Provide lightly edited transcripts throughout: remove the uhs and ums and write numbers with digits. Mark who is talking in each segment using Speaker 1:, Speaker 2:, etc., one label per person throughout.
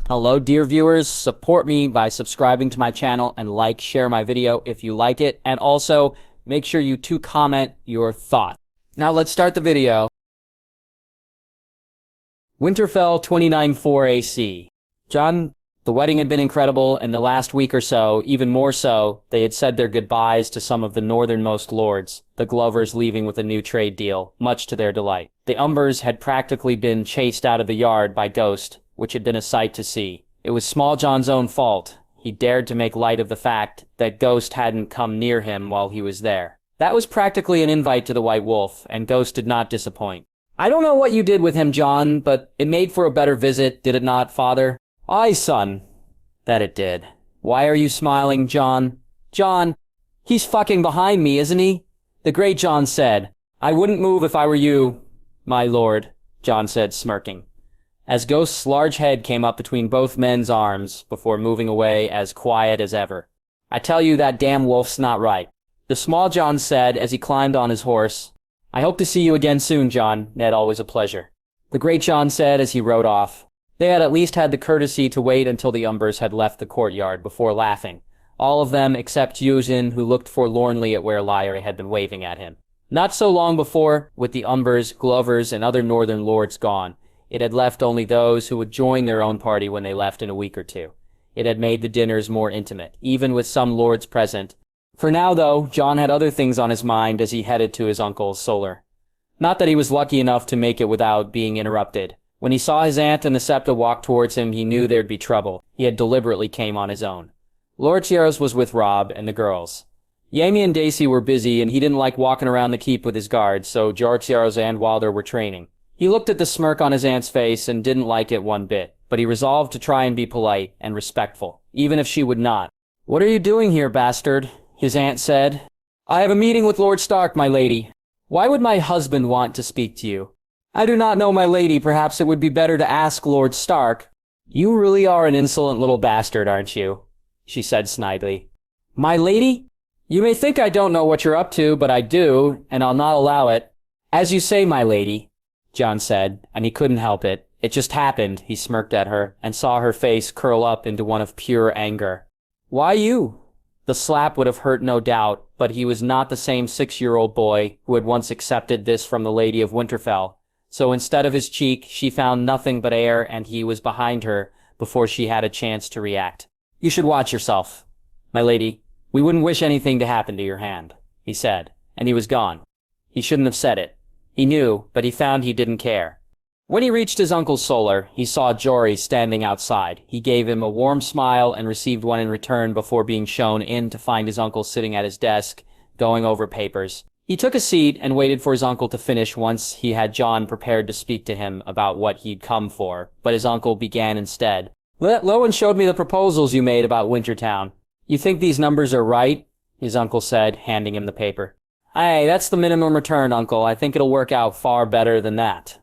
Speaker 1: Hello, dear viewers. Support me by subscribing to my channel and share my video if you like it. And also, make sure you comment your thought. Now let's start the video. Winterfell 29-4 AC. Jon, the wedding had been incredible, and the last week or so, even more so, they had said their goodbyes to some of the northernmost lords, the Glovers leaving with a new trade deal, much to their delight. The Umbers had practically been chased out of the yard by Ghost, which had been a sight to see. It was Small John's own fault. He dared to make light of the fact that Ghost hadn't come near him while he was there. That was practically an invite to the White Wolf, and Ghost did not disappoint. I don't know what you did with him, Jon, but it made for a better visit, did it not, father? Aye, son. That it did. Why are you smiling, Jon? Jon, he's fucking behind me, isn't he? The great Jon said. I wouldn't move if I were you, my lord, Jon said, smirking, as Ghost's large head came up between both men's arms before moving away as quiet as ever. I tell you, that damn wolf's not right. The Small Jon said as he climbed on his horse. I hope to see you again soon, Jon. Ned, always a pleasure. The great Jon said as he rode off. They had at least had the courtesy to wait until the Umbers had left the courtyard before laughing. All of them except Yuuzhan, who looked forlornly at where Lyra had been waving at him. Not so long before, with the Umbers, Glovers, and other northern lords gone, it had left only those who would join their own party when they left in a week or two. It had made the dinners more intimate, even with some lords present. For now, though, Jon had other things on his mind as he headed to his uncle's Solar. Not that he was lucky enough to make it without being interrupted. When he saw his aunt and the Septa walk towards him, he knew there'd be trouble. He had deliberately came on his own. Lord Tieros was with Robb and the girls. Jaime and Daisy were busy, and he didn't like walking around the keep with his guards, so George Tieros and Walder were training. He looked at the smirk on his aunt's face and didn't like it one bit, but he resolved to try and be polite and respectful, even if she would not. What are you doing here, bastard? His aunt said. I have a meeting with Lord Stark, my lady. Why would my husband want to speak to you? I do not know, my lady. Perhaps it would be better to ask Lord Stark. You really are an insolent little bastard, aren't you? She said snidely. My lady? You may think I don't know what you're up to, but I do, and I'll not allow it. As you say, my lady, Jon said, and he couldn't help it. It just happened, he smirked at her, and saw her face curl up into one of pure anger. Why you? The slap would have hurt, no doubt, but he was not the same 6-year-old boy who had once accepted this from the Lady of Winterfell. So instead of his cheek, she found nothing but air, and he was behind her before she had a chance to react. You should watch yourself, my lady. We wouldn't wish anything to happen to your hand, he said, and he was gone. He shouldn't have said it. He knew, but he found he didn't care. When he reached his uncle's Solar, he saw Jory standing outside. He gave him a warm smile and received one in return before being shown in to find his uncle sitting at his desk, going over papers. He took a seat and waited for his uncle to finish once he had Jon prepared to speak to him about what he'd come for, but his uncle began instead. Lowen showed me the proposals you made about Wintertown. You think these numbers are right? His uncle said, handing him the paper. Hey, that's the minimum return, Uncle. I think it'll work out far better than that.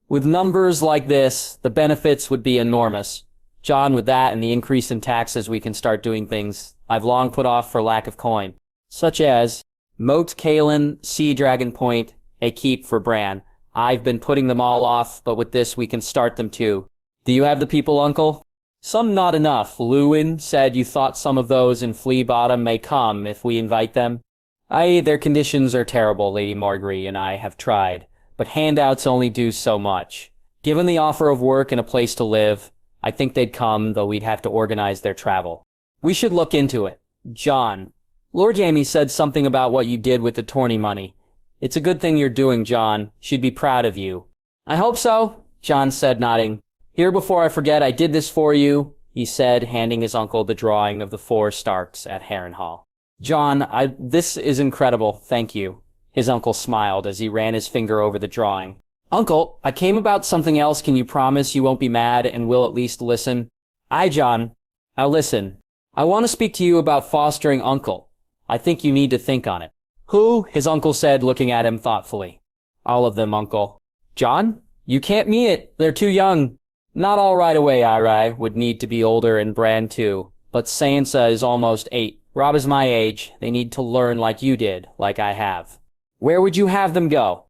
Speaker 1: With numbers like this, the benefits would be enormous. Jon, with that and the increase in taxes, we can start doing things I've long put off for lack of coin, such as Moat Cailin, Sea Dragon Point, a keep for Bran. I've been putting them all off, but with this we can start them too. Do you have the people, Uncle? Some not enough. Luwin said you thought some of those in Flea Bottom may come if we invite them. Aye, their conditions are terrible, Lady Margaery and I have tried, but handouts only do so much. Given the offer of work and a place to live, I think they'd come, though we'd have to organize their travel. We should look into it. Jon, Lord Jaime said something about what you did with the tourney money. It's a good thing you're doing, Jon. She'd be proud of you. I hope so, Jon said, nodding. Here, before I forget, I did this for you, he said, handing his uncle the drawing of the 4 Starks at Harrenhal. Jon, this is incredible, thank you. His uncle smiled as he ran his finger over the drawing. Uncle, I came about something else. Can you promise you won't be mad and will at least listen? Aye, Jon. I'll listen. I want to speak to you about fostering Uncle. I think you need to think on it. Who? His uncle said, looking at him thoughtfully. All of them, Uncle. Jon? You can't mean it. They're too young. Not all right away, Irai. Would need to be older, and Bran too. But Sansa is almost 8. Robb is my age. They need to learn like you did, like I have. Where would you have them go?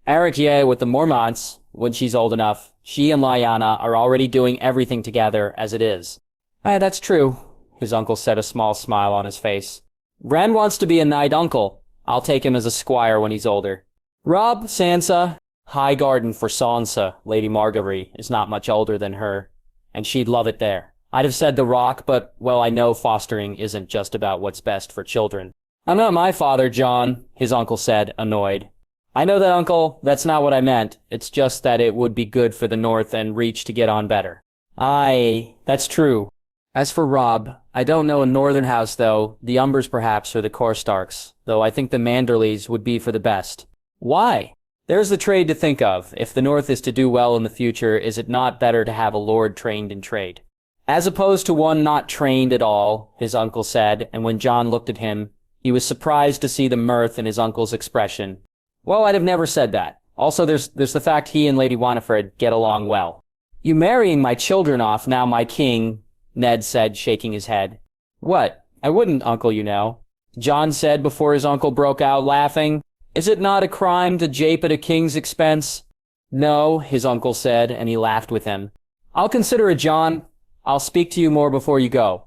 Speaker 1: Eric, yeah, with the Mormonts, when she's old enough. She and Lyanna are already doing everything together as it is. That's true, his uncle said, a small smile on his face. Bran wants to be a knight uncle. I'll take him as a squire when he's older. Robb, Sansa, High Garden for Sansa, Lady Margaery, is not much older than her, and she'd love it there. I'd have said the Rock, but, well, I know fostering isn't just about what's best for children. I'm not my father, Jon, his uncle said, annoyed. I know that, Uncle. That's not what I meant. It's just that it would be good for the North and Reach to get on better. Aye, that's true. As for Robb, I don't know a northern house, though. The Umbers, perhaps, or the Karstarks, though I think the Manderleys would be for the best. Why? There's the trade to think of. If the North is to do well in the future, is it not better to have a lord trained in trade? As opposed to one not trained at all, his uncle said, and when Jon looked at him, he was surprised to see the mirth in his uncle's expression. Well, I'd have never said that. Also, there's the fact he and Lady Winterfell get along well. You marrying my children off now, my king, Ned said, shaking his head. What? I wouldn't, Uncle, you know. Jon said before his uncle broke out laughing. Is it not a crime to jape at a king's expense? No, his uncle said, and he laughed with him. I'll consider it, Jon. I'll speak to you more before you go.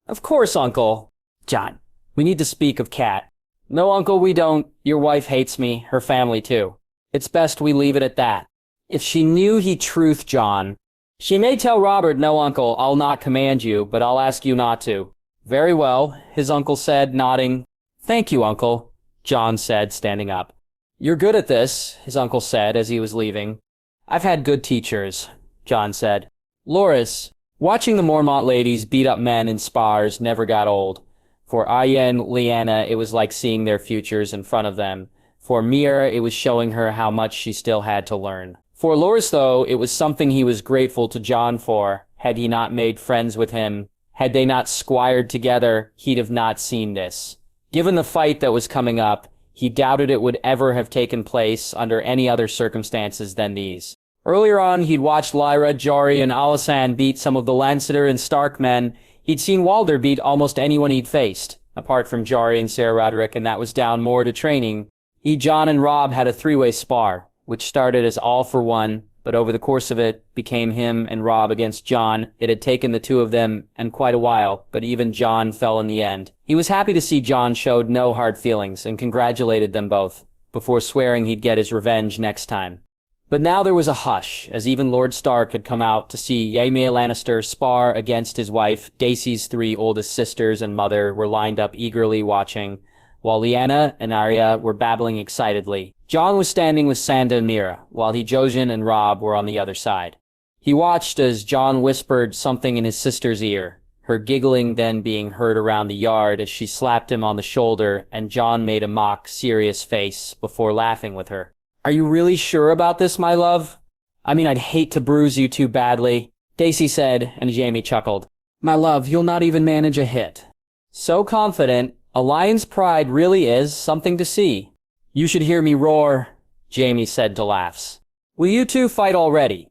Speaker 1: Of course, Uncle. Jon, we need to speak of Cat. No, Uncle, we don't. Your wife hates me, her family too. It's best we leave it at that. If she knew he truth, Jon. She may tell Robert, no, Uncle, I'll not command you, but I'll ask you not to. Very well, his uncle said, nodding. Thank you, Uncle, Jon said, standing up. You're good at this, his uncle said as he was leaving. I've had good teachers, Jon said. Loras, watching the Mormont ladies beat up men in spars never got old. For Arya and Lyanna, it was like seeing their futures in front of them. For Mira, it was showing her how much she still had to learn. For Loras, though, it was something he was grateful to Jon for. Had he not made friends with him, had they not squired together, he'd have not seen this. Given the fight that was coming up, he doubted it would ever have taken place under any other circumstances than these. Earlier on, he'd watched Lyra, Jory, and Alysanne beat some of the Lannister and Stark men. He'd seen Walder beat almost anyone he'd faced, apart from Jory and Ser Roderick, and that was down more to training. He, Jon, and Robb had a three-way spar, which started as all for one, but over the course of it became him and Robb against Jon. It had taken the two of them and quite a while, but even Jon fell in the end. He was happy to see Jon showed no hard feelings and congratulated them both, before swearing he'd get his revenge next time. But now there was a hush, as even Lord Stark had come out to see Jaime Lannister spar against his wife. Daisy's three oldest sisters and mother were lined up eagerly watching, while Lyanna and Arya were babbling excitedly. Jon was standing with Sanda and Mira, while Jojen and Robb were on the other side. He watched as Jon whispered something in his sister's ear, her giggling then being heard around the yard as she slapped him on the shoulder, and Jon made a mock, serious face before laughing with her. Are you really sure about this, my love? I mean, I'd hate to bruise you too badly, Daisy said, and Jaime chuckled. My love, you'll not even manage a hit. So confident, a lion's pride really is something to see. You should hear me roar, Jaime said to laughs. Will you two fight already?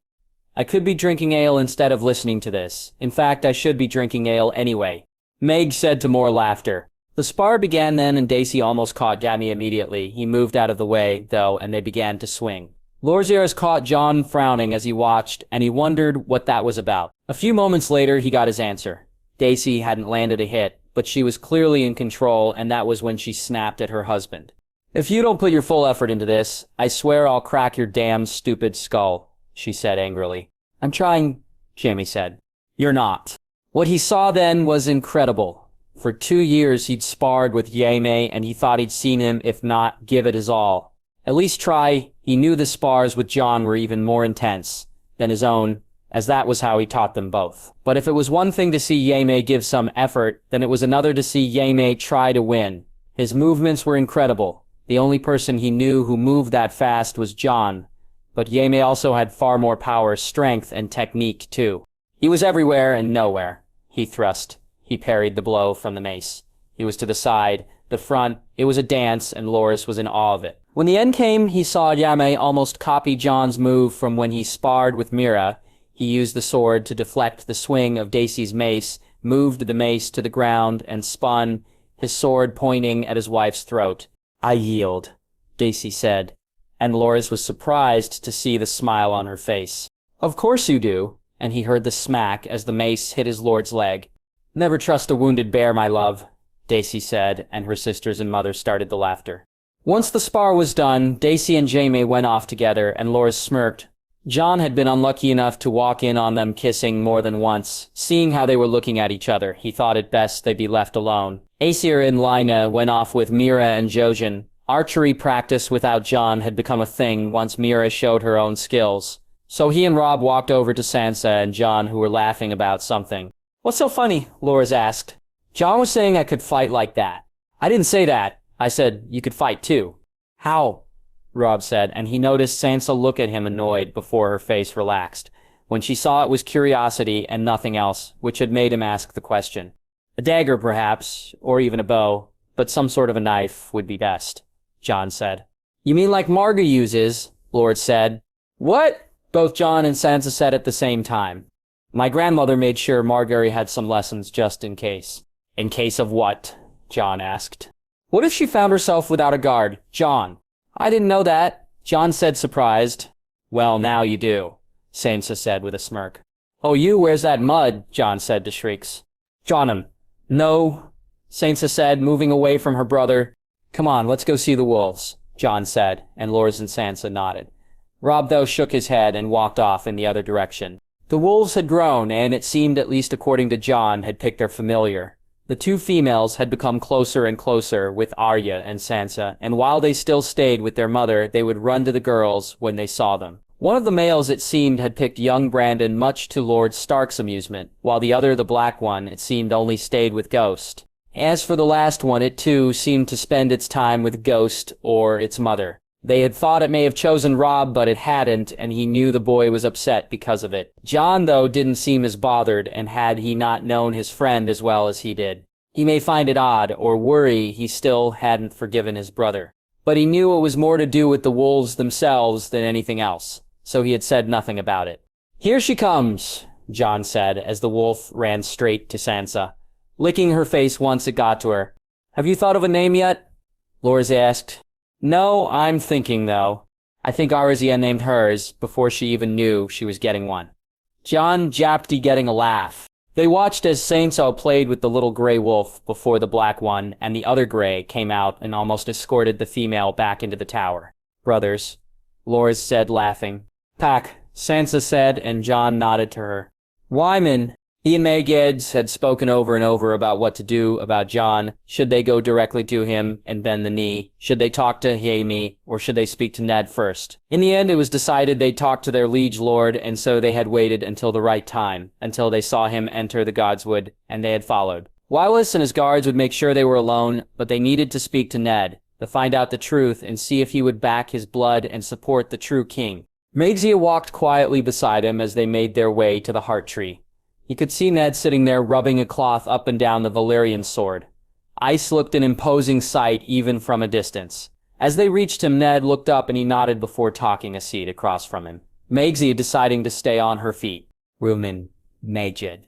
Speaker 1: I could be drinking ale instead of listening to this. In fact, I should be drinking ale anyway, Meg said to more laughter. The spar began then, and Daisy almost caught Jaime immediately. He moved out of the way, though, and they began to swing. Lorziers caught Jon frowning as he watched, and he wondered what that was about. A few moments later, he got his answer. Daisy hadn't landed a hit, but she was clearly in control, and that was when she snapped at her husband. If you don't put your full effort into this, I swear I'll crack your damn stupid skull, she said angrily. I'm trying, Jaime said. You're not. What he saw then was incredible. For 2 years he'd sparred with Jaime, and he thought he'd seen him, if not, give it his all. At least try. He knew the spars with Jon were even more intense than his own, as that was how he taught them both. But if it was one thing to see Jaime give some effort, then it was another to see Jaime try to win. His movements were incredible. The only person he knew who moved that fast was Jon, but Jaime also had far more power, strength, and technique too. He was everywhere and nowhere. He thrust. He parried the blow from the mace. He was to the side, the front. It was a dance, and Loras was in awe of it. When the end came, he saw Jaime almost copy Jon's move from when he sparred with Mira. He used the sword to deflect the swing of Daisy's mace, moved the mace to the ground, and spun, his sword pointing at his wife's throat. I yield, Daisy said, and Loras was surprised to see the smile on her face. Of course you do, and he heard the smack as the mace hit his lord's leg. Never trust a wounded bear, my love, Daisy said, and her sisters and mother started the laughter. Once the spar was done, Daisy and Jaime went off together, and Loras smirked. Jon had been unlucky enough to walk in on them kissing more than once. Seeing how they were looking at each other, he thought it best they be left alone. Aesir and Lina went off with Mira and Jojen. Archery practice without Jon had become a thing once Mira showed her own skills. So he and Robb walked over to Sansa and Jon, who were laughing about something. What's so funny? Loras asked. Jon was saying I could fight like that. I didn't say that. I said you could fight too. How? Robb said, and he noticed Sansa look at him annoyed before her face relaxed. When she saw it was curiosity and nothing else, which had made him ask the question. A dagger, perhaps, or even a bow, but some sort of a knife would be best, Jon said. You mean like Marga uses? Lord said. What? Both Jon and Sansa said at the same time. My grandmother made sure Margaery had some lessons just in case. In case of what? Jon asked. What if she found herself without a guard? Jon. I didn't know that, Jon said, surprised. Well, now you do, Sansa said with a smirk. Oh, where's that mud? Jon said to Shrieks. Jon'm. No, Sansa said, moving away from her brother. Come on, let's go see the wolves, Jon said, and Loras and Sansa nodded. Robb, though, shook his head and walked off in the other direction. The wolves had grown, and it seemed, at least according to Jon, had picked their familiar. The two females had become closer and closer with Arya and Sansa, and while they still stayed with their mother, they would run to the girls when they saw them. One of the males, it seemed, had picked young Brandon much to Lord Stark's amusement, while the other, the black one, it seemed only stayed with Ghost. As for the last one, it too seemed to spend its time with Ghost or its mother. They had thought it may have chosen Robb, but it hadn't, and he knew the boy was upset because of it. Jon, though, didn't seem as bothered, and had he not known his friend as well as he did. He may find it odd, or worry he still hadn't forgiven his brother. But he knew it was more to do with the wolves themselves than anything else, so he had said nothing about it. Here she comes, Jon said, as the wolf ran straight to Sansa, licking her face once it got to her. Have you thought of a name yet? Loras asked. No, I'm thinking, though. I think Arizia named hers before she even knew she was getting one. Jon japped getting a laugh. They watched as Sansa played with the little gray wolf before the black one and the other gray came out and almost escorted the female back into the tower. Brothers, Loras said, laughing. Pack, Sansa said, and Jon nodded to her. Wyman. He and Maegid had spoken over and over about what to do about Jon. Should they go directly to him and bend the knee? Should they talk to Jaime, or should they speak to Ned first? In the end, it was decided they'd talk to their liege lord, and so they had waited until the right time, until they saw him enter the Godswood, and they had followed. Wylis and his guards would make sure they were alone, but they needed to speak to Ned, to find out the truth and see if he would back his blood and support the true king. Maegid walked quietly beside him as they made their way to the Heart Tree. He could see Ned sitting there rubbing a cloth up and down the Valyrian sword. Ice looked an imposing sight even from a distance. As they reached him, Ned looked up and he nodded before taking a seat across from him. Maegid deciding to stay on her feet. Rumin, Maegid,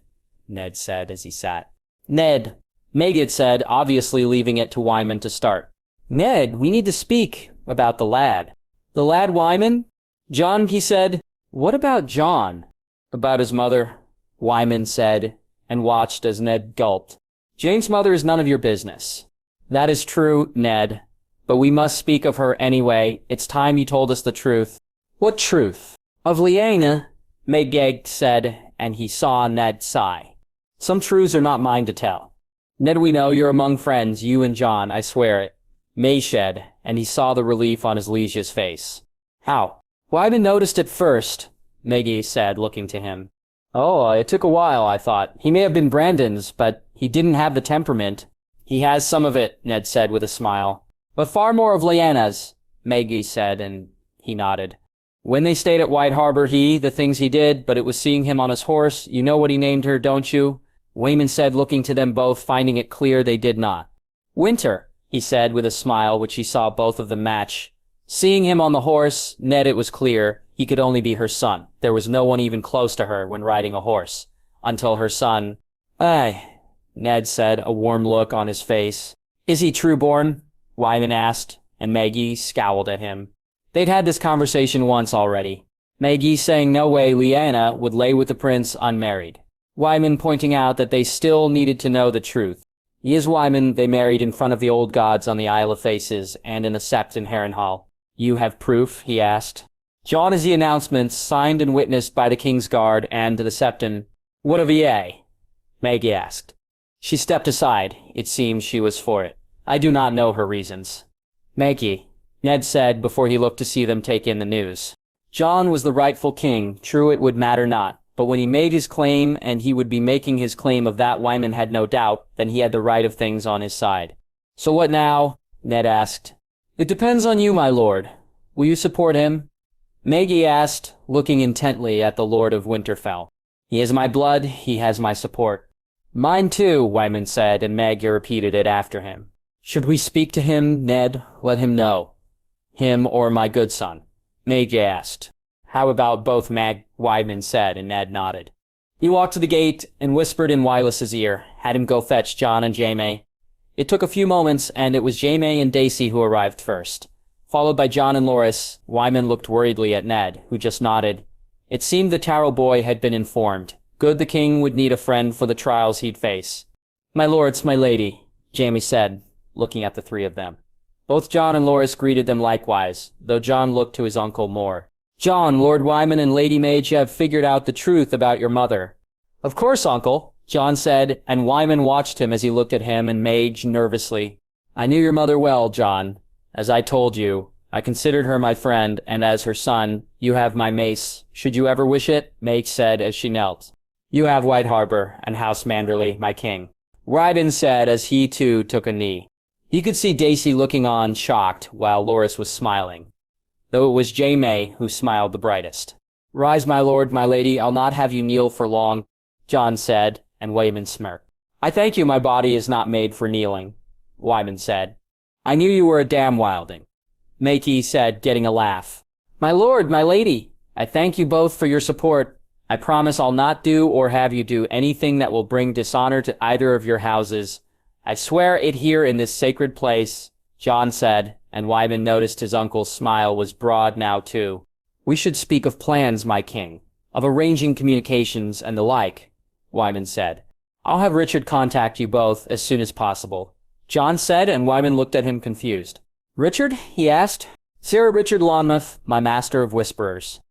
Speaker 1: Ned said as he sat. Ned, Maegid said, obviously leaving it to Wyman to start. Ned, we need to speak about the lad. The lad Wyman? Jon, he said. What about Jon? About his mother, Wyman said, and watched as Ned gulped. Jane's mother is none of your business. That is true, Ned, but we must speak of her anyway. It's time you told us the truth. What truth? Of Lyanna, Maegid said, and he saw Ned sigh. Some truths are not mine to tell. Ned, we know you're among friends, you and Jon, I swear it. May said, and he saw the relief on his liege's face. How? Wyman noticed it first, Maegid said, looking to him. Oh, it took a while, I thought. He may have been Brandon's, but he didn't have the temperament. He has some of it, Ned said with a smile. But far more of Lyanna's, Maegid said, and he nodded. When they stayed at White Harbor, the things he did, but it was seeing him on his horse. You know what he named her, don't you? Wyman said, looking to them both, finding it clear they did not. Winter, he said with a smile which he saw both of them match. Seeing him on the horse, Ned, it was clear. He could only be her son. There was no one even close to her when riding a horse. Until her son... Aye, Ned said, a warm look on his face. Is he true-born? Wyman asked, and Maegid scowled at him. They'd had this conversation once already. Maggie saying no way Lyanna would lay with the prince unmarried. Wyman pointing out that they still needed to know the truth. He is Wyman, they married in front of the old gods on the Isle of Faces and in the sept in Harrenhal. You have proof? He asked. Jon is the announcements, signed and witnessed by the King's Guard and the Septon. What of EA? Maggie asked. She stepped aside. It seemed she was for it. I do not know her reasons. Maggie, Ned said before he looked to see them take in the news. Jon was the rightful king, true it would matter not, but when he made his claim, and he would be making his claim of that Wyman had no doubt, then he had the right of things on his side. So what now? Ned asked. It depends on you, my lord. Will you support him? Maggie asked, looking intently at the Lord of Winterfell. He is my blood, he has my support. Mine too, Wyman said, and Maggie repeated it after him. Should we speak to him, Ned? Let him know. Him or my good son? Maggie asked. How about both, Wyman said, and Ned nodded. He walked to the gate and whispered in Wylis's ear, had him go fetch Jon and Jaime. It took a few moments, and it was Jaime and Daisy who arrived first. Followed by Jon and Loras, Wyman looked worriedly at Ned, who just nodded. It seemed the Taro boy had been informed. Good the king would need a friend for the trials he'd face. My lords, my lady, Jaime said, looking at the three of them. Both Jon and Loras greeted them likewise, though Jon looked to his uncle more. Jon, Lord Wyman and Lady Mage have figured out the truth about your mother. Of course, uncle, Jon said, and Wyman watched him as he looked at him and Mage nervously. I knew your mother well, Jon. As I told you, I considered her my friend, and as her son, you have my mace. Should you ever wish it? Mage said as she knelt. You have White Harbor and House Manderley, my king. Ryden said as he too took a knee. He could see Daisy looking on, shocked, while Loras was smiling. Though it was Jaime who smiled the brightest. Rise, my lord, my lady, I'll not have you kneel for long, Jon said, and Wyman smirked. I thank you, my body is not made for kneeling, Wyman said. I knew you were a damn wilding, Maggie said, getting a laugh. My lord, my lady, I thank you both for your support. I promise I'll not do or have you do anything that will bring dishonor to either of your houses. I swear it here in this sacred place, Jon said, and Wyman noticed his uncle's smile was broad now too. We should speak of plans, my king, of arranging communications and the like, Wyman said. I'll have Richard contact you both as soon as possible, Jon said, and Wyman looked at him confused. Richard? He asked. Sir Richard Lonmouth, my master of whisperers,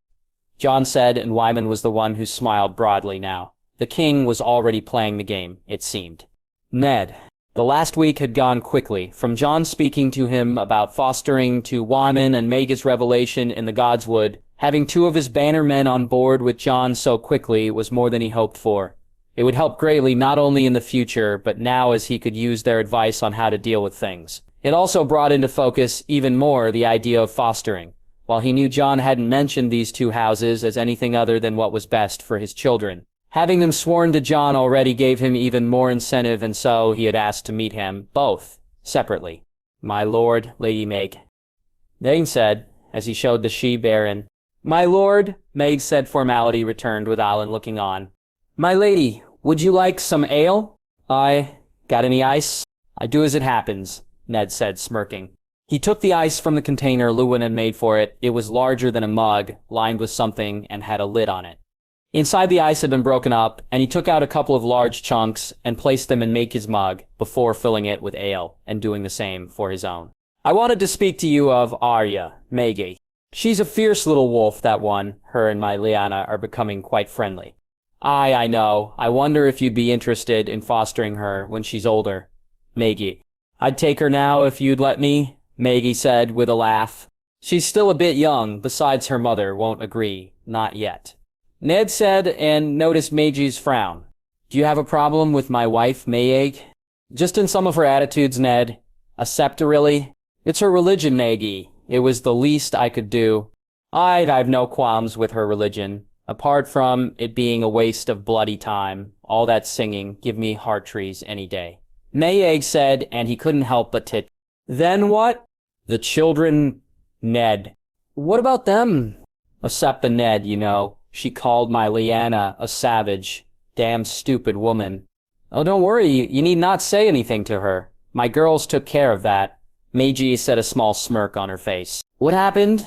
Speaker 1: Jon said, and Wyman was the one who smiled broadly now. The king was already playing the game, it seemed. Ned. The last week had gone quickly, from Jon speaking to him about fostering to Wyman and Maggie's revelation in the Godswood. Having two of his banner men on board with Jon so quickly was more than he hoped for. It would help greatly not only in the future, but now as he could use their advice on how to deal with things. It also brought into focus even more the idea of fostering. While he knew Jon hadn't mentioned these two houses as anything other than what was best for his children, having them sworn to Jon already gave him even more incentive, and so he had asked to meet him, both, separately. My lord, Lady Meg. Dane said, as he showed the she-baron. My lord, Meg said, formality returned with Alan looking on. My lady, would you like some ale? Got any ice? I do as it happens, Ned said, smirking. He took the ice from the container Luwin had made for it. It was larger than a mug, lined with something, and had a lid on it. Inside the ice had been broken up, and he took out a couple of large chunks and placed them in Make's mug before filling it with ale and doing the same for his own. I wanted to speak to you of Arya, Maggie. She's a fierce little wolf, that one. Her and my Lyanna are becoming quite friendly. I know. I wonder if you'd be interested in fostering her when she's older. Maggie. I'd take her now if you'd let me, Maggie said with a laugh. She's still a bit young, besides her mother won't agree. Not yet. Ned said, and noticed Maggie's frown. Do you have a problem with my wife, Mayeg? Just in some of her attitudes, Ned. A scepter, really? It's her religion, Maggie. It was the least I could do. I've no qualms with her religion. Apart from it being a waste of bloody time, all that singing, give me heart trees any day. Mayeg said, and he couldn't help but tit. Then what? The children, Ned. What about them? Except the Ned, you know. She called my Lyanna a savage. Damn stupid woman. Oh, don't worry, you need not say anything to her. My girls took care of that. Meiji set a small smirk on her face. What happened?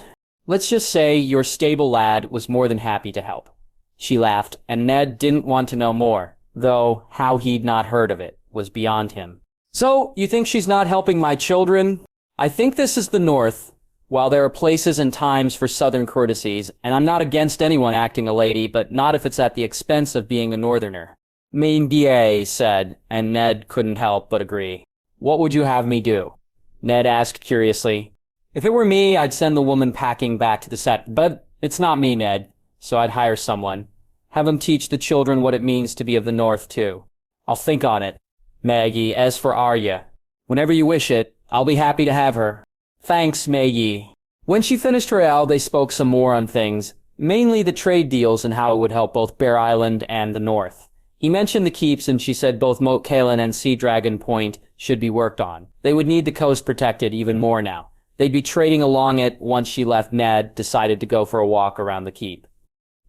Speaker 1: Let's just say your stable lad was more than happy to help. She laughed, and Ned didn't want to know more, though how he'd not heard of it was beyond him. So, you think she's not helping my children? I think this is the North. While there are places and times for southern courtesies, and I'm not against anyone acting a lady, but not if it's at the expense of being a northerner. Maybe, said, and Ned couldn't help but agree. What would you have me do? Ned asked curiously. If it were me, I'd send the woman packing back to the set, but it's not me, Ned, so I'd hire someone. Have him teach the children what it means to be of the North, too. I'll think on it. Maggie, as for Arya, whenever you wish it, I'll be happy to have her. Thanks, Maggie. When she finished her ale, they spoke some more on things, mainly the trade deals and how it would help both Bear Island and the North. He mentioned the keeps, and she said both Moat Cailin and Sea Dragon Point should be worked on. They would need the coast protected even more now. They'd be trading along it once she left. Ned decided to go for a walk around the keep.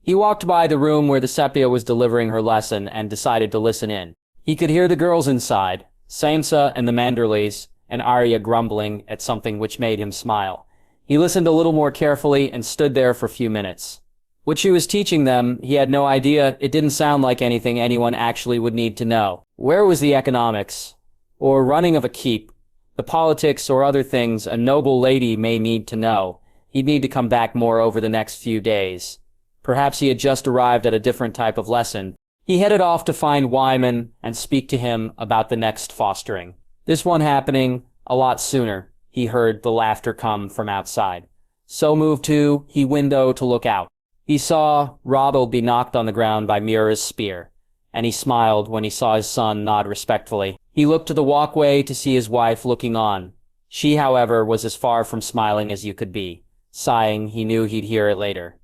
Speaker 1: He walked by the room where the Sepia was delivering her lesson and decided to listen in. He could hear the girls inside, Sansa and the Manderleys, and Arya grumbling at something which made him smile. He listened a little more carefully and stood there for a few minutes. What she was teaching them, he had no idea. It didn't sound like anything anyone actually would need to know. Where was the economics? Or running of a keep? The politics or other things a noble lady may need to know. He'd need to come back more over the next few days. Perhaps he had just arrived at a different type of lesson. He headed off to find Wyman and speak to him about the next fostering. This one happening a lot sooner. He heard the laughter come from outside. So moved too, he windowed to look out. He saw Roddle be knocked on the ground by Mira's spear, and he smiled when he saw his son nod respectfully. He looked to the walkway to see his wife looking on. She, however, was as far from smiling as you could be. Sighing, he knew he'd hear it later.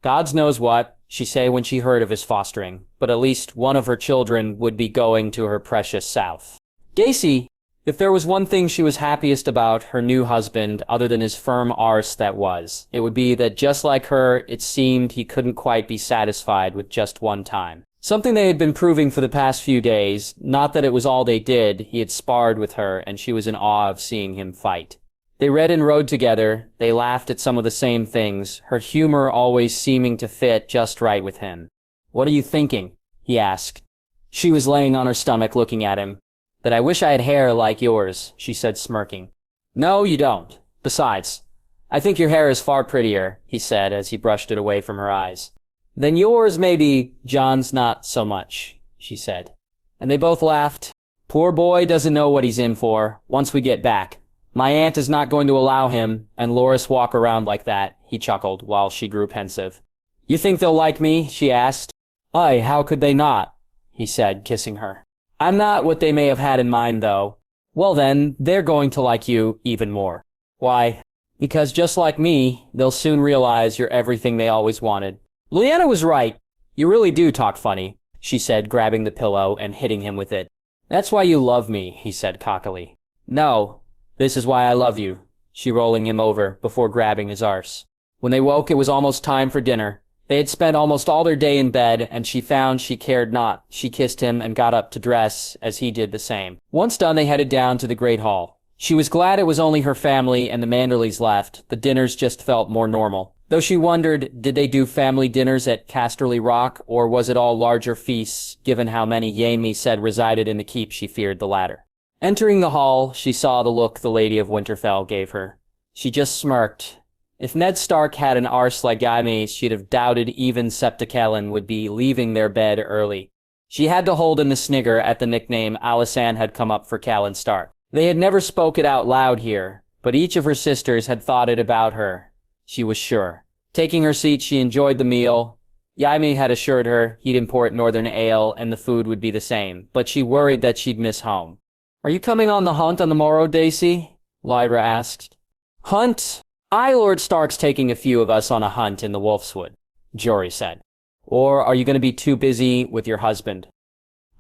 Speaker 1: Gods knows what, she say when she heard of his fostering, but at least one of her children would be going to her precious south. Daisy, if there was one thing she was happiest about her new husband, other than his firm arse that was, it would be that just like her, it seemed he couldn't quite be satisfied with just one time. Something they had been proving for the past few days, not that it was all they did. He had sparred with her, and she was in awe of seeing him fight. They read and rode together, they laughed at some of the same things, her humor always seeming to fit just right with him. What are you thinking? He asked. She was laying on her stomach looking at him. That I wish I had hair like yours, she said smirking. No, you don't. Besides, I think your hair is far prettier, he said as he brushed it away from her eyes. Then yours maybe, Jon's not so much, she said. And they both laughed. Poor boy doesn't know what he's in for, once we get back. My aunt is not going to allow him and Loras walk around like that, he chuckled while she grew pensive. You think they'll like me? She asked. Aye, how could they not? He said, kissing her. I'm not what they may have had in mind, though. Well then, they're going to like you even more. Why? Because just like me, they'll soon realize you're everything they always wanted. Lyanna was right. You really do talk funny, she said, grabbing the pillow and hitting him with it. That's why you love me, he said cockily. No, this is why I love you, she rolling him over before grabbing his arse. When they woke, it was almost time for dinner. They had spent almost all their day in bed, and she found she cared not. She kissed him and got up to dress, as he did the same. Once done, they headed down to the Great Hall. She was glad it was only her family and the Manderleys left. The dinners just felt more normal. Though she wondered, did they do family dinners at Casterly Rock, or was it all larger feasts, given how many Jaime said resided in the keep? She feared the latter. Entering the hall, she saw the look the Lady of Winterfell gave her. She just smirked. If Ned Stark had an arse like Jaime's, she'd have doubted even Septa Kellen would be leaving their bed early. She had to hold in the snigger at the nickname Alysanne had come up for Catelyn Stark. They had never spoke it out loud here, but each of her sisters had thought it about her. She was sure. Taking her seat, she enjoyed the meal. Jaime had assured her he'd import northern ale and the food would be the same, but she worried that she'd miss home. Are you coming on the hunt on the morrow, Daisy? Lyra asked. Hunt? Aye, Lord Stark's taking a few of us on a hunt in the Wolfswood, Jory said. Or are you going to be too busy with your husband?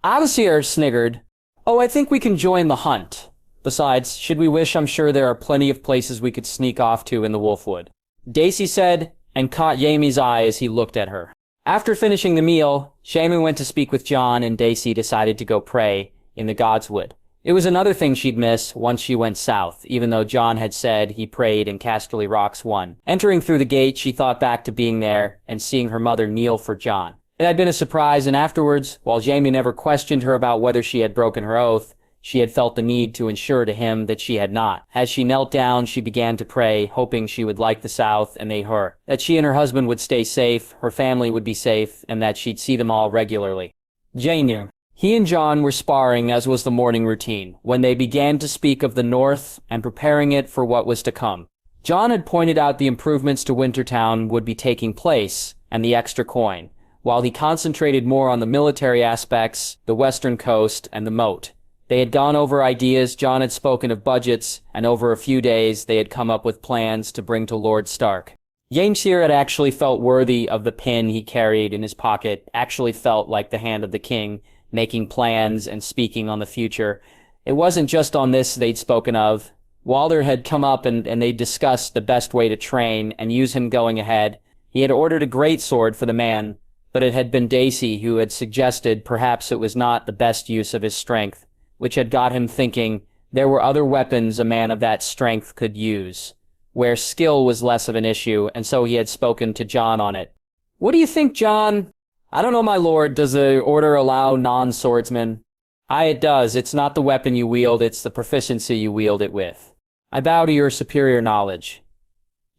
Speaker 1: Alcir sniggered. Oh, I think we can join the hunt. Besides, should we wish, I'm sure there are plenty of places we could sneak off to in the Wolfwood. Daisy said, and caught Jaime's eye as he looked at her. After finishing the meal, Jaime went to speak with Jon, and Daisy decided to go pray in the Godswood. It was another thing she'd miss once she went south, even though Jon had said he prayed in Casterly Rocks 1. Entering through the gate, she thought back to being there and seeing her mother kneel for Jon. It had been a surprise, and afterwards, while Jaime never questioned her about whether she had broken her oath, she had felt the need to ensure to him that she had not. As she knelt down, she began to pray, hoping she would like the South and they her, that she and her husband would stay safe, her family would be safe, and that she'd see them all regularly. Jaime. He and Jon were sparring, as was the morning routine, when they began to speak of the North and preparing it for what was to come. Jon had pointed out the improvements to Wintertown would be taking place, and the extra coin, while he concentrated more on the military aspects, the western coast, and the moat. They had gone over ideas, Jon had spoken of budgets, and over a few days they had come up with plans to bring to Lord Stark. Jaime had actually felt worthy of the pin he carried in his pocket, actually felt like the hand of the king, making plans and speaking on the future. It wasn't just on this they'd spoken of. Walder had come up and they'd discussed the best way to train and use him going ahead. He had ordered a greatsword for the man, but it had been Daisy who had suggested perhaps it was not the best use of his strength, which had got him thinking there were other weapons a man of that strength could use, where skill was less of an issue, and so he had spoken to Jon on it. "What do you think, Jon?" "I don't know, my lord. Does the order allow non-swordsmen?" "Aye, it does. It's not the weapon you wield, it's the proficiency you wield it with." "I bow to your superior knowledge,"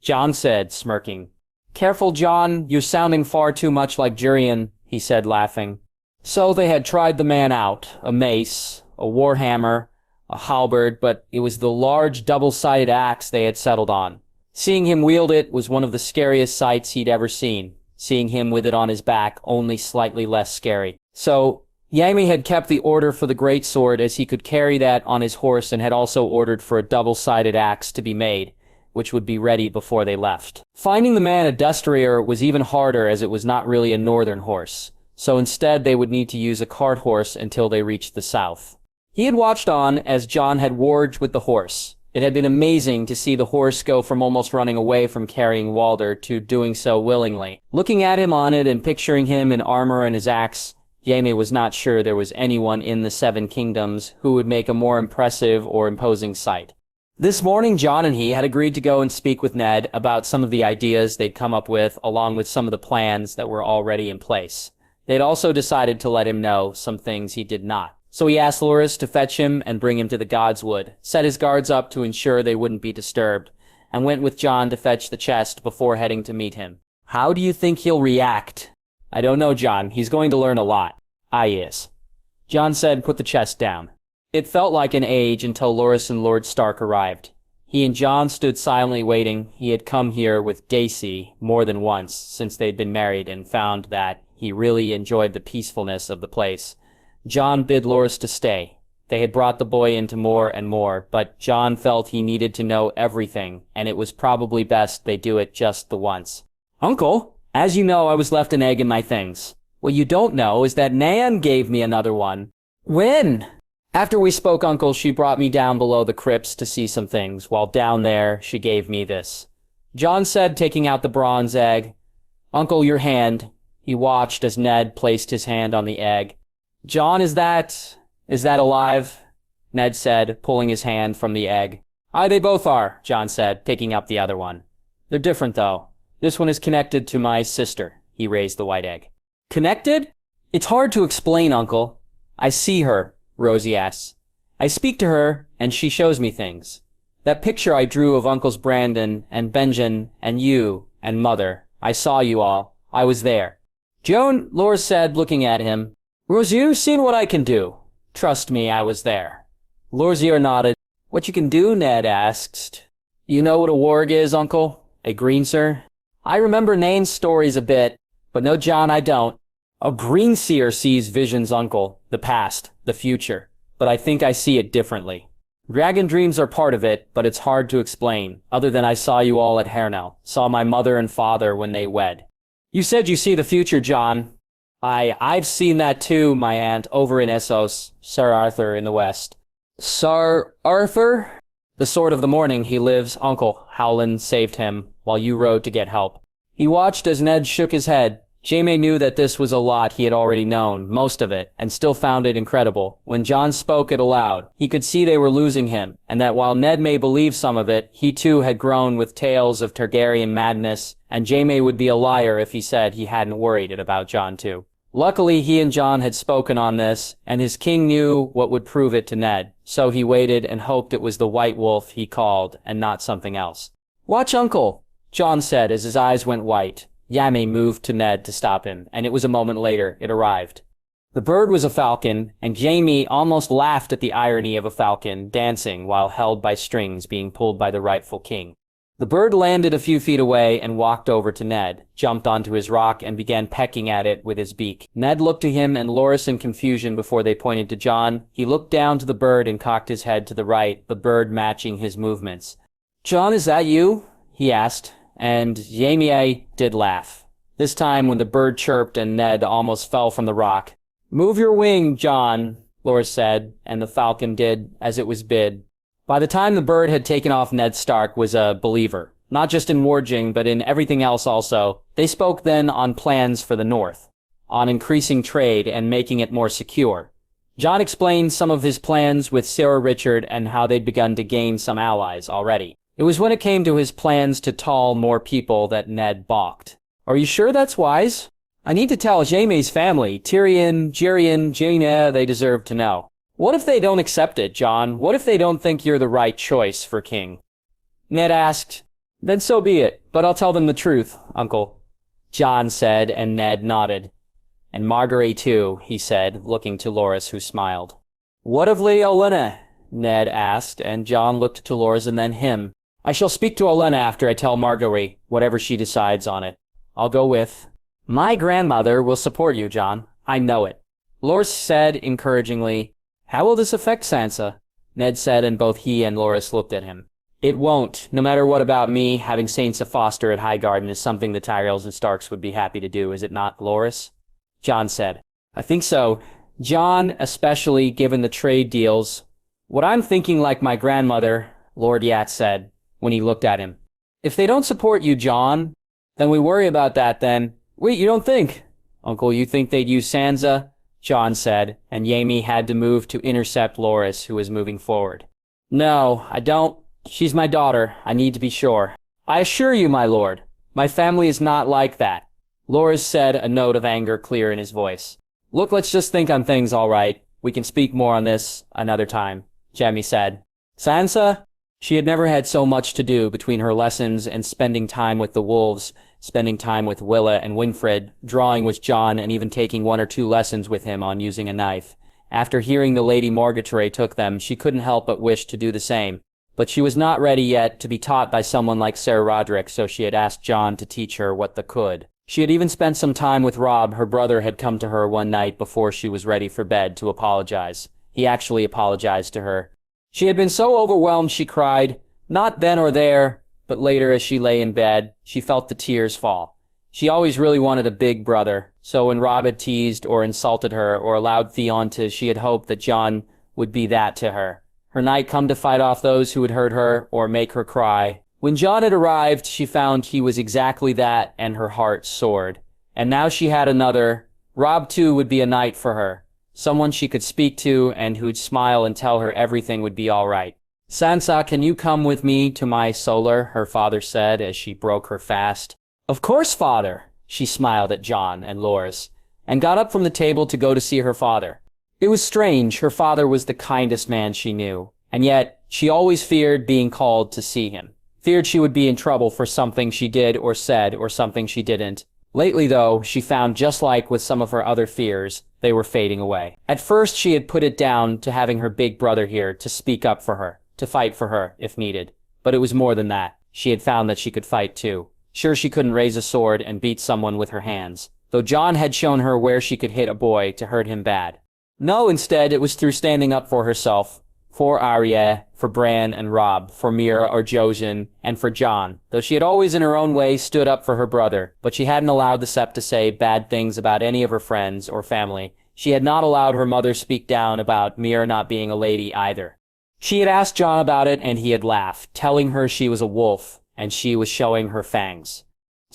Speaker 1: Jon said, smirking. "Careful, Jon. You're sounding far too much like Jurian," he said, laughing. So they had tried the man out, a mace, a warhammer, a halberd, but it was the large double-sided axe they had settled on. Seeing him wield it was one of the scariest sights he'd ever seen. Seeing him with it on his back, only slightly less scary. So, Jaime had kept the order for the greatsword as he could carry that on his horse and had also ordered for a double-sided axe to be made, which would be ready before they left. Finding the man a destrier was even harder as it was not really a northern horse, so instead they would need to use a cart horse until they reached the south. He had watched on as Jon had warged with the horse. It had been amazing to see the horse go from almost running away from carrying Walder to doing so willingly. Looking at him on it and picturing him in armor and his axe, Jaime was not sure there was anyone in the Seven Kingdoms who would make a more impressive or imposing sight. This morning, Jon and he had agreed to go and speak with Ned about some of the ideas they'd come up with, along with some of the plans that were already in place. They'd also decided to let him know some things he did not. So he asked Loras to fetch him and bring him to the Godswood, set his guards up to ensure they wouldn't be disturbed, and went with Jon to fetch the chest before heading to meet him. "How do you think he'll react?" "I don't know, Jon. He's going to learn a lot." "Ah, yes." Jon said, "Put the chest down." It felt like an age until Loras and Lord Stark arrived. He and Jon stood silently waiting. He had come here with Daisy more than once since they'd been married and found that he really enjoyed the peacefulness of the place. Jon bid Loras to stay. They had brought the boy into more and more, but Jon felt he needed to know everything, and it was probably best they do it just the once. "Uncle, as you know, I was left an egg in my things. What you don't know is that Nan gave me another one." "When?" "After we spoke, Uncle, she brought me down below the crypts to see some things, while down there she gave me this," Jon said, taking out the bronze egg. "Uncle, your hand." He watched as Ned placed his hand on the egg. "Jon, is that alive?" Ned said, pulling his hand from the egg. "Aye, they both are," Jon said, picking up the other one. "They're different, though. This one is connected to my sister." He raised the white egg. "Connected?" "It's hard to explain, Uncle." "I see her," Rosie asks. "I speak to her, and she shows me things. That picture I drew of Uncles Brandon and Benjen and you and Mother. I saw you all. I was there." "Joan," Loras said, looking at him. "Rosie, you've seen what I can do." "Trust me, I was there." Lorsier nodded. "What you can do?" Ned asked. "You know what a warg is, Uncle? A greenseer?" "I remember Nain's stories a bit, but no, Jon, I don't." "A greenseer sees visions, Uncle. The past, the future. But I think I see it differently. Dragon dreams are part of it, but it's hard to explain, other than I saw you all at Hernell, saw my mother and father when they wed." "You said you see the future, Jon." I've seen that too, my aunt, over in Essos, Sir Arthur in the west." "Sir Arthur?" "The Sword of the Morning. He lives. Uncle, Howland saved him, while you rode to get help." He watched as Ned shook his head. Jaime knew that this was a lot he had already known, most of it, and still found it incredible. When Jon spoke it aloud, he could see they were losing him, and that while Ned may believe some of it, he too had grown with tales of Targaryen madness, and Jaime would be a liar if he said he hadn't worried it about Jon too. Luckily, he and Jon had spoken on this, and his king knew what would prove it to Ned, so he waited and hoped it was the White Wolf he called, and not something else. "Watch, Uncle," Jon said as his eyes went white. Jaime moved to Ned to stop him, and it was a moment later it arrived. The bird was a falcon, and Jaime almost laughed at the irony of a falcon dancing while held by strings being pulled by the rightful king. The bird landed a few feet away and walked over to Ned, jumped onto his rock, and began pecking at it with his beak. Ned looked to him and Loras in confusion before they pointed to Jon. He looked down to the bird and cocked his head to the right, the bird matching his movements. "Jon, is that you?" he asked. And Jaime did laugh. This time when the bird chirped and Ned almost fell from the rock. "Move your wing, Jon," Loras said, and the falcon did as it was bid. By the time the bird had taken off, Ned Stark was a believer. Not just in warging, but in everything else also. They spoke then on plans for the North, on increasing trade and making it more secure. Jon explained some of his plans with Sir Richard and how they'd begun to gain some allies already. It was when it came to his plans to tall more people that Ned balked. "Are you sure that's wise? I need to tell Jaime's family, Tyrion, Jaina, they deserve to know. What if they don't accept it, Jon? What if they don't think you're the right choice for king?" Ned asked. "Then so be it, but I'll tell them the truth, Uncle," Jon said, and Ned nodded. "And Margaery too," he said, looking to Loras, who smiled. "What of Lady Olenna?" Ned asked, and Jon looked to Loras and then him. "I shall speak to Olenna after I tell Margaery, whatever she decides on it. I'll go with." "My grandmother will support you, Jon. I know it," Loras said encouragingly. "How will this affect Sansa?" Ned said, and both he and Loras looked at him. "It won't. No matter what about me, having Sansa foster at Highgarden is something the Tyrells and Starks would be happy to do, is it not, Loras?" Jon said. "I think so. Jon, especially given the trade deals. What I'm thinking, like my grandmother," Lord Yat said, when he looked at him. "If they don't support you, Jon, then we worry about that then." "Wait, you don't think?" "Uncle, you think they'd use Sansa?" Jon said, and Jaime had to move to intercept Loras, who was moving forward. "No, I don't. She's my daughter. I need to be sure." "I assure you, my lord, my family is not like that," Loras said, a note of anger clear in his voice. "Look, let's just think on things, all right. We can speak more on this another time," Jaime said. Sansa? She had never had so much to do between her lessons and spending time with the wolves, spending time with Willa and Winfred, drawing with Jon, and even taking 1 or 2 lessons with him on using a knife. After hearing the Lady Margaery took them, she couldn't help but wish to do the same. But she was not ready yet to be taught by someone like Ser Roderick, so she had asked Jon to teach her what the could. She had even spent some time with Robb. Her brother had come to her one night before she was ready for bed to apologize. He actually apologized to her. She had been so overwhelmed she cried, not then or there, but later as she lay in bed, she felt the tears fall. She always really wanted a big brother, so when Robb had teased or insulted her or allowed Theon to, she had hoped that Jon would be that to her. Her knight come to fight off those who had hurt her or make her cry. When Jon had arrived, she found he was exactly that, and her heart soared. And now she had another. Robb too would be a knight for her. Someone she could speak to and who'd smile and tell her everything would be all right. "Sansa, can you come with me to my solar?" her father said as she broke her fast. "Of course, father," she smiled at Jon and Loras, and got up from the table to go to see her father. It was strange. Her father was the kindest man she knew, and yet she always feared being called to see him. Feared she would be in trouble for something she did or said or something she didn't. Lately, though, she found, just like with some of her other fears, they were fading away. At first, she had put it down to having her big brother here to speak up for her, to fight for her, if needed. But it was more than that. She had found that she could fight, too. Sure, she couldn't raise a sword and beat someone with her hands, though Jon had shown her where she could hit a boy to hurt him bad. No, instead, it was through standing up for herself. For Arya, for Bran and Robb, for Mira or Jojen, and for Jon, though she had always in her own way stood up for her brother, but she hadn't allowed the Sept to say bad things about any of her friends or family. She had not allowed her mother speak down about Mira not being a lady either. She had asked Jon about it, and he had laughed, telling her she was a wolf, and she was showing her fangs.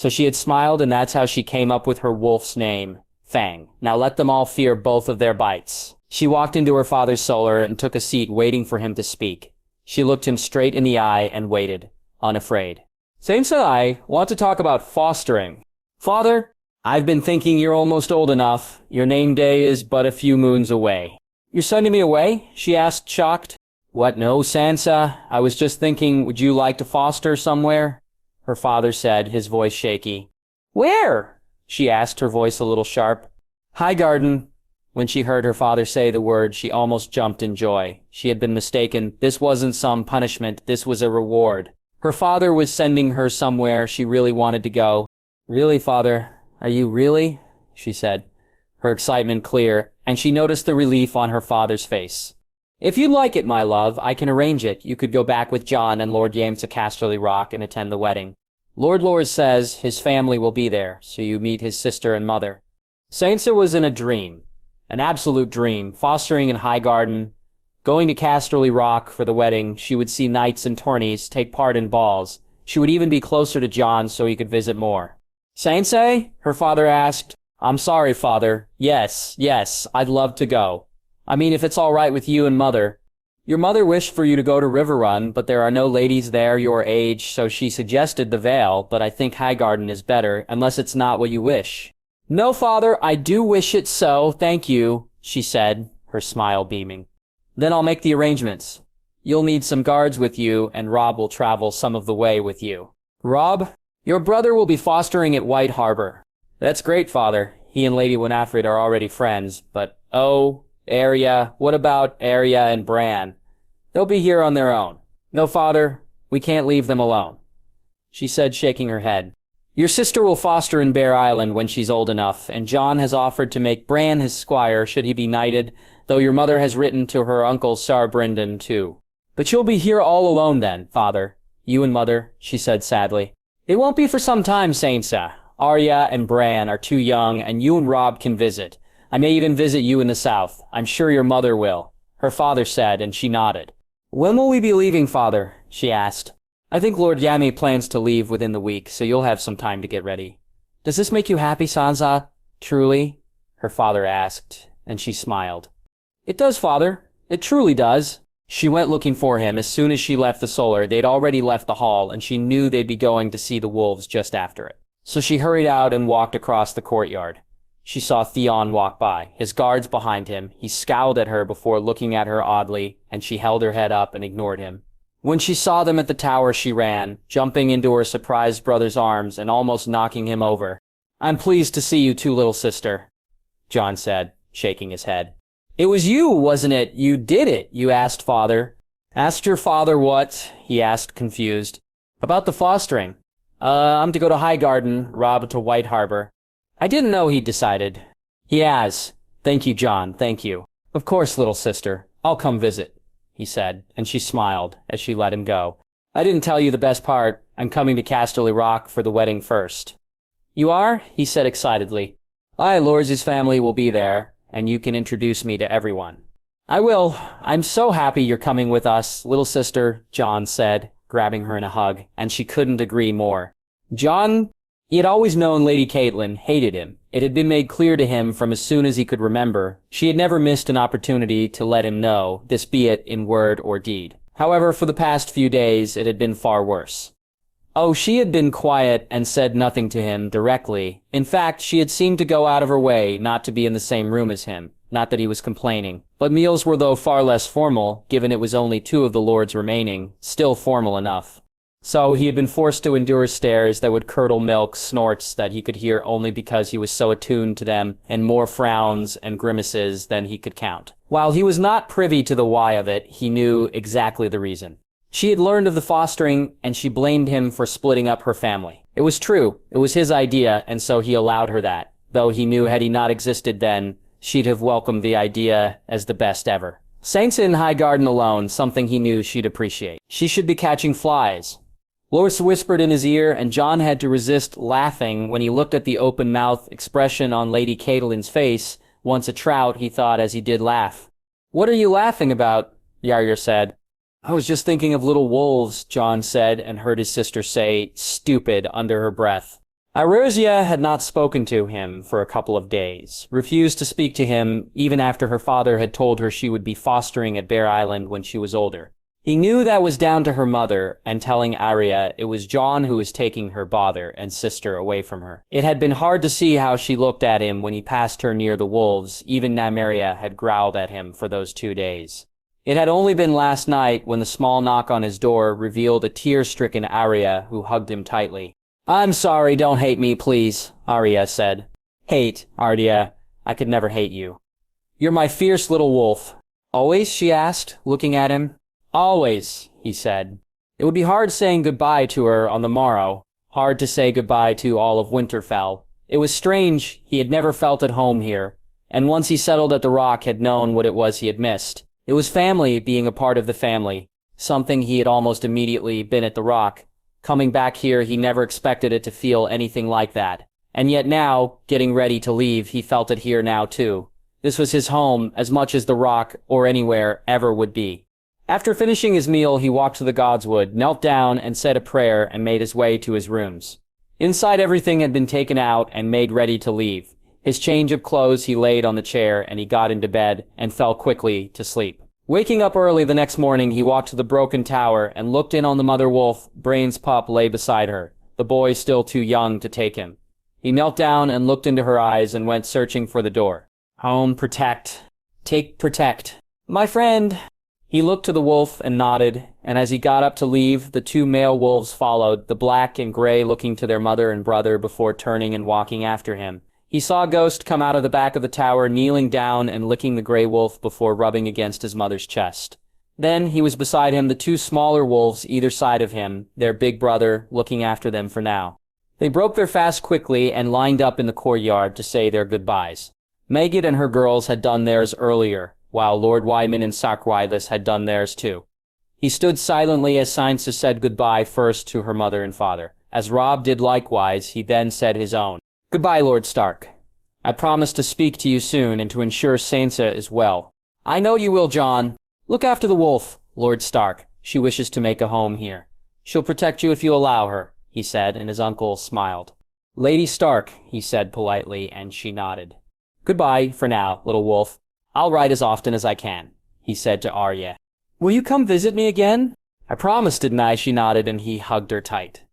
Speaker 1: So she had smiled, and that's how she came up with her wolf's name, Fang. Now let them all fear both of their bites. She walked into her father's solar and took a seat waiting for him to speak. She looked him straight in the eye and waited, unafraid. Sansa, I want to talk about fostering. Father, I've been thinking you're almost old enough. Your name day is but a few moons away. You're sending me away? She asked, shocked. What, no, Sansa. I was just thinking, would you like to foster somewhere? Her father said, his voice shaky. Where? She asked, her voice a little sharp. Highgarden. When she heard her father say the word, she almost jumped in joy. She had been mistaken. This wasn't some punishment. This was a reward. Her father was sending her somewhere she really wanted to go. Really, father? Are you really? She said, her excitement clear, and she noticed the relief on her father's face. If you'd like it, my love, I can arrange it. You could go back with Jon and Lord James to Casterly Rock and attend the wedding. Lord Lors says his family will be there, so you meet his sister and mother. Sansa was in a dream. An absolute dream, fostering in Highgarden, going to Casterly Rock for the wedding. She would see knights and tourneys, take part in balls. She would even be closer to Jon so he could visit more. Sansa? Her father asked. I'm sorry, father. Yes, I'd love to go. I mean, if it's all right with you and mother. Your mother wished for you to go to Riverrun, but there are no ladies there your age, so she suggested the Vale, but I think Highgarden is better, unless it's not what you wish. No, father, I do wish it so, thank you, she said, her smile beaming. Then I'll make the arrangements. You'll need some guards with you, and Robb will travel some of the way with you. Robb, your brother will be fostering at White Harbor. That's great, father. He and Lady Winifred are already friends, but Arya, what about Arya and Bran? They'll be here on their own. No, father, we can't leave them alone, she said, shaking her head. Your sister will foster in Bear Island when she's old enough, and Jon has offered to make Bran his squire should he be knighted, though your mother has written to her uncle Sir Brynden too. But you'll be here all alone then, father. You and mother, she said sadly. It won't be for some time, Sansa. Arya and Bran are too young, and you and Robb can visit. I may even visit you in the south. I'm sure your mother will, her father said, and she nodded. When will we be leaving, father? She asked. I think Lord Jaime plans to leave within the week, so you'll have some time to get ready. Does this make you happy, Sansa? Truly? Her father asked, and she smiled. It does, father. It truly does. She went looking for him. As soon as she left the solar, they'd already left the hall, and she knew they'd be going to see the wolves just after it. So she hurried out and walked across the courtyard. She saw Theon walk by, his guards behind him. He scowled at her before looking at her oddly, and she held her head up and ignored him. When she saw them at the tower, she ran, jumping into her surprised brother's arms and almost knocking him over. I'm pleased to see you too, little sister, Jon said, shaking his head. It was you, wasn't it? You did it, you asked father. Asked your father what? He asked, confused. About the fostering. I'm to go to Highgarden, Robb to White Harbor. I didn't know he'd decided. He has. Thank you, Jon, thank you. Of course, little sister. I'll come visit, he said, and she smiled as she let him go. I didn't tell you the best part. I'm coming to Casterly Rock for the wedding first. You are? He said excitedly. Lords' family will be there, and you can introduce me to everyone. I will. I'm so happy you're coming with us, little sister, Jon said, grabbing her in a hug, and she couldn't agree more. Jon, he had always known Lady Catelyn hated him. It had been made clear to him from as soon as he could remember. She had never missed an opportunity to let him know, this be it in word or deed. However, for the past few days, it had been far worse. Oh, she had been quiet and said nothing to him directly. In fact, she had seemed to go out of her way not to be in the same room as him. Not that he was complaining. But meals were, though far less formal, given it was only 2 of the lords remaining, still formal enough. So he had been forced to endure stares that would curdle milk, snorts that he could hear only because he was so attuned to them, and more frowns and grimaces than he could count. While he was not privy to the why of it, he knew exactly the reason. She had learned of the fostering, and she blamed him for splitting up her family. It was true. It was his idea, and so he allowed her that. Though he knew had he not existed then, she'd have welcomed the idea as the best ever. Sansa in Highgarden alone, something he knew she'd appreciate. She should be catching flies. Loras whispered in his ear, and Jon had to resist laughing when he looked at the open-mouthed expression on Lady Catelyn's face. Once a trout, he thought as he did laugh. What are you laughing about? Yarya said. I was just thinking of little wolves, Jon said, and heard his sister say, stupid, under her breath. Irosia had not spoken to him for a couple of days, refused to speak to him even after her father had told her she would be fostering at Bear Island when she was older. He knew that was down to her mother and telling Arya it was Jon who was taking her father and sister away from her. It had been hard to see how she looked at him when he passed her near the wolves. Even Nymeria had growled at him for those 2 days. It had only been last night when the small knock on his door revealed a tear-stricken Arya who hugged him tightly. "I'm sorry, don't hate me, please," Arya said. "Hate, Arya. I could never hate you." "You're my fierce little wolf." "Always?" she asked, looking at him. "Always," he said. It would be hard saying goodbye to her on the morrow, hard to say goodbye to all of Winterfell. It was strange, he had never felt at home here, and once he settled at the Rock had known what it was he had missed. It was family being a part of the family, something he had almost immediately been at the Rock. Coming back here, he never expected it to feel anything like that. And yet now, getting ready to leave, he felt it here now too. This was his home as much as the Rock, or anywhere, ever would be. After finishing his meal, he walked to the Godswood, knelt down and said a prayer and made his way to his rooms. Inside, everything had been taken out and made ready to leave. His change of clothes he laid on the chair and he got into bed and fell quickly to sleep. Waking up early the next morning, he walked to the broken tower and looked in on the mother wolf. Brain's pup lay beside her, the boy still too young to take him. He knelt down and looked into her eyes and went searching for the door. "Home, protect. Take protect. My friend." He looked to the wolf and nodded, and as he got up to leave, the 2 male wolves followed, the black and gray looking to their mother and brother before turning and walking after him. He saw Ghost come out of the back of the tower, kneeling down and licking the gray wolf before rubbing against his mother's chest. Then he was beside him, the 2 smaller wolves either side of him, their big brother looking after them for now. They broke their fast quickly and lined up in the courtyard to say their goodbyes. Megan and her girls had done theirs earlier, while Lord Wyman and Sarkwylus had done theirs too. He stood silently as Sansa said goodbye first to her mother and father. As Robb did likewise, he then said his own. "Goodbye, Lord Stark. I promise to speak to you soon and to ensure Sansa is well." "I know you will, Jon. Look after the wolf, Lord Stark. She wishes to make a home here. She'll protect you if you allow her," he said, and his uncle smiled. "Lady Stark," he said politely, and she nodded. "Goodbye, for now, little wolf. I'll write as often as I can," he said to Arya. "Will you come visit me again?" "I promised, didn't I?" She nodded, and he hugged her tight.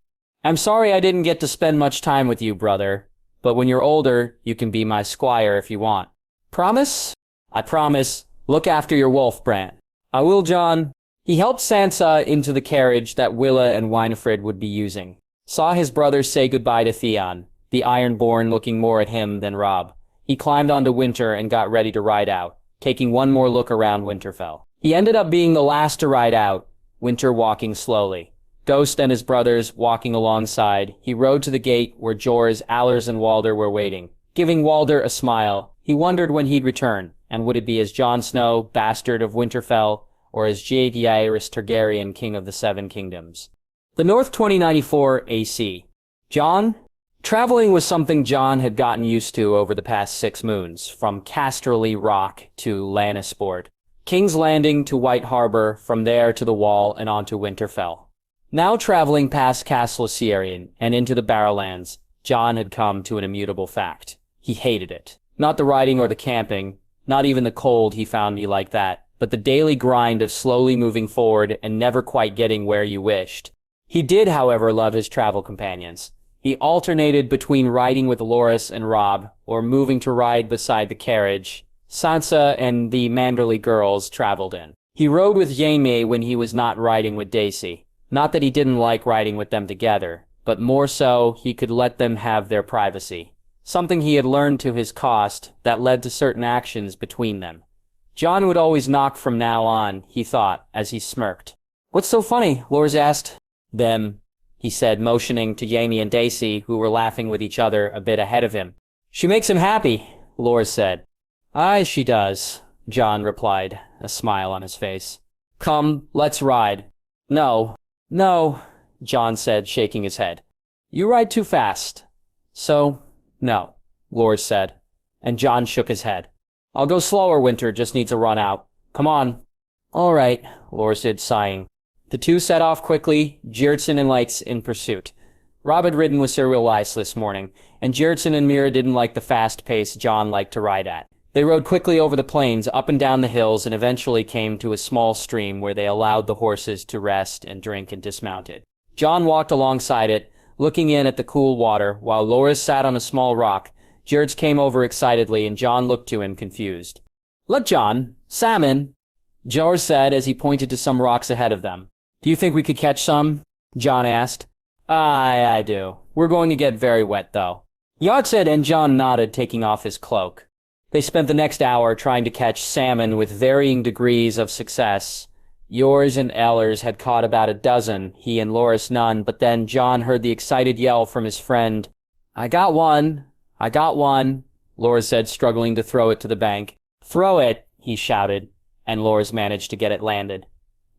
Speaker 1: "I'm sorry I didn't get to spend much time with you, brother. But when you're older, you can be my squire if you want." "Promise?" "I promise. Look after your wolf, Bran." "I will, Jon." He helped Sansa into the carriage that Willa and Winifred would be using. Saw his brother say goodbye to Theon, the Ironborn looking more at him than Robb. He climbed onto Winter and got ready to ride out, taking one more look around Winterfell. He ended up being the last to ride out, Winter walking slowly. Ghost and his brothers walking alongside. He rode to the gate where Jorah, Allers, and Walder were waiting. Giving Walder a smile, he wondered when he'd return, and would it be as Jon Snow, bastard of Winterfell, or as Jaehaerys Targaryen, king of the Seven Kingdoms. The North 2094 AC. Jon? Traveling was something Jon had gotten used to over the past 6 moons, from Casterly Rock to Lannisport, King's Landing to White Harbor, from there to the Wall and onto Winterfell. Now traveling past Castle Syrian and into the Barrowlands, Jon had come to an immutable fact. He hated it. Not the riding or the camping, not even the cold he found he liked that, but the daily grind of slowly moving forward and never quite getting where you wished. He did, however, love his travel companions. He alternated between riding with Loras and Robb, or moving to ride beside the carriage Sansa and the Manderly girls traveled in. He rode with Jaime when he was not riding with Daisy. Not that he didn't like riding with them together, but more so he could let them have their privacy. Something he had learned to his cost that led to certain actions between them. Jon would always knock from now on, he thought, as he smirked. "What's so funny?" Loras asked. "Them," he said, motioning to Jaime and Daisy, who were laughing with each other a bit ahead of him. "She makes him happy," Loras said. "Aye, she does," Jon replied, a smile on his face. "Come, let's ride." "No, Jon said, shaking his head. "You ride too fast." "So, no," Loras said, and Jon shook his head. "I'll go slower, Winter just needs a run out. Come on." "All right," Loras said, sighing. The two set off quickly, Jiertsin and Lights in pursuit. Robb had ridden with Sir Will Weiss this morning, and Jerickson and Mira didn't like the fast pace Jon liked to ride at. They rode quickly over the plains, up and down the hills, and eventually came to a small stream where they allowed the horses to rest and drink and dismounted. Jon walked alongside it, looking in at the cool water, while Loras sat on a small rock. Jerickson came over excitedly, and Jon looked to him confused. "Look, Jon, salmon," Joras said as he pointed to some rocks ahead of them. "Do you think we could catch some?" Jon asked. "Aye, I do. We're going to get very wet, though." Yard said, and Jon nodded, taking off his cloak. They spent the next hour trying to catch salmon with varying degrees of success. Yours and Ellers had caught about a dozen, he and Loras none, but then Jon heard the excited yell from his friend. I got one, Loras said, struggling to throw it to the bank. "Throw it," he shouted, and Loras managed to get it landed.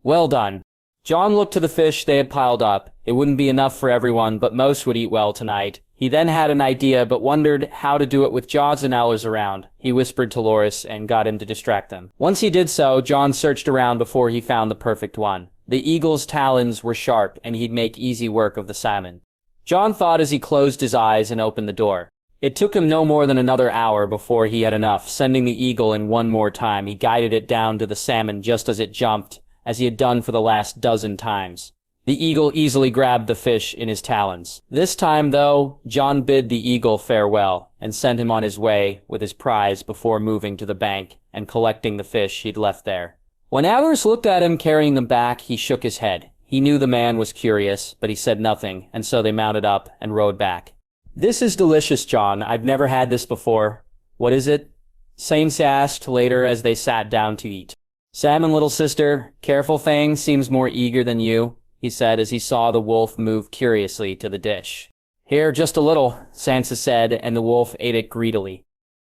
Speaker 1: "Well done." Jon looked to the fish they had piled up. It wouldn't be enough for everyone, but most would eat well tonight. He then had an idea, but wondered how to do it with Jaws and Ellers around. He whispered to Loras and got him to distract them. Once he did so, Jon searched around before he found the perfect one. The eagle's talons were sharp, and he'd make easy work of the salmon. Jon thought as he closed his eyes and opened the door. It took him no more than another hour before he had enough. Sending the eagle in one more time, he guided it down to the salmon just as it jumped, as he had done for the last dozen times. The eagle easily grabbed the fish in his talons. This time, though, Jon bid the eagle farewell and sent him on his way with his prize before moving to the bank and collecting the fish he'd left there. When Ellers looked at him carrying them back, he shook his head. He knew the man was curious, but he said nothing, and so they mounted up and rode back. "This is delicious, Jon. I've never had this before." "What is it?" Sansa asked later as they sat down to eat. "Salmon, little sister. Careful thing, seems more eager than you," he said as he saw the wolf move curiously to the dish. "Here, just a little," Sansa said, and the wolf ate it greedily.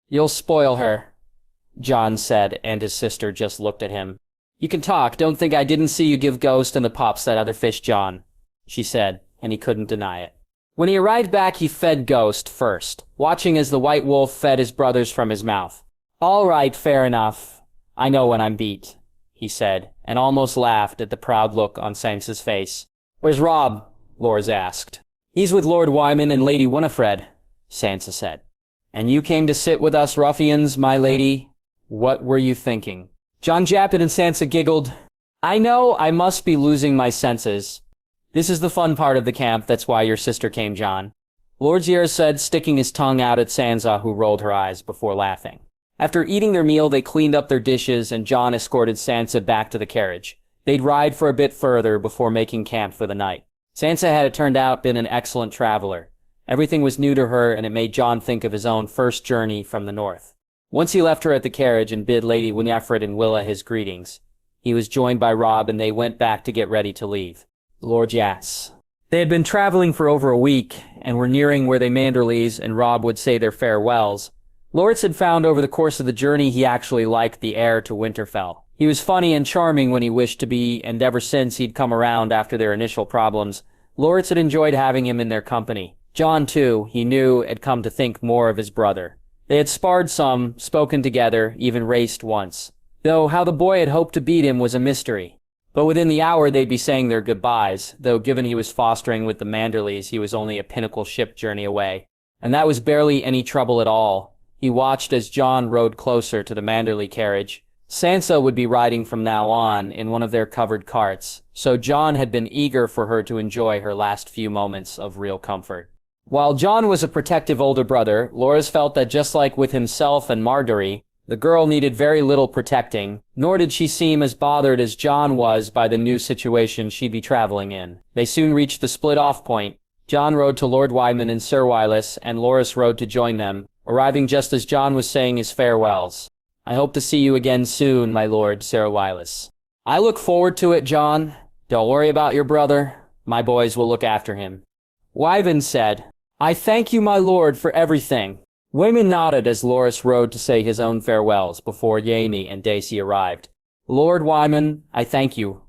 Speaker 1: "You'll spoil her," Jon said, and his sister just looked at him. "You can talk. Don't think I didn't see you give Ghost and the pups that other fish, Jon," she said, and he couldn't deny it. When he arrived back, he fed Ghost first, watching as the white wolf fed his brothers from his mouth. "All right, fair enough. I know when I'm beat," he said, and almost laughed at the proud look on Sansa's face. "Where's Robb?" Loras asked. "He's with Lord Wyman and Lady Winifred," Sansa said. "And you came to sit with us ruffians, my lady? What were you thinking?" Jon jabbed and Sansa giggled. "I know I must be losing my senses. This is the fun part of the camp, that's why your sister came, Jon," Lord Zira said, sticking his tongue out at Sansa, who rolled her eyes before laughing. After eating their meal, they cleaned up their dishes, and Jon escorted Sansa back to the carriage. They'd ride for a bit further before making camp for the night. Sansa had, it turned out, been an excellent traveler. Everything was new to her, and it made Jon think of his own first journey from the north. Once he left her at the carriage and bid Lady Winifred and Willa his greetings. He was joined by Robb, and they went back to get ready to leave. Lord Yass. They had been traveling for over a week, and were nearing where they Manderleys and Robb would say their farewells. Loras had found over the course of the journey he actually liked the heir to Winterfell. He was funny and charming when he wished to be, and ever since he'd come around after their initial problems, Loras had enjoyed having him in their company. Jon, too, he knew, had come to think more of his brother. They had sparred some, spoken together, even raced once. Though how the boy had hoped to beat him was a mystery. But within the hour they'd be saying their goodbyes, though given he was fostering with the Manderleys, he was only a pinnacle ship journey away. And that was barely any trouble at all. He watched as Jon rode closer to the Manderley carriage. Sansa would be riding from now on in one of their covered carts, so Jon had been eager for her to enjoy her last few moments of real comfort. While Jon was a protective older brother, Loras felt that just like with himself and Margaery, the girl needed very little protecting, nor did she seem as bothered as Jon was by the new situation she'd be traveling in. They soon reached the split-off point. Jon rode to Lord Wyman and Sir Wylis, and Loras rode to join them, arriving just as Jon was saying his farewells. "I hope to see you again soon, my lord," Sir Wylis. "I look forward to it, Jon. Don't worry about your brother. My boys will look after him." Wyman said, "I thank you, my lord, for everything." Wyman nodded as Loras rode to say his own farewells before Jaime and Daisy arrived. "Lord Wyman, I thank you,"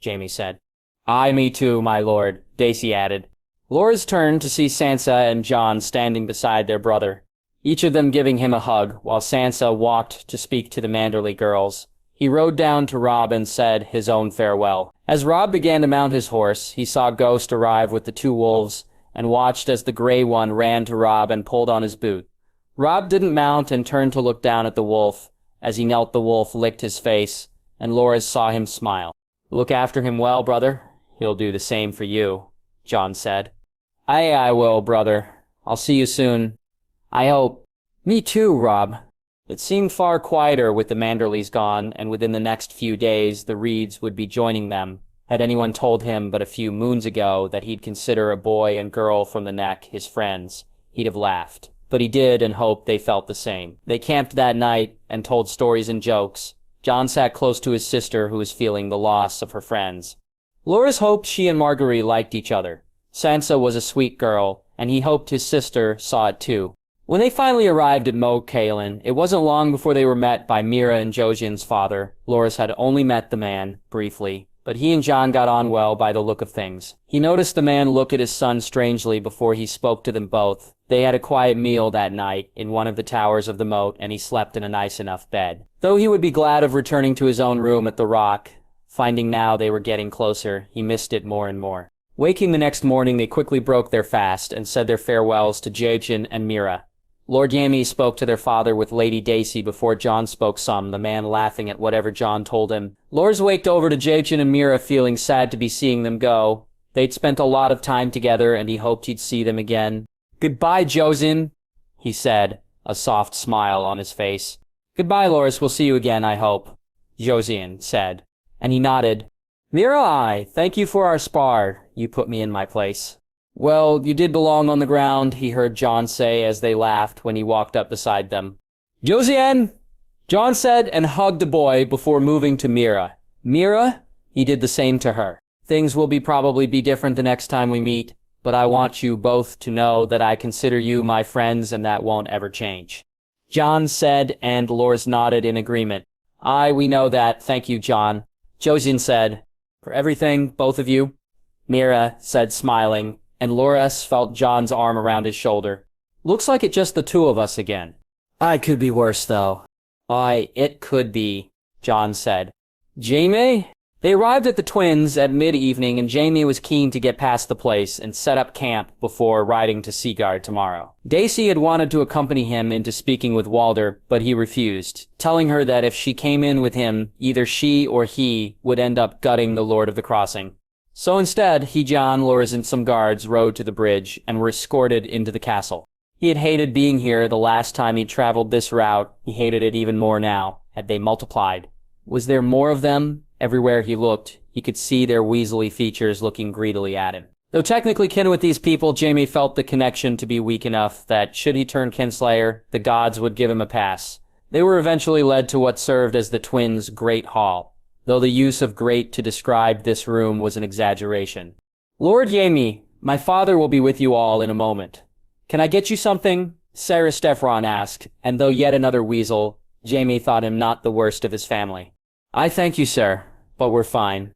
Speaker 1: Jaime said. "I, me too, my lord," Daisy added. Loras turned to see Sansa and Jon standing beside their brother, each of them giving him a hug, while Sansa walked to speak to the Manderley girls. He rode down to Robb and said his own farewell. As Robb began to mount his horse, he saw Ghost arrive with the two wolves, and watched as the gray one ran to Robb and pulled on his boot. Robb didn't mount and turned to look down at the wolf. As he knelt, the wolf licked his face, and Loras saw him smile. "Look after him well, brother. He'll do the same for you," Jon said. "Aye, I will, brother. I'll see you soon. I hope." "Me too, Robb." It seemed far quieter with the Manderleys gone, and within the next few days the Reeds would be joining them. Had anyone told him but a few moons ago that he'd consider a boy and girl from the Neck his friends, he'd have laughed. But he did, and hoped they felt the same. They camped that night and told stories and jokes. Jon sat close to his sister, who was feeling the loss of her friends. Loras hoped she and Marguerite liked each other. Sansa was a sweet girl, and he hoped his sister saw it too. When they finally arrived at Mo Cailin, it wasn't long before they were met by Meera and Josian's father. Loras had only met the man, briefly, but he and Jon got on well by the look of things. He noticed the man look at his son strangely before he spoke to them both. They had a quiet meal that night in one of the towers of the moat, and he slept in a nice enough bed. Though he would be glad of returning to his own room at the Rock, finding now they were getting closer, he missed it more and more. Waking the next morning, they quickly broke their fast and said their farewells to Jason and Meera. Lord Jaime spoke to their father with Lady Dacey before Jon spoke some, the man laughing at whatever Jon told him. Loras waked over to Jason and Meera, feeling sad to be seeing them go. They'd spent a lot of time together, and he hoped he'd see them again. "Goodbye, Josian," he said, a soft smile on his face. "Goodbye, Loras, we'll see you again, I hope," Josian said, and he nodded. "Meera, I thank you for our spar. You put me in my place." "Well, you did belong on the ground," he heard Jon say as they laughed when he walked up beside them. "Josian," Jon said, and hugged the boy before moving to Meera. "Meera," he did the same to her. "Things will probably be different the next time we meet, but I want you both to know that I consider you my friends, and that won't ever change." Jon said, and Loras nodded in agreement. "Aye, we know that. Thank you, Jon." Josian said, "For everything, both of you." Meera said, smiling, and Loras felt Jon's arm around his shoulder. "Looks like it's just the two of us again." "I could be worse, though." "Aye, it could be," Jon said. "Jaime?" They arrived at the Twins at mid-evening, and Jaime was keen to get past the place and set up camp before riding to Seaguard tomorrow. Dacey had wanted to accompany him into speaking with Walder, but he refused, telling her that if she came in with him, either she or he would end up gutting the Lord of the Crossing. So instead, he, Jon, Loras, and some guards rode to the bridge and were escorted into the castle. He had hated being here the last time he traveled this route. He hated it even more now, had they multiplied. Was there more of them? Everywhere he looked, he could see their weaselly features looking greedily at him. Though technically kin with these people, Jaime felt the connection to be weak enough that, should he turn kinslayer, the gods would give him a pass. They were eventually led to what served as the Twins' Great Hall, though the use of great to describe this room was an exaggeration. "Lord Jaime, my father will be with you all in a moment. Can I get you something?" Sarah Stefron asked, and though yet another weasel, Jaime thought him not the worst of his family. "I thank you, sir, but we're fine,"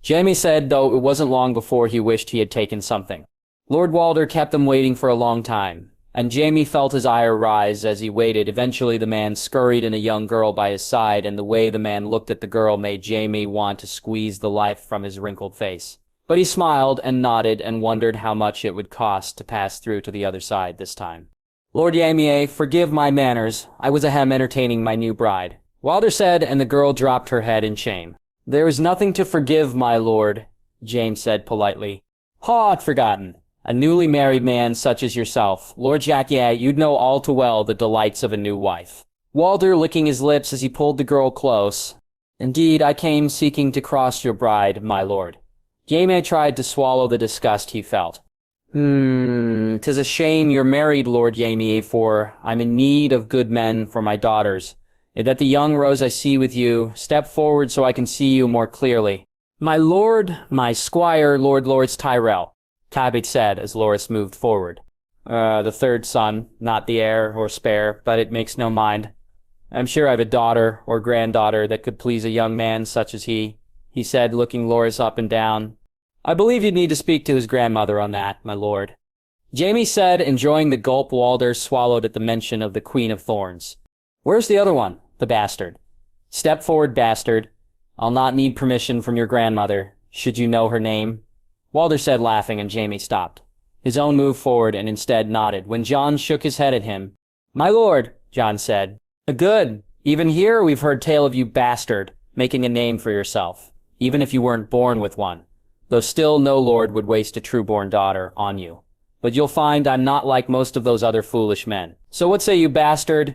Speaker 1: Jaime said, though it wasn't long before he wished he had taken something. Lord Walder kept them waiting for a long time, and Jaime felt his ire rise as he waited. Eventually the man scurried in a young girl by his side, and the way the man looked at the girl made Jaime want to squeeze the life from his wrinkled face. But he smiled and nodded and wondered how much it would cost to pass through to the other side this time. "Lord Jaime, forgive my manners. I was ahem entertaining my new bride," Walder said, and the girl dropped her head in shame. "There is nothing to forgive, my lord," James said politely. "I'd forgotten. A newly married man such as yourself, Lord Jackie, you'd know all too well the delights of a new wife." Walder licking his lips as he pulled the girl close. "Indeed, I came seeking to cross your bride, my lord." Jaime tried to swallow the disgust he felt. 'Tis a shame you're married, Lord Jaime, for I'm in need of good men for my daughters. That the young rose I see with you, step forward so I can see you more clearly." "My lord, my squire, Lords Tyrell," Cabot said as Loras moved forward. The third son, not the heir or spare, but it makes no mind. I'm sure I've a daughter or granddaughter that could please a young man such as he said, looking Loras up and down. "I believe you'd need to speak to his grandmother on that, my lord," Jaime said, enjoying the gulp Walder swallowed at the mention of the Queen of Thorns. "Where's the other one? The bastard." "Step forward, bastard. I'll not need permission from your grandmother, should you know her name," Walder said, laughing, and Jaime stopped. His own moved forward and instead nodded when Jon shook his head at him. "My lord," Jon said. "Good. Even here we've heard tale of you bastard, making a name for yourself, even if you weren't born with one. Though still no lord would waste a true-born daughter on you. But you'll find I'm not like most of those other foolish men. So what say you, bastard?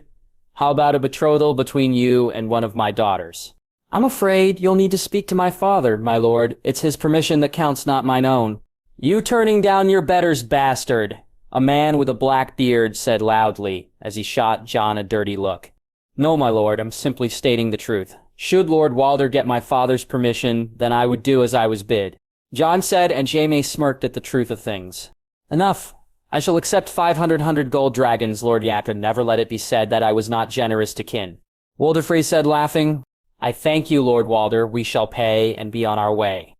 Speaker 1: How about a betrothal between you and one of my daughters?" "I'm afraid you'll need to speak to my father, my lord. It's his permission that counts, not mine own." "You turning down your betters, bastard," a man with a black beard said loudly as he shot Jon a dirty look. "No, my lord, I'm simply stating the truth. Should Lord Walder get my father's permission, then I would do as I was bid," Jon said, and Jaime smirked at the truth of things. "Enough. I shall accept 500 gold dragons, Lord Yaka. Never let it be said that I was not generous to kin." Walder Frey said, laughing, "I thank you, Lord Walder. We shall pay and be on our way."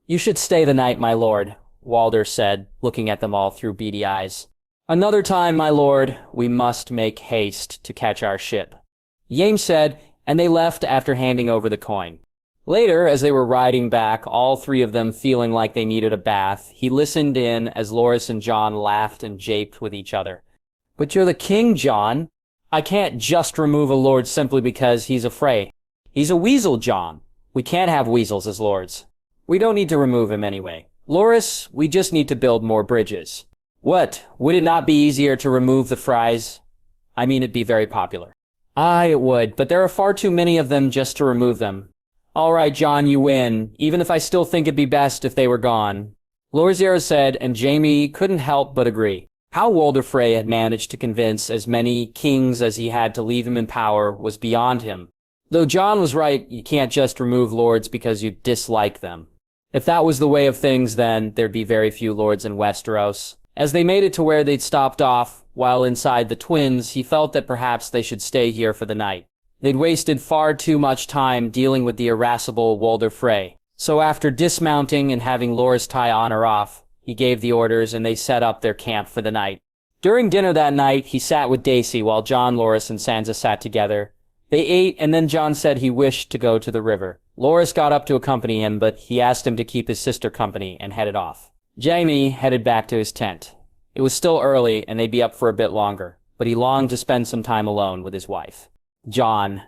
Speaker 1: "You should stay the night, my lord," Walder said, looking at them all through beady eyes. "Another time, my lord. We must make haste to catch our ship," Jaime said, and they left after handing over the coin. Later, as they were riding back, all three of them feeling like they needed a bath, he listened in as Loras and Jon laughed and japed with each other. "But you're the king, Jon. I can't just remove a lord simply because he's a Frey. He's a weasel, Jon. We can't have weasels as lords. We don't need to remove him anyway. Loras, we just need to build more bridges." "What? Would it not be easier to remove the Freys? I mean, it'd be very popular." "Aye, it would, but there are far too many of them just to remove them." "All right, Jon, you win, even if I still think it'd be best if they were gone," Loras said, and Jaime couldn't help but agree. How Walder Frey had managed to convince as many kings as he had to leave him in power was beyond him. Though Jon was right, you can't just remove lords because you dislike them. If that was the way of things, then there'd be very few lords in Westeros. As they made it to where they'd stopped off, while inside the twins, he felt that perhaps they should stay here for the night. They'd wasted far too much time dealing with the irascible Walder Frey. So after dismounting and having Loras tie Honor off, he gave the orders and they set up their camp for the night. During dinner that night, he sat with Daisy while Jon, Loras, and Sansa sat together. They ate, and then Jon said he wished to go to the river. Loras got up to accompany him, but he asked him to keep his sister company and headed off. Jaime headed back to his tent. It was still early, and they'd be up for a bit longer, but he longed to spend some time alone with his wife. Jon.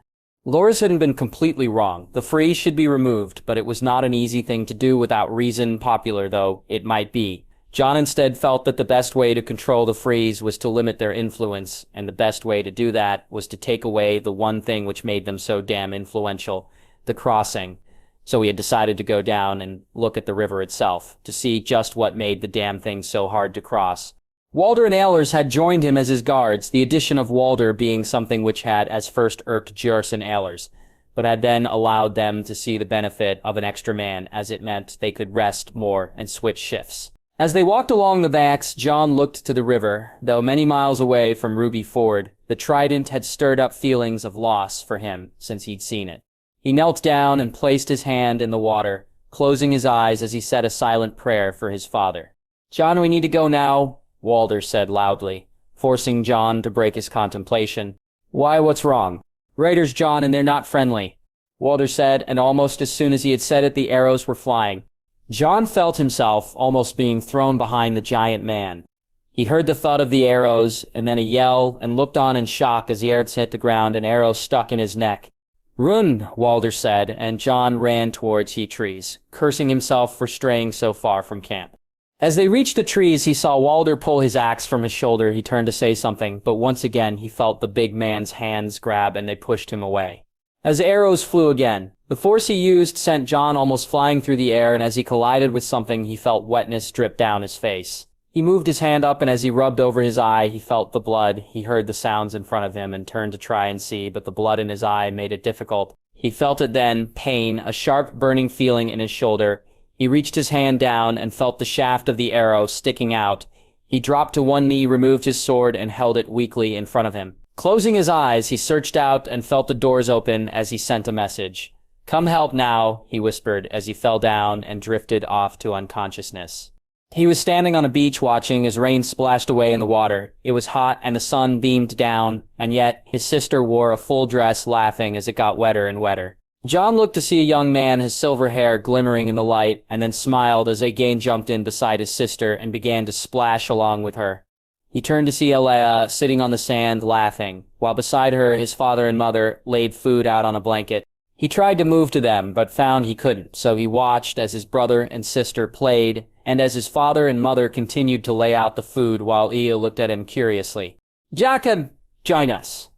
Speaker 1: Loras hadn't been completely wrong. The Freys should be removed, but it was not an easy thing to do without reason, popular though it might be. Jon instead felt that the best way to control the Freys was to limit their influence, and the best way to do that was to take away the one thing which made them so damn influential, the crossing. So he had decided to go down and look at the river itself, to see just what made the damn thing so hard to cross. Walder and Aelers had joined him as his guards, the addition of Walder being something which had as first irked Juris and Aelers, but had then allowed them to see the benefit of an extra man, as it meant they could rest more and switch shifts. As they walked along the banks, Jon looked to the river. Though many miles away from Ruby Ford, the trident had stirred up feelings of loss for him since he'd seen it. He knelt down and placed his hand in the water, closing his eyes as he said a silent prayer for his father. "Jon, we need to go now," Walder said loudly, forcing Jon to break his contemplation. "Why, what's wrong?" "Raiders, Jon, and they're not friendly," Walder said, and almost as soon as he had said it, the arrows were flying. Jon felt himself almost being thrown behind the giant man. He heard the thud of the arrows, and then a yell, and looked on in shock as the arrows hit the ground and arrows stuck in his neck. "Run," Walder said, and Jon ran towards he trees, cursing himself for straying so far from camp. As they reached the trees, he saw Walder pull his axe from his shoulder. He turned to say something, but once again he felt the big man's hands grab and they pushed him away. As arrows flew again, the force he used sent Jon almost flying through the air, and as he collided with something, he felt wetness drip down his face. He moved his hand up, and as he rubbed over his eye, he felt the blood. He heard the sounds in front of him and turned to try and see, but the blood in his eye made it difficult. He felt it then, pain, a sharp burning feeling in his shoulder. He reached his hand down and felt the shaft of the arrow sticking out. He dropped to one knee, removed his sword, and held it weakly in front of him. Closing his eyes, he searched out and felt the doors open as he sent a message. "Come help now," he whispered as he fell down and drifted off to unconsciousness. He was standing on a beach watching as rain splashed away in the water. It was hot and the sun beamed down, and yet his sister wore a full dress laughing as it got wetter and wetter. Jon looked to see a young man, his silver hair glimmering in the light, and then smiled as Aegon jumped in beside his sister and began to splash along with her. He turned to see Alea sitting on the sand laughing, while beside her his father and mother laid food out on a blanket. He tried to move to them, but found he couldn't, so he watched as his brother and sister played, and as his father and mother continued to lay out the food while Ea looked at him curiously. "Jacob, join us,"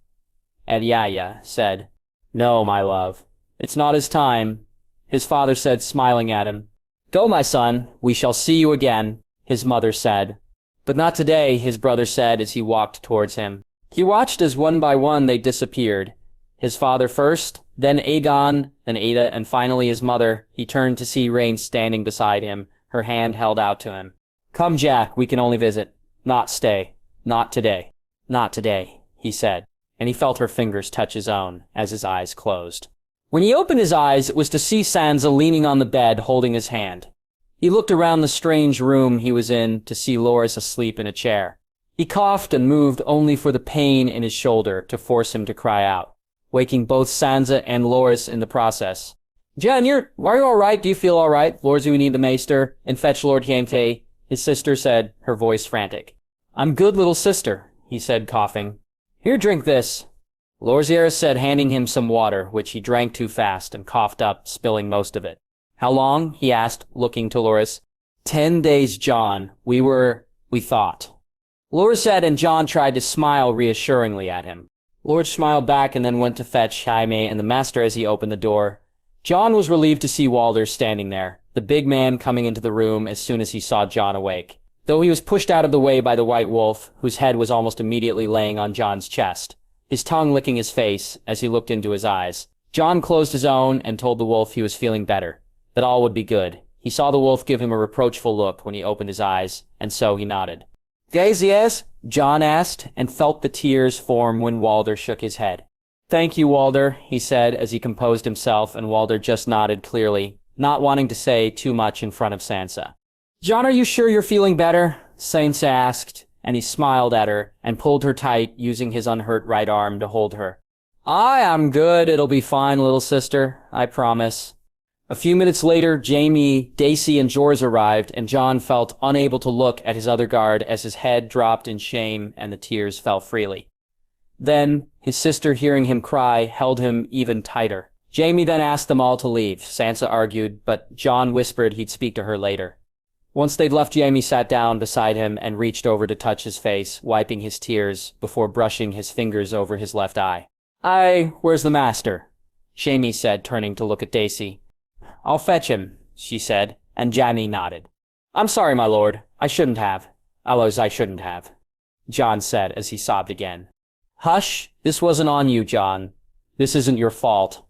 Speaker 1: and Yaya said. "No, my love. It's not his time," his father said, smiling at him. "Go, my son, we shall see you again," his mother said. "But not today," his brother said as he walked towards him. He watched as one by one they disappeared. His father first, then Aegon, then Ada, and finally his mother. He turned to see Rhaen standing beside him, her hand held out to him. "Come, Jack, we can only visit. Not stay. Not today. Not today," he said, and he felt her fingers touch his own as his eyes closed. When he opened his eyes, it was to see Sansa leaning on the bed, holding his hand. He looked around the strange room he was in to see Loras asleep in a chair. He coughed and moved only for the pain in his shoulder to force him to cry out, waking both Sansa and Loras in the process. "Jen, are you all right? Do you feel all right? Lord, we need the maester, and fetch Lord Jaime," his sister said, her voice frantic. "I'm good, little sister," he said, coughing. "Here, drink this," Lorziera said, handing him some water, which he drank too fast and coughed up, spilling most of it. "How long?" he asked, looking to Loras. 10 days, Jon. We thought. Loras said, and Jon tried to smile reassuringly at him. Lord smiled back and then went to fetch Jaime and the master as he opened the door. Jon was relieved to see Walder standing there, the big man coming into the room as soon as he saw Jon awake, though he was pushed out of the way by the White Wolf, whose head was almost immediately laying on Jon's chest, his tongue licking his face as he looked into his eyes. Jon closed his own and told the wolf he was feeling better, that all would be good. He saw the wolf give him a reproachful look when he opened his eyes, and so he nodded. "Gaze, yes?" Jon asked, and felt the tears form when Walder shook his head. "Thank you, Walder," he said as he composed himself, and Walder just nodded clearly, not wanting to say too much in front of Sansa. "Jon, are you sure you're feeling better?" Sansa asked, and he smiled at her and pulled her tight, using his unhurt right arm to hold her. "I'm good. It'll be fine, little sister. I promise." A few minutes later, Jaime, Daisy, and Jorah arrived, and Jon felt unable to look at his other guard as his head dropped in shame and the tears fell freely. Then, his sister, hearing him cry, held him even tighter. Jaime then asked them all to leave, Sansa argued, but Jon whispered he'd speak to her later. Once they'd left, Jaime sat down beside him and reached over to touch his face, wiping his tears before brushing his fingers over his left eye. Where's the master?" Jaime said, turning to look at Daisy. "I'll fetch him," she said, and Jaime nodded. "I'm sorry, my lord. I shouldn't have. I shouldn't have," Jon said as he sobbed again. "Hush, this wasn't on you, Jon. This isn't your fault."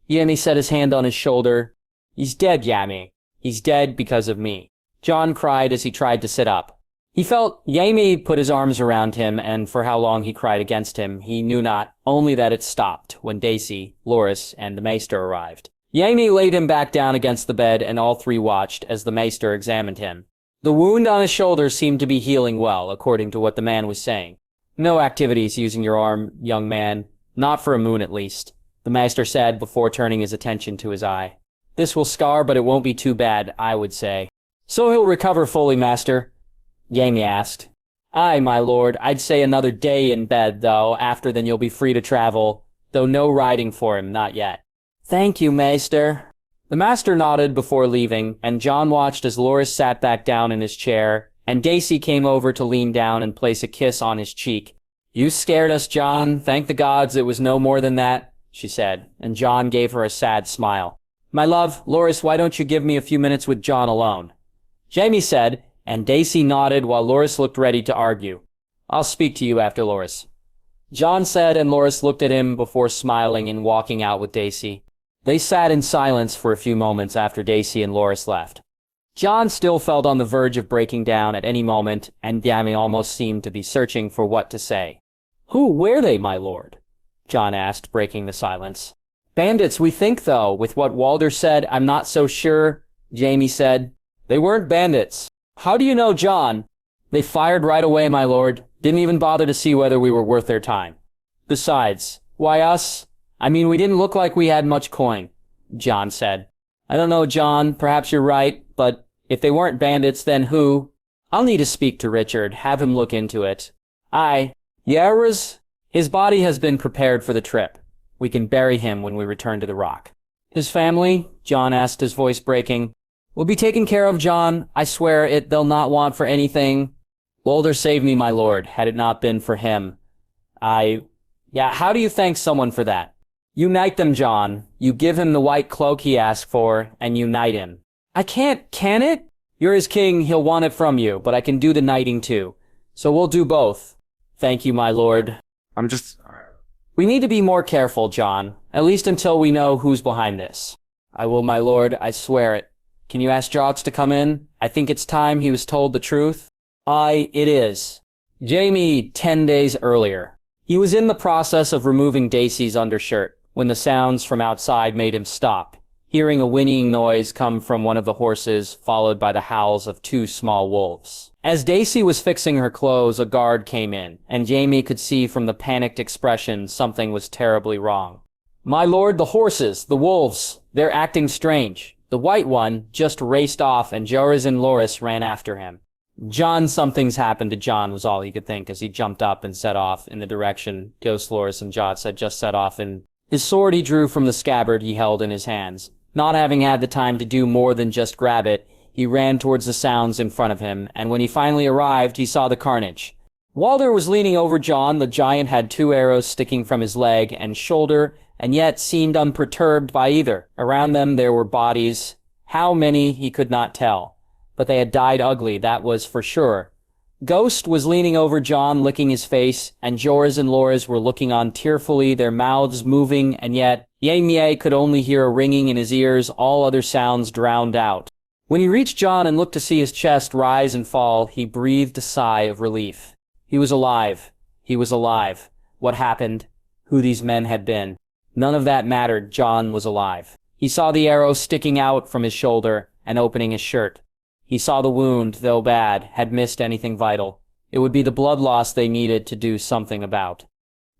Speaker 1: Jaime set his hand on his shoulder. "He's dead, Jaime. He's dead because of me." Jon cried as he tried to sit up. He felt Jaime put his arms around him, and for how long he cried against him, he knew not, only that it stopped when Daisy, Loras, and the maester arrived. Jaime laid him back down against the bed, and all three watched as the maester examined him. The wound on his shoulder seemed to be healing well, according to what the man was saying. "No activities using your arm, young man. Not for a moon, at least," the maester said before turning his attention to his eye. "This will scar, but it won't be too bad, I would say." "So he'll recover fully, master?" Jaime asked. "Aye, my lord. I'd say another day in bed, though. After then you'll be free to travel, though no riding for him, not yet." "Thank you, maester." The master nodded before leaving, and Jon watched as Loras sat back down in his chair, and Daisy came over to lean down and place a kiss on his cheek. "You scared us, Jon. Thank the gods it was no more than that," she said, and Jon gave her a sad smile. "My love, Loras, why don't you give me a few minutes with Jon alone?" Jaime said, and Daisy nodded while Loras looked ready to argue. "I'll speak to you after, Loras." Jon said, and Loras looked at him before smiling and walking out with Daisy. They sat in silence for a few moments after Daisy and Loras left. Jon still felt on the verge of breaking down at any moment, and Jaime almost seemed to be searching for what to say. "Who were they, my lord?" Jon asked, breaking the silence. "Bandits, we think, though. With what Walder said, I'm not so sure," Jaime said. "They weren't bandits." "How do you know, Jon?" "They fired right away, my lord. Didn't even bother to see whether we were worth their time. Besides, why us? I mean, we didn't look like we had much coin. Jon said. I don't know, Jon, perhaps you're right, but if they weren't bandits, then who? I'll need to speak to Richard, have him look into it. Yaras? His body has been prepared for the trip. We can bury him when we return to the rock. His family? Jon asked, his voice breaking. Will be taken care of, Jon. I swear it, they'll not want for anything. Walder saved me, my lord, had it not been for him. How do you thank someone for that? Unite them, Jon. You give him the white cloak he asked for, and unite him. I can't, can it? You're his king, he'll want it from you, but I can do the knighting too. So we'll do both. Thank you, my lord. We need to be more careful, Jon, at least until we know who's behind this. I will, my lord, I swear it. Can you ask Jots to come in? I think it's time he was told the truth. It is. Jaime, 10 days earlier. He was in the process of removing Daisy's undershirt when the sounds from outside made him stop, hearing a whinnying noise come from one of the horses, followed by the howls of 2 small wolves. As Daisy was fixing her clothes, a guard came in, and Jaime could see from the panicked expression something was terribly wrong. My lord, the horses, the wolves, they're acting strange. The white one just raced off, and Jorah and Loras ran after him. Jon, something's happened to Jon, was all he could think as he jumped up and set off in the direction Ghost, Loras, and Jots had just set off in. His sword he drew from the scabbard he held in his hands. Not having had the time to do more than just grab it, he ran towards the sounds in front of him, and when he finally arrived, he saw the carnage. Walder was leaning over Jon. The giant had 2 arrows sticking from his leg and shoulder, and yet seemed unperturbed by either. Around them there were bodies. How many, he could not tell. But they had died ugly, that was for sure. Ghost was leaning over Jon, licking his face, and Jorah and Loras were looking on tearfully, their mouths moving, and yet Jaime could only hear a ringing in his ears, all other sounds drowned out. When he reached Jon and looked to see his chest rise and fall, he breathed a sigh of relief. He was alive. He was alive. What happened? Who these men had been? None of that mattered. Jon was alive. He saw the arrow sticking out from his shoulder and opening his shirt. He saw the wound, though bad, had missed anything vital. It would be the blood loss they needed to do something about.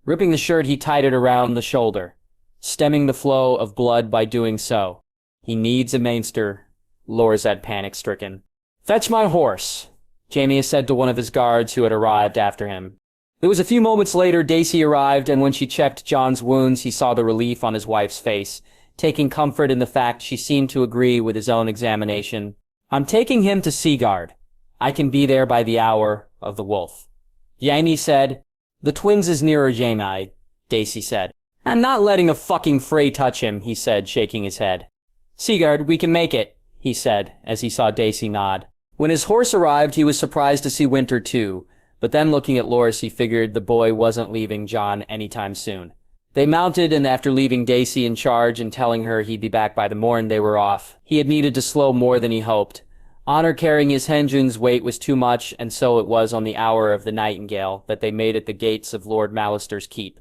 Speaker 1: Ripping the shirt, he tied it around the shoulder, stemming the flow of blood by doing so. He needs a maester, Loras had panic-stricken. Fetch my horse, Jaime said to one of his guards who had arrived after him. It was a few moments later Daisy arrived, and when she checked Jon's wounds, he saw the relief on his wife's face, taking comfort in the fact she seemed to agree with his own examination. I'm taking him to Seaguard. I can be there by the hour of the wolf. Jaime said. The twins is nearer, Jaime, Daisy said. I'm not letting a fucking Frey touch him, he said, shaking his head. Seaguard, we can make it, he said, as he saw Daisy nod. When his horse arrived, he was surprised to see Winter too, but then looking at Loras, he figured the boy wasn't leaving Jon anytime soon. They mounted, and after leaving Daisy in charge and telling her he'd be back by the morn, they were off. He had needed to slow more than he hoped. Honor carrying his engine's weight was too much, and so it was on the hour of the Nightingale that they made at the gates of Lord Mallister's keep.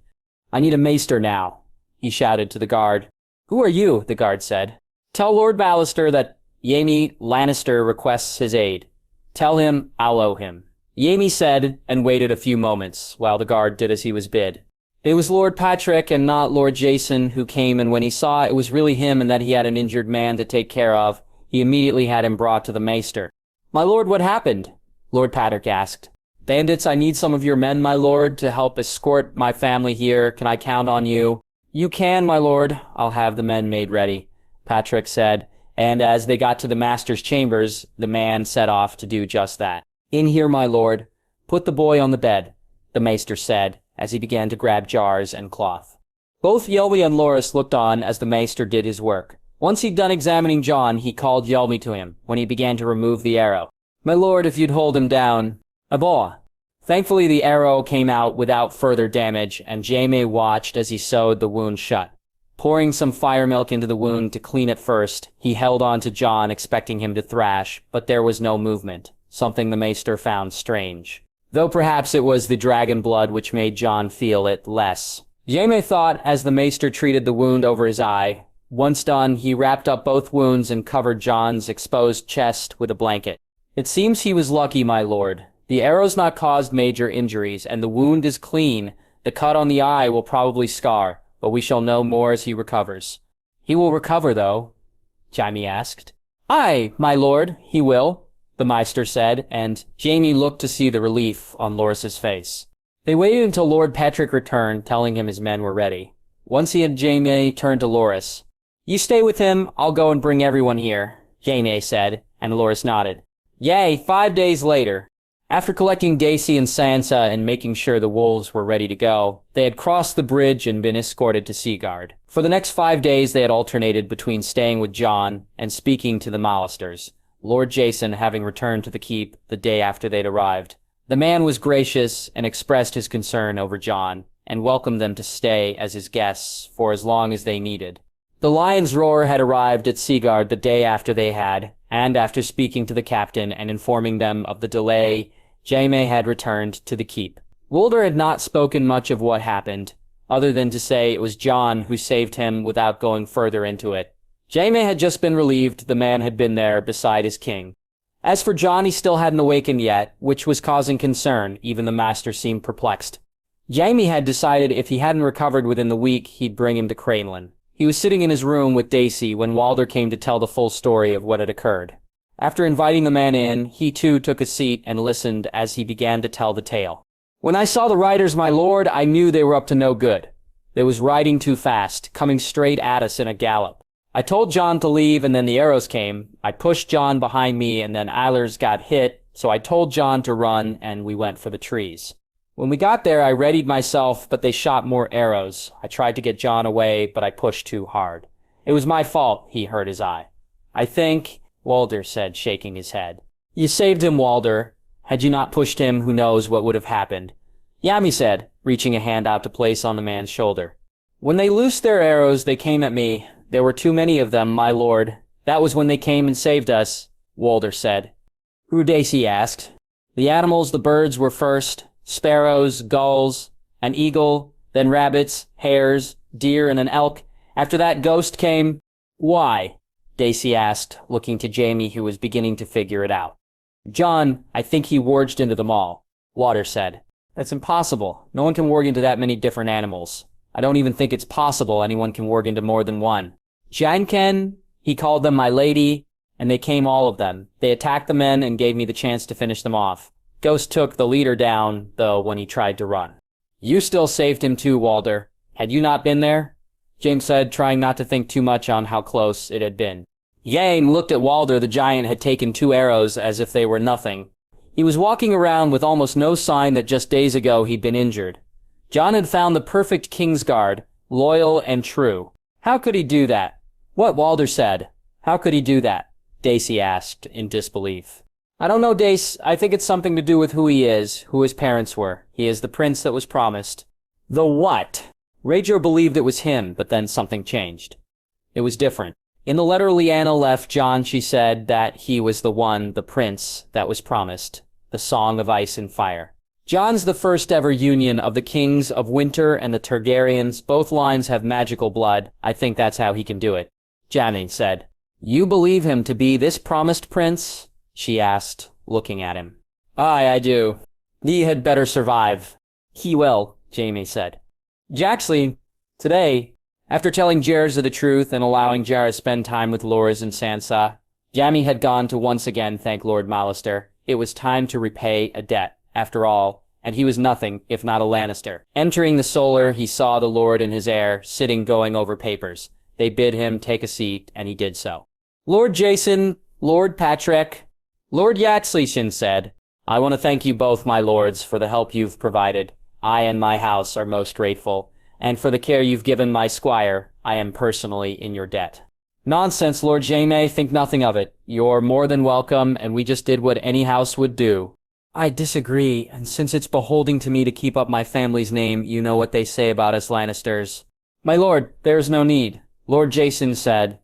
Speaker 1: I need a maester now, he shouted to the guard. Who are you? The guard said. Tell Lord Mallister that Jaime Lannister requests his aid. Tell him I'll owe him. Jaime said, and waited a few moments, while the guard did as he was bid. It was Lord Patrick and not Lord Jason who came, and when he saw it was really him and that he had an injured man to take care of, he immediately had him brought to the maester. My lord, what happened? Lord Patrick asked. Bandits, I need some of your men, my lord, to help escort my family here. Can I count on you? You can, my lord. I'll have the men made ready, Patrick said, and as they got to the master's chambers, the man set off to do just that. In here, my lord. Put the boy on the bed, the maester said, as he began to grab jars and cloth. Both Yelmy and Loras looked on as the maester did his work. Once he'd done examining Jon, he called Yelmy to him, when he began to remove the arrow. My lord, if you'd hold him down. Aboa. Thankfully, the arrow came out without further damage, and Jaime watched as he sewed the wound shut. Pouring some fire milk into the wound to clean it first, he held on to Jon, expecting him to thrash, but there was no movement, something the maester found strange. Though perhaps it was the dragon blood which made Jon feel it less. Jaime thought as the maester treated the wound over his eye. Once done, he wrapped up both wounds and covered Jon's exposed chest with a blanket. It seems he was lucky, my lord. The arrow's not caused major injuries, and the wound is clean. The cut on the eye will probably scar, but we shall know more as he recovers. He will recover, though, Jaime asked. Aye, my lord, he will, the Maester said, and Jaime looked to see the relief on Loras's face. They waited until Lord Patrick returned, telling him his men were ready. Once he had Jaime turned to Loras. You stay with him, I'll go and bring everyone here, Jaime said, and Loras nodded. Yea, 5 days later. After collecting Daisy and Sansa and making sure the wolves were ready to go, they had crossed the bridge and been escorted to Seaguard. For the next 5 days they had alternated between staying with Jon and speaking to the Lannisters, Lord Jason having returned to the keep the day after they'd arrived. The man was gracious and expressed his concern over Jon, and welcomed them to stay as his guests for as long as they needed. The Lion's Roar had arrived at Seaguard the day after they had, and after speaking to the captain and informing them of the delay, Jaime had returned to the keep. Walder had not spoken much of what happened, other than to say it was Jon who saved him without going further into it. Jaime had just been relieved the man had been there beside his king. As for Jon, he still hadn't awakened yet, which was causing concern. Even the Master seemed perplexed. Jaime had decided if he hadn't recovered within the week, he'd bring him to Craneland. He was sitting in his room with Daisy when Walder came to tell the full story of what had occurred. After inviting the man in, he too took a seat and listened as he began to tell the tale. When I saw the riders, my lord, I knew they were up to no good. They was riding too fast, coming straight at us in a gallop. I told Jon to leave, and then the arrows came. I pushed Jon behind me, and then Eilers got hit, so I told Jon to run, and we went for the trees. When we got there, I readied myself, but they shot more arrows. I tried to get Jon away, but I pushed too hard. It was my fault, he hurt his eye. I think, Walder said, shaking his head. You saved him, Walder. Had you not pushed him, who knows what would have happened. Jaime said, reaching a hand out to place on the man's shoulder. When they loosed their arrows, they came at me. There were too many of them, my lord. That was when they came and saved us, Walder said. Who, Daisy asked. The animals, the birds were first. Sparrows, gulls, an eagle, then rabbits, hares, deer, and an elk. After that, Ghost came. Why? Daisy asked, looking to Jaime, who was beginning to figure it out. Jon, I think he warged into them all, Walder said. That's impossible. No one can warg into that many different animals. I don't even think it's possible anyone can warg into more than one. Janken, he called them my lady, and they came all of them. They attacked the men and gave me the chance to finish them off. Ghost took the leader down, though, when he tried to run. You still saved him too, Walder. Had you not been there? James said, trying not to think too much on how close it had been. Yang looked at Walder. The giant had taken 2 arrows as if they were nothing. He was walking around with almost no sign that just days ago he'd been injured. Jon had found the perfect Kingsguard, loyal and true. How could he do that? What, Walder said. How could he do that? Daisy asked, in disbelief. I don't know, Dace. I think it's something to do with who he is, who his parents were. He is the prince that was promised. The what? Rhaegar believed it was him, but then something changed. It was different. In the letter Lyanna left Jon, she said that he was the one, the prince, that was promised. The Song of Ice and Fire. Jon's the first ever union of the kings of Winter and the Targaryens. Both lines have magical blood. I think that's how he can do it. Jaime said. You believe him to be this promised prince? She asked, looking at him. Aye, I do. He had better survive. He will, Jaime said. Jaxley, today, after telling Jarza the truth and allowing Jarra to spend time with Loras and Sansa, Jaime had gone to once again thank Lord Lannister. It was time to repay a debt, after all, and he was nothing if not a Lannister. Entering the solar, he saw the Lord and his heir sitting going over papers. They bid him take a seat, and he did so. Lord Jason, Lord Patrick, Lord Jaxley said, I want to thank you both, my lords, for the help you've provided. I and my house are most grateful, and for the care you've given my squire, I am personally in your debt. Nonsense, Lord Jaime, think nothing of it. You're more than welcome, and we just did what any house would do. I disagree, and since it's beholding to me to keep up my family's name, you know what they say about us Lannisters. My lord, there's no need. Lord Jason said,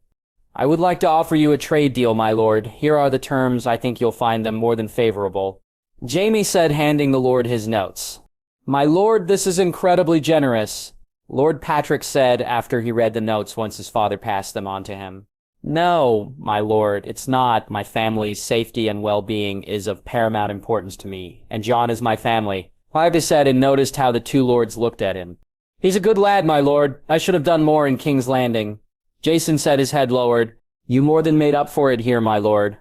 Speaker 1: I would like to offer you a trade deal, my lord. Here are the terms. I think you'll find them more than favorable. Jaime said, handing the lord his notes. My lord, this is incredibly generous. Lord Patrick said after he read the notes once his father passed them on to him. No, my lord, it's not. My family's safety and well-being is of paramount importance to me, and Jon is my family. Clive said and noticed how the 2 lords looked at him. He's a good lad, my lord. I should have done more in King's Landing. Jason said, his head lowered. "You more than made up for it here, my lord.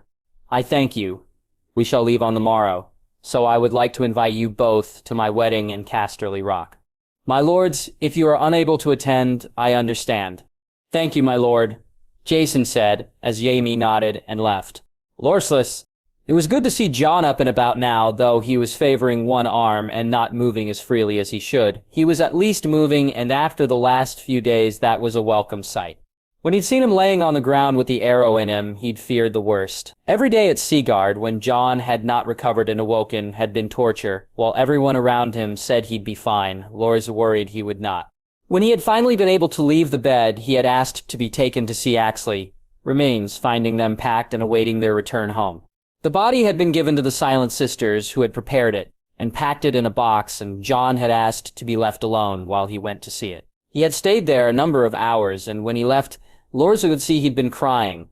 Speaker 1: I thank you. We shall leave on the morrow, so I would like to invite you both to my wedding in Casterly Rock. My lords, if you are unable to attend, I understand." "Thank you, my lord," Jason said, as Jaime nodded and left. Lorsless. It was good to see Jon up and about now, though he was favoring one arm and not moving as freely as he should. He was at least moving, and after the last few days, that was a welcome sight. When he'd seen him laying on the ground with the arrow in him, he'd feared the worst. Every day at Seaguard, when Jon had not recovered and awoken, had been torture, while everyone around him said he'd be fine. Lors worried he would not. When he had finally been able to leave the bed, he had asked to be taken to see Axley remains, finding them packed and awaiting their return home. The body had been given to the Silent Sisters, who had prepared it, and packed it in a box, and Jon had asked to be left alone while he went to see it. He had stayed there a number of hours, and when he left, Lors could see he'd been crying.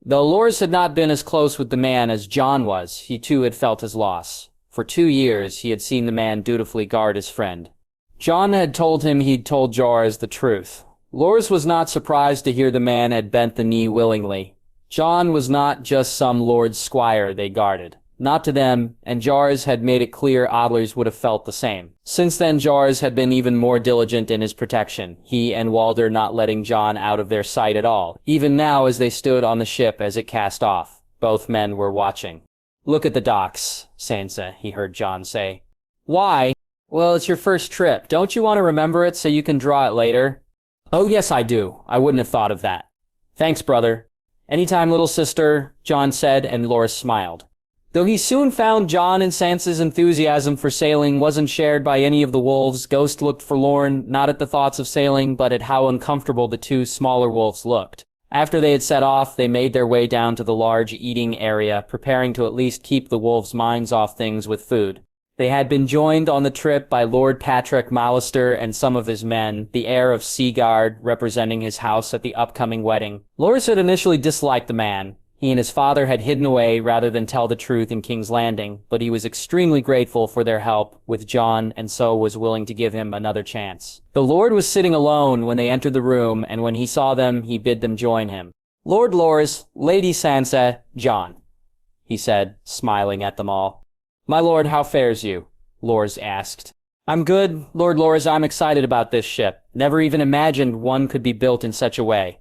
Speaker 1: Though Lors had not been as close with the man as Jon was, he too had felt his loss. For 2 years, he had seen the man dutifully guard his friend. Jon had told him he'd told Jorahs the truth. Lors was not surprised to hear the man had bent the knee willingly. Jon was not just some lord's squire they guarded. Not to them, and Jorahs had made it clear Adlers would have felt the same. Since then, Jorahs had been even more diligent in his protection, he and Walder not letting Jon out of their sight at all. Even now, as they stood on the ship as it cast off, both men were watching. "Look at the docks, Sansa," he heard Jon say. "Why?" "Well, it's your first trip. Don't you want to remember it so you can draw it later?" "Oh, yes, I do. I wouldn't have thought of that." "Thanks, brother." "Anytime, little sister," Jon said, and Loras smiled. Though he soon found Jon and Sansa's enthusiasm for sailing wasn't shared by any of the wolves, Ghost looked forlorn, not at the thoughts of sailing, but at how uncomfortable the two smaller wolves looked. After they had set off, they made their way down to the large eating area, preparing to at least keep the wolves' minds off things with food. They had been joined on the trip by Lord Patrick Mallister and some of his men, the heir of Seaguard, representing his house at the upcoming wedding. Loras had initially disliked the man. He and his father had hidden away rather than tell the truth in King's Landing, but he was extremely grateful for their help with Jon and so was willing to give him another chance. The Lord was sitting alone when they entered the room, and when he saw them, he bid them join him. "Lord Loras, Lady Sansa, Jon," he said, smiling at them all. "My lord, how fares you?" Loras asked. "I'm good, Lord Loras. I'm excited about this ship. Never even imagined one could be built in such a way."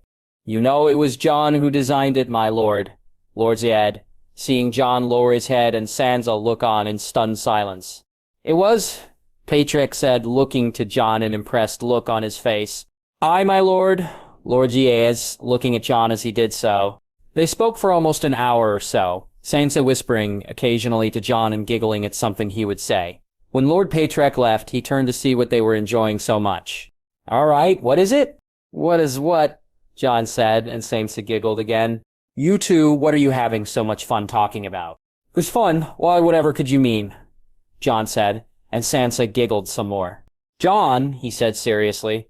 Speaker 1: "You know it was Jon who designed it, my lord," Lord said, seeing Jon lower his head and Sansa look on in stunned silence. "It was," Patrick said, looking to Jon, an impressed look on his face. "Aye, my lord," Lord Giaz, looking at Jon as he did so. They spoke for almost an hour or so, Sansa whispering occasionally to Jon and giggling at something he would say. When Lord Patrick left, he turned to see what they were enjoying so much. "All right, what is it?" "What is what?" Jon said, and Sansa giggled again. "You two, what are you having so much fun talking about?" "It was fun. Why, whatever could you mean?" Jon said, and Sansa giggled some more. "Jon," he said seriously.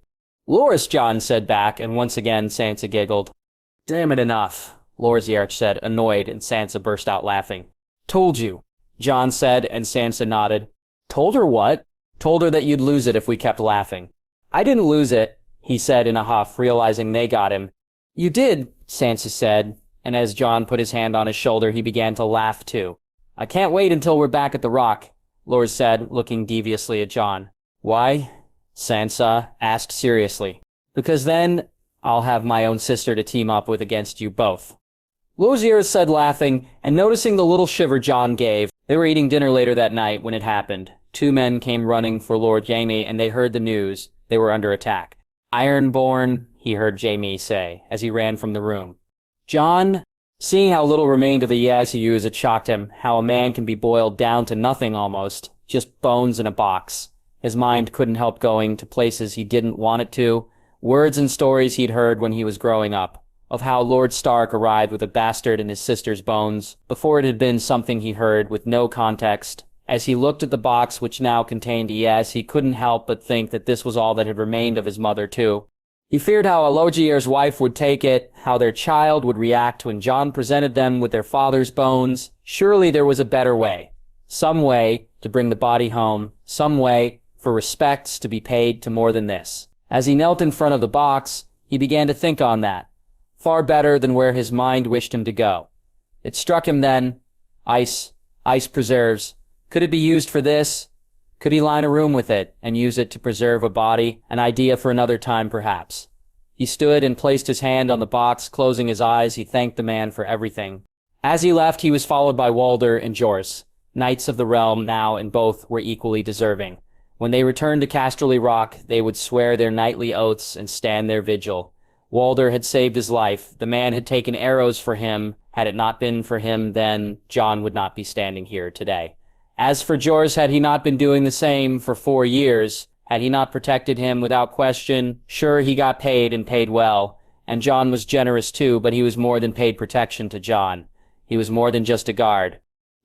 Speaker 1: "Loras," Jon said back, and once again Sansa giggled. "Damn it, enough," Loras said, annoyed, and Sansa burst out laughing. "Told you," Jon said, and Sansa nodded. "Told her what?" "Told her that you'd lose it if we kept laughing." "I didn't lose it," he said in a huff, realizing they got him. "You did," Sansa said, and as Jon put his hand on his shoulder, he began to laugh too. "I can't wait until we're back at the Rock," Loras said, looking deviously at Jon. "Why?" Sansa asked seriously. "Because then I'll have my own sister to team up with against you both." Lozier said, laughing, and noticing the little shiver Jon gave. They were eating dinner later that night when it happened. 2 men came running for Lord Jaime, and they heard the news. They were under attack. "Ironborn," he heard Jaime say, as he ran from the room. Jon, seeing how little remained of the Yazius, it shocked him, how a man can be boiled down to nothing almost, just bones in a box. His mind couldn't help going to places he didn't want it to, words and stories he'd heard when he was growing up, of how Lord Stark arrived with a bastard in his sister's bones, before it had been something he heard with no context. As he looked at the box which now contained Yes, he couldn't help but think that this was all that had remained of his mother too. He feared how Alogier's wife would take it, how their child would react when Jon presented them with their father's bones. Surely there was a better way. Some way to bring the body home, some way for respects to be paid to more than this. As he knelt in front of the box, he began to think on that, far better than where his mind wished him to go. It struck him then, ice preserves. Could it be used for this? Could he line a room with it and use it to preserve a body? An idea for another time, perhaps. He stood and placed his hand on the box, closing his eyes. He thanked the man for everything. As he left, he was followed by Walder and Jorce, knights of the realm now, and both were equally deserving. When they returned to Casterly Rock, they would swear their knightly oaths and stand their vigil. Walder had saved his life. The man had taken arrows for him. Had it not been for him, then Jon would not be standing here today. As for Jorce, had he not been doing the same for 4 years, had he not protected him without question, sure, he got paid and paid well, and Jon was generous too, but he was more than paid protection to Jon. He was more than just a guard.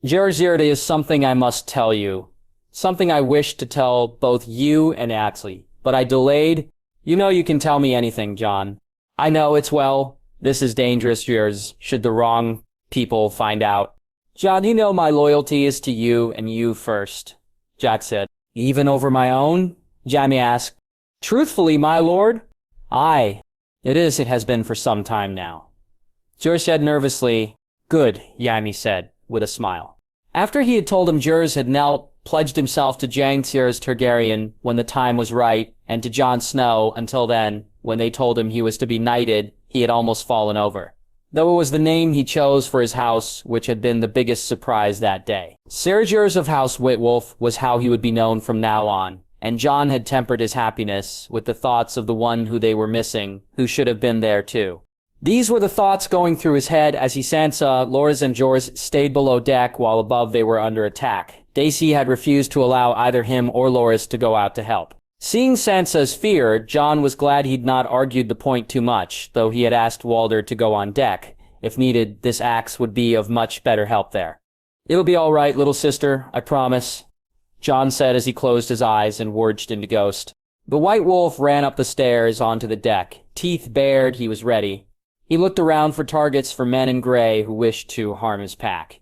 Speaker 1: Jorce, there is something I must tell you. Something I wished to tell both you and Axley, but I delayed. You know you can tell me anything, Jon. I know it's well. This is dangerous, yours, should the wrong people find out. Jon, you know my loyalty is to you and you first, Jack said. Even over my own? Jaime asked. Truthfully, my lord? Aye. It has been for some time now. Jorce said nervously. Good, Jaime said, with a smile. After he had told him Jorce had pledged himself to Jaehaerys Targaryen when the time was right, and to Jon Snow until then, when they told him he was to be knighted, he had almost fallen over. Though it was the name he chose for his house which had been the biggest surprise that day. Sergers of House Whitwolf was how he would be known from now on, and Jon had tempered his happiness with the thoughts of the one who they were missing, who should have been there too. These were the thoughts going through his head as he Sansa, Loras and Jorce stayed below deck while above they were under attack. Daisy had refused to allow either him or Loras to go out to help. Seeing Sansa's fear, Jon was glad he'd not argued the point too much, though he had asked Walder to go on deck. If needed, this axe would be of much better help there. It'll be all right, little sister, I promise, Jon said as he closed his eyes and verged into ghost. The White Wolf ran up the stairs onto the deck. Teeth bared, he was ready. He looked around for targets for men in gray who wished to harm his pack.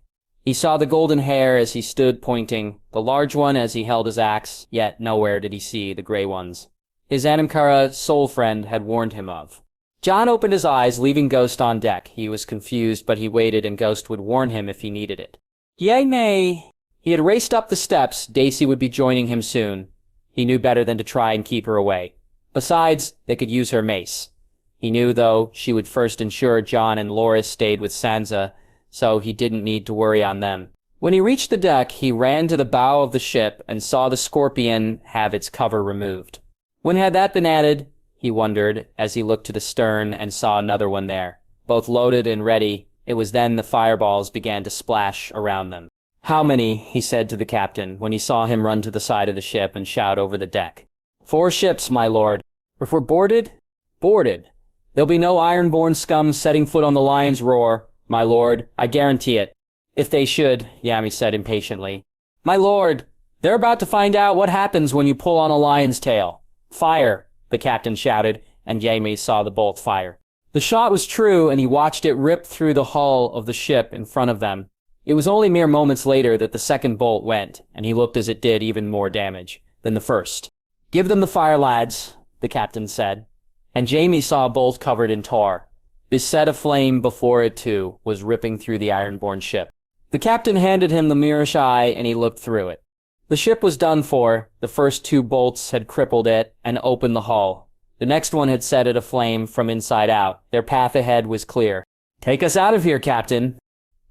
Speaker 1: He saw the golden hair as he stood pointing, the large one as he held his axe, yet nowhere did he see the gray ones. His Anamkara soul friend had warned him of. Jon opened his eyes, leaving Ghost on deck. He was confused, but he waited and Ghost would warn him if he needed it. Yea, nay. He had raced up the steps. Daisy would be joining him soon. He knew better than to try and keep her away. Besides, they could use her mace. He knew, though, she would first ensure Jon and Loras stayed with Sansa, so he didn't need to worry on them. When he reached the deck, he ran to the bow of the ship and saw the Scorpion have its cover removed. When had that been added? He wondered, as he looked to the stern and saw another one there, both loaded and ready. It was then the fireballs began to splash around them. How many? He said to the captain, when he saw him run to the side of the ship and shout over the deck. 4 ships, my lord. If we're boarded? Boarded. There'll be no ironborn scum setting foot on the Lion's Roar, my lord, I guarantee it. If they should, Jaime said impatiently. My lord, they're about to find out what happens when you pull on a lion's tail. Fire, the captain shouted, and Jaime saw the bolt fire. The shot was true, and he watched it rip through the hull of the ship in front of them. It was only mere moments later that the second bolt went, and he looked as it did even more damage than the first. Give them the fire, lads, the captain said, and Jaime saw a bolt covered in tar. Beset aflame before it, too, was ripping through the ironborn ship. The captain handed him the Mirish eye, and he looked through it. The ship was done for. The first 2 bolts had crippled it and opened the hull. The next one had set it aflame from inside out. Their path ahead was clear. Take us out of here, Captain.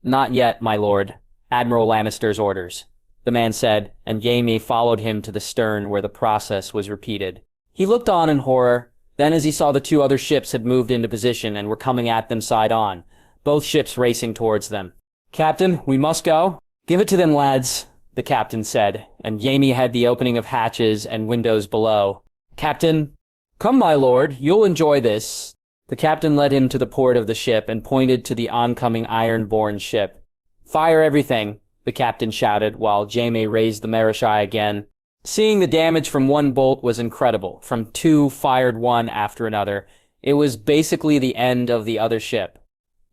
Speaker 1: Not yet, my lord. Admiral Lannister's orders, the man said, and Jaime followed him to the stern where the process was repeated. He looked on in horror. Then as he saw the 2 other ships had moved into position and were coming at them side on, both ships racing towards them. Captain, we must go. Give it to them, lads, the captain said, and Jaime had the opening of hatches and windows below. Captain, come, my lord, you'll enjoy this. The captain led him to the port of the ship and pointed to the oncoming ironborn ship. Fire everything, the captain shouted, while Jaime raised the Mirish eye again. Seeing the damage from 1 bolt was incredible. From 2 fired one after another. It was basically the end of the other ship.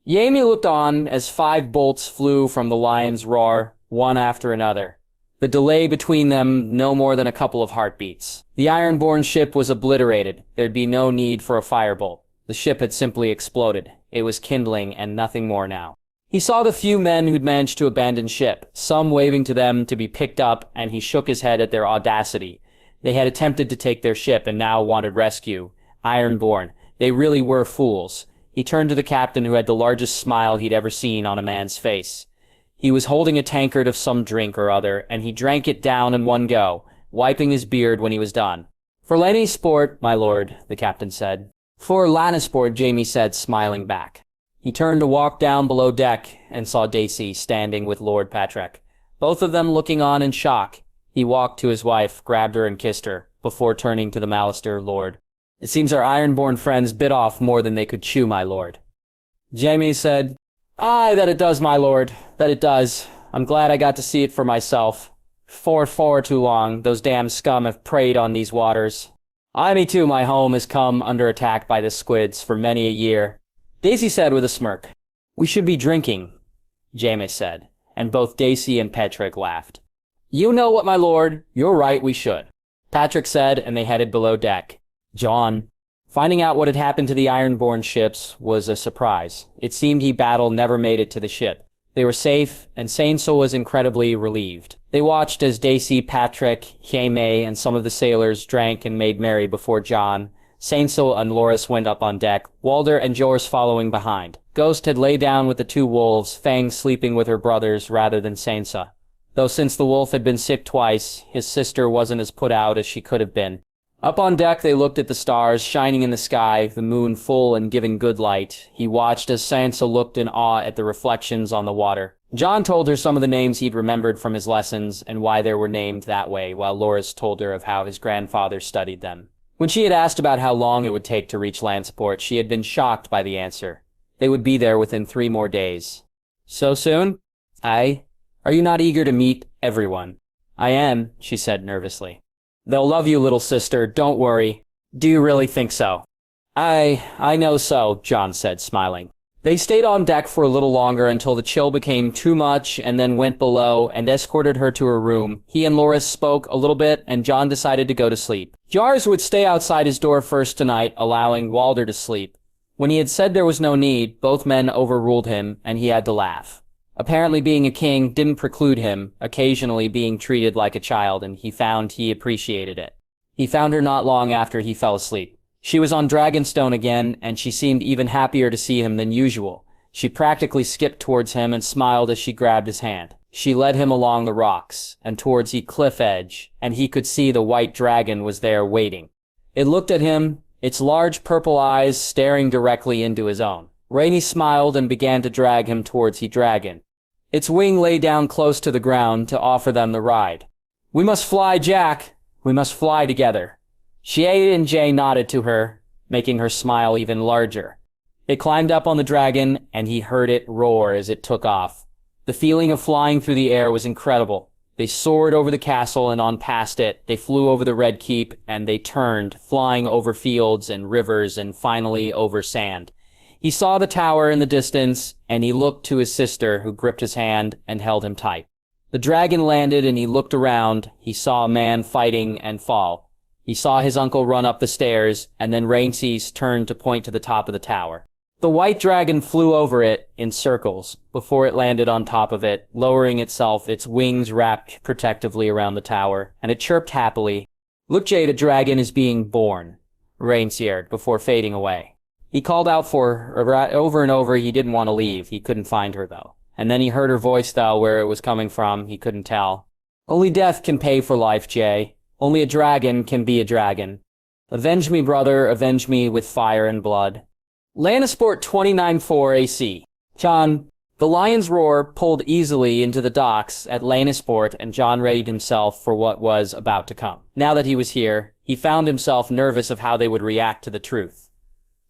Speaker 1: Jaime looked on as 5 bolts flew from the Lion's Roar, one after another. The delay between them no more than a couple of heartbeats. The ironborn ship was obliterated. There'd be no need for a firebolt. The ship had simply exploded. It was kindling and nothing more now. He saw the few men who'd managed to abandon ship, some waving to them to be picked up, and he shook his head at their audacity. They had attempted to take their ship and now wanted rescue. Ironborn. They really were fools. He turned to the captain, who had the largest smile he'd ever seen on a man's face. He was holding a tankard of some drink or other, and he drank it down in one go, wiping his beard when he was done. "For Lannisport, my lord," the captain said. "For Lannisport," Jaime said, smiling back. He turned to walk down below deck and saw Daisy standing with Lord Patrick, both of them looking on in shock. He walked to his wife, grabbed her and kissed her, before turning to the Mallister lord. "It seems our Ironborn friends bit off more than they could chew, my lord." Jaime said, "Aye, that it does, my lord, that it does. I'm glad I got to see it for myself. For far too long, those damn scum have preyed on these waters. Me too, my home has come under attack by the squids for many a year." Daisy said with a smirk. "We should be drinking," Jaime said, and both Daisy and Patrick laughed. "You know what, my lord, you're right, we should," Patrick said, and they headed below deck. Jon. Finding out what had happened to the Ironborn ships was a surprise. It seemed Battle never made it to the ship. They were safe, and Sansa was incredibly relieved. They watched as Daisy, Patrick, Jaime, and some of the sailors drank and made merry before Jon. Sansa and Loras went up on deck, Walder and Jorah following behind. Ghost had lay down with the two wolves, Fang sleeping with her brothers rather than Sansa. Though since the wolf had been sick twice, his sister wasn't as put out as she could have been. Up on deck, they looked at the stars shining in the sky, the moon full and giving good light. He watched as Sansa looked in awe at the reflections on the water. Jon told her some of the names he'd remembered from his lessons and why they were named that way, while Loras told her of how his grandfather studied them. When she had asked about how long it would take to reach Lannisport, she had been shocked by the answer. They would be there within 3 more days. "So soon?" "Aye. Are you not eager to meet everyone?" "I am," she said nervously. "They'll love you, little sister, don't worry." "Do you really think so?" I know so," Jon said, smiling. They stayed on deck for a little longer until the chill became too much, and then went below and escorted her to her room. He and Loras spoke a little bit, and Jon decided to go to sleep. Jars would stay outside his door first tonight, allowing Walder to sleep. When he had said there was no need, both men overruled him, and he had to laugh. Apparently being a king didn't preclude him, occasionally being treated like a child, and he found he appreciated it. He found her not long after he fell asleep. She was on Dragonstone again, and she seemed even happier to see him than usual. She practically skipped towards him and smiled as she grabbed his hand. She led him along the rocks, and towards the cliff edge, and he could see the white dragon was there waiting. It looked at him, its large purple eyes staring directly into his own. Rhaenys smiled and began to drag him towards the dragon. Its wing lay down close to the ground to offer them the ride. "We must fly, Jack. We must fly together." She and Jay nodded to her, making her smile even larger. They climbed up on the dragon, and he heard it roar as it took off. The feeling of flying through the air was incredible. They soared over the castle and on past it. They flew over the Red Keep, and they turned, flying over fields and rivers and finally over sand. He saw the tower in the distance, and he looked to his sister, who gripped his hand and held him tight. The dragon landed, and he looked around. He saw a man fighting and fall. He saw his uncle run up the stairs, and then Rhaenys turned to point to the top of the tower. The white dragon flew over it in circles before it landed on top of it, lowering itself, its wings wrapped protectively around the tower, and it chirped happily. "Look, Jade, a dragon is being born," Rhaenys yelled before fading away. He called out for her over and over. He didn't want to leave. He couldn't find her, though. And then he heard her voice, though, where it was coming from. He couldn't tell. "Only death can pay for life, Jay. Only a dragon can be a dragon. Avenge me, brother, avenge me with fire and blood." Lannisport 29-4 AC. Jon. The lion's roar pulled easily into the docks at Lannisport, and Jon readied himself for what was about to come. Now that he was here, he found himself nervous of how they would react to the truth.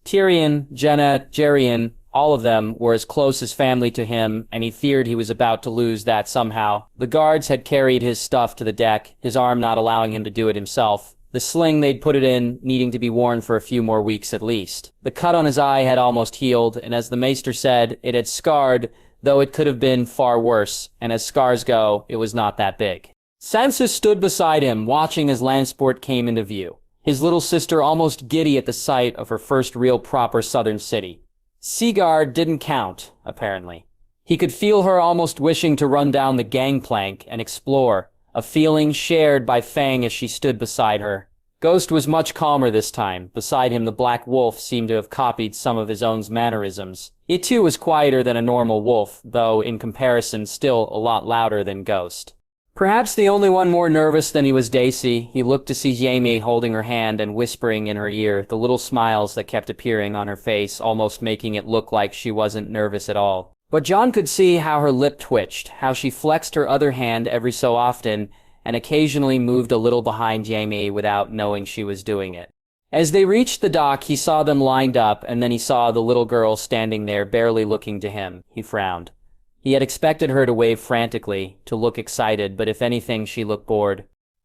Speaker 1: Tyrion, Jenna, Jerian, all of them were as close as family to him, and he feared he was about to lose that somehow. The guards had carried his stuff to the deck, his arm not allowing him to do it himself. The sling they'd put it in, needing to be worn for a few more weeks at least. The cut on his eye had almost healed, and as the maester said, it had scarred, though it could have been far worse, and as scars go, it was not that big. Sansa stood beside him, watching as Lannisport came into view. His little sister almost giddy at the sight of her first real proper southern city. Seaguard didn't count, apparently. He could feel her almost wishing to run down the gangplank and explore, a feeling shared by Fang as she stood beside her. Ghost was much calmer this time. Beside him, the Black Wolf seemed to have copied some of his own mannerisms. He too was quieter than a normal wolf, though in comparison still a lot louder than Ghost. Perhaps the only one more nervous than he was Daisy. He looked to see Jaime holding her hand and whispering in her ear, the little smiles that kept appearing on her face, almost making it look like she wasn't nervous at all. But Jon could see how her lip twitched, how she flexed her other hand every so often, and occasionally moved a little behind Jaime without knowing she was doing it. As they reached the dock, he saw them lined up, and then he saw the little girl standing there, barely looking to him. He frowned. He had expected her to wave frantically, to look excited, but if anything, she looked bored.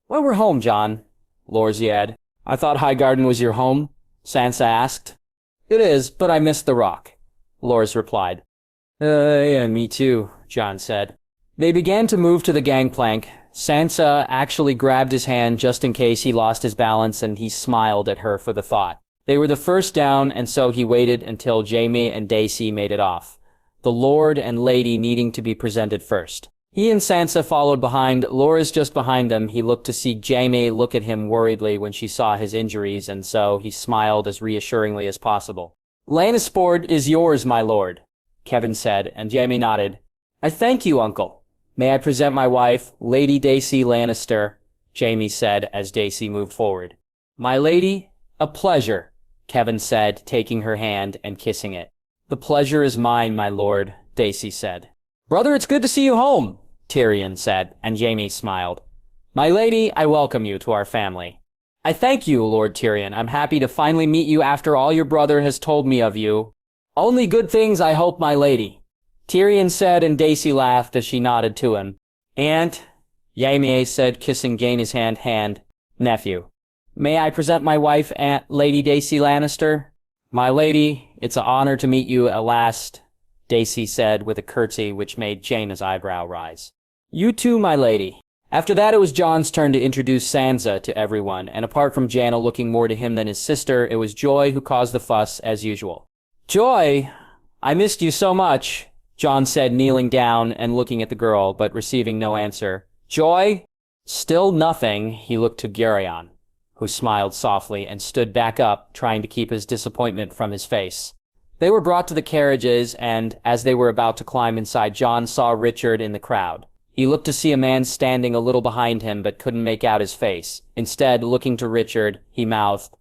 Speaker 1: "Well, we're home, Jon," Lorziad. "I thought Highgarden was your home?" Sansa asked. "It is, but I missed the rock," Lors replied. Yeah, me too," Jon said. They began to move to the gangplank. Sansa actually grabbed his hand just in case he lost his balance, and he smiled at her for the thought. They were the first down, and so he waited until Jaime and Daisy made it off, the Lord and Lady needing to be presented first. He and Sansa followed behind. Loras just behind them. He looked to see Jaime look at him worriedly when she saw his injuries, and so he smiled as reassuringly as possible. "Lannisport is yours, my lord," Kevin said, and Jaime nodded. "I thank you, uncle. May I present my wife, Lady Daisy Lannister," Jaime said as Daisy moved forward. "My lady, a pleasure," Kevin said, taking her hand and kissing it. "The pleasure is mine, my lord," Daisy said. "Brother, it's good to see you home," Tyrion said, and Jaime smiled. "My lady, I welcome you to our family." "I thank you, Lord Tyrion. I'm happy to finally meet you after all your brother has told me of you." "Only good things, I hope, my lady," Tyrion said, and Daisy laughed as she nodded to him. "Aunt," Jaime said, kissing Jaina's hand, "nephew. May I present my wife, Aunt Lady Daisy Lannister?" "My lady, it's an honor to meet you at last," Daisy said with a curtsy which made Jaina's eyebrow rise. "You too, my lady." After that, it was Jon's turn to introduce Sansa to everyone, and apart from Jaina looking more to him than his sister, it was Joy who caused the fuss as usual. "Joy, I missed you so much," Jon said, kneeling down and looking at the girl, but receiving no answer. "Joy?" Still nothing. He looked to Gerion, who smiled softly and stood back up, trying to keep his disappointment from his face. They were brought to the carriages, and as they were about to climb inside, Jon saw Richard in the crowd. He looked to see a man standing a little behind him, but couldn't make out his face. Instead, looking to Richard, he mouthed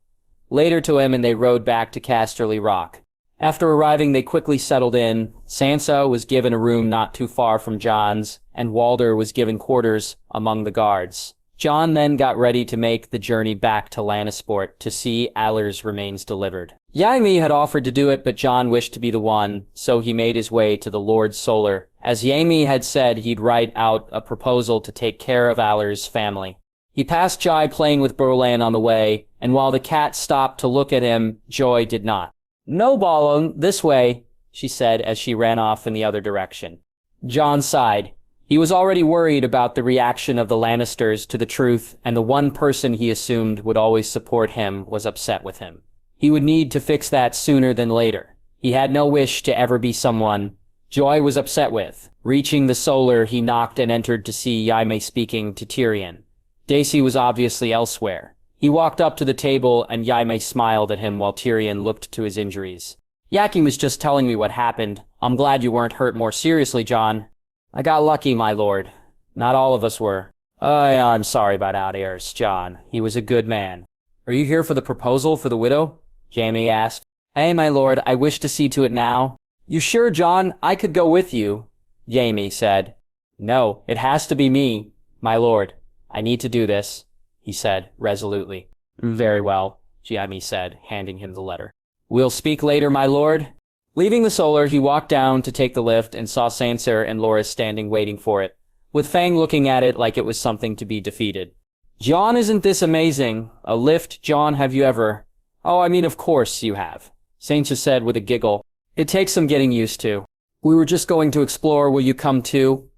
Speaker 1: later to him, and they rode back to Casterly Rock. After arriving, they quickly settled in. Sansa was given a room not too far from Jon's, and Walder was given quarters among the guards. Jon then got ready to make the journey back to Lannisport to see Allar's remains delivered. Jaime had offered to do it, but Jon wished to be the one, so he made his way to the Lord Solar. As Jaime had said, he'd write out a proposal to take care of Allar's family. He passed Jai playing with Berlan on the way, and while the cat stopped to look at him, Joy did not. "No, Balon, this way," she said as she ran off in the other direction. Jon sighed. He was already worried about the reaction of the Lannisters to the truth, and the one person he assumed would always support him was upset with him. He would need to fix that sooner than later. He had no wish to ever be someone Joy was upset with. Reaching the Solar, he knocked and entered to see Jaime speaking to Tyrion. Daisy was obviously elsewhere. He walked up to the table, and Jaime smiled at him while Tyrion looked to his injuries. "Yakin was just telling me what happened. I'm glad you weren't hurt more seriously, Jon." "I got lucky, my lord. Not all of us were." I'm sorry about Allar's, Jon. He was a good man." "Are you here for the proposal for the widow?" Jaime asked. "Hey, my lord, I wish to see to it now." "You sure, Jon? I could go with you," Jaime said. "No, it has to be me, my lord. I need to do this," he said resolutely. "Very well," Jaime said, handing him the letter. "We'll speak later, my lord." Leaving the Solar, he walked down to take the lift and saw Sansa and Loras standing waiting for it, with Fang looking at it like it was something to be defeated. "Jon, isn't this amazing? A lift, Jon, have you ever?" "Oh, I mean, of course you have," Sansa said with a giggle. "It takes some getting used to." "We were just going to explore. Will you come too?"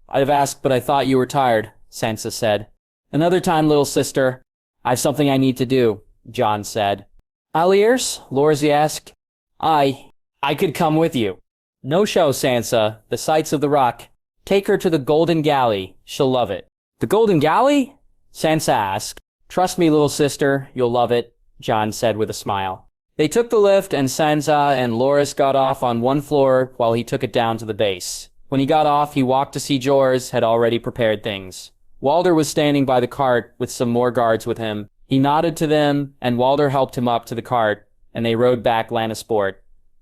Speaker 1: "I've asked, but I thought you were tired," Sansa said. "Another time, little sister. I've something I need to do," Jon said. "Alliers?" Loras asked. "Aye. I could come with you. No show, Sansa. The sights of the rock. Take her to the Golden Galley. She'll love it. The Golden Galley? Sansa asked. Trust me, little sister, you'll love it, Jon said with a smile. They took the lift, and Sansa and Loras got off on one floor while he took it down to the base. When he got off, he walked to see Jorah's had already prepared things. Walder was standing by the cart with some more guards with him. He nodded to them, and Walder helped him up to the cart, and they rode back Lannisport.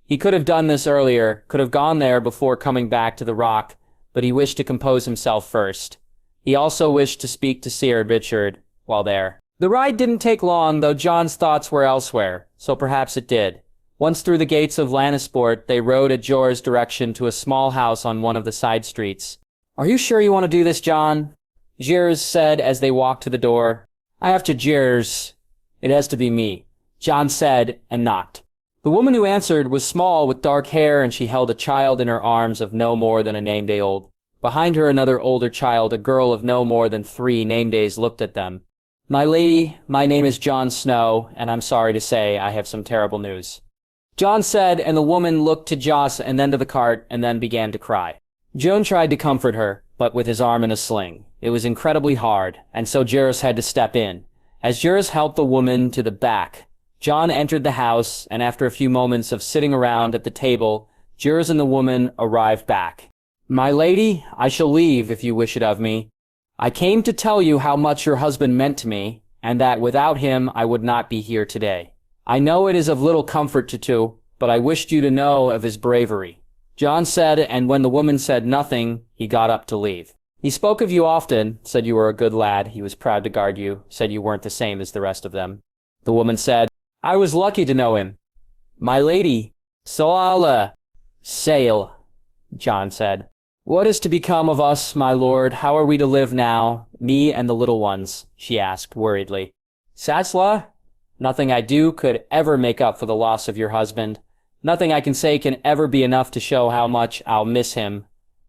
Speaker 1: He could have done this earlier, could have gone there before coming back to the rock, but he wished to compose himself first. He also wished to speak to Ser Richard while there. The ride didn't take long, though Jon's thoughts were elsewhere, so perhaps it did. Once through the gates of Lannisport, they rode at Jorah's direction to a small house on one of the side streets. Are you sure you want to do this, Jon? Jirs said as they walked to the door. I have to Jirs. It has to be me, Jon said, and knocked. The woman who answered was small with dark hair, and she held a child in her arms of no more than a name-day old. Behind her another older child, a girl of no more than 3 name-days, looked at them. My lady, my name is Jon Snow, and I'm sorry to say I have some terrible news. Jon said, and the woman looked to Joss and then to the cart, and then began to cry. Jon tried to comfort her, but with his arm in a sling. It was incredibly hard, and so Jairus had to step in. As Jairus helped the woman to the back, Jon entered the house, and after a few moments of sitting around at the table, Jairus and the woman arrived back. My lady, I shall leave if you wish it of me. I came to tell you how much your husband meant to me, and that without him I would not be here today. I know it is of little comfort to two, but I wished you to know of his bravery. Jon said, and when the woman said nothing, he got up to leave. He spoke of you often, said you were a good lad, he was proud to guard you, said you weren't the same as the rest of them. The woman said, I was lucky to know him. My lady, so I'll, sail, Jon said. What is to become of us, my lord? How are we to live now, me and the little ones? She asked worriedly. Satsla? Nothing I do could ever make up for the loss of your husband. Nothing I can say can ever be enough to show how much I'll miss him.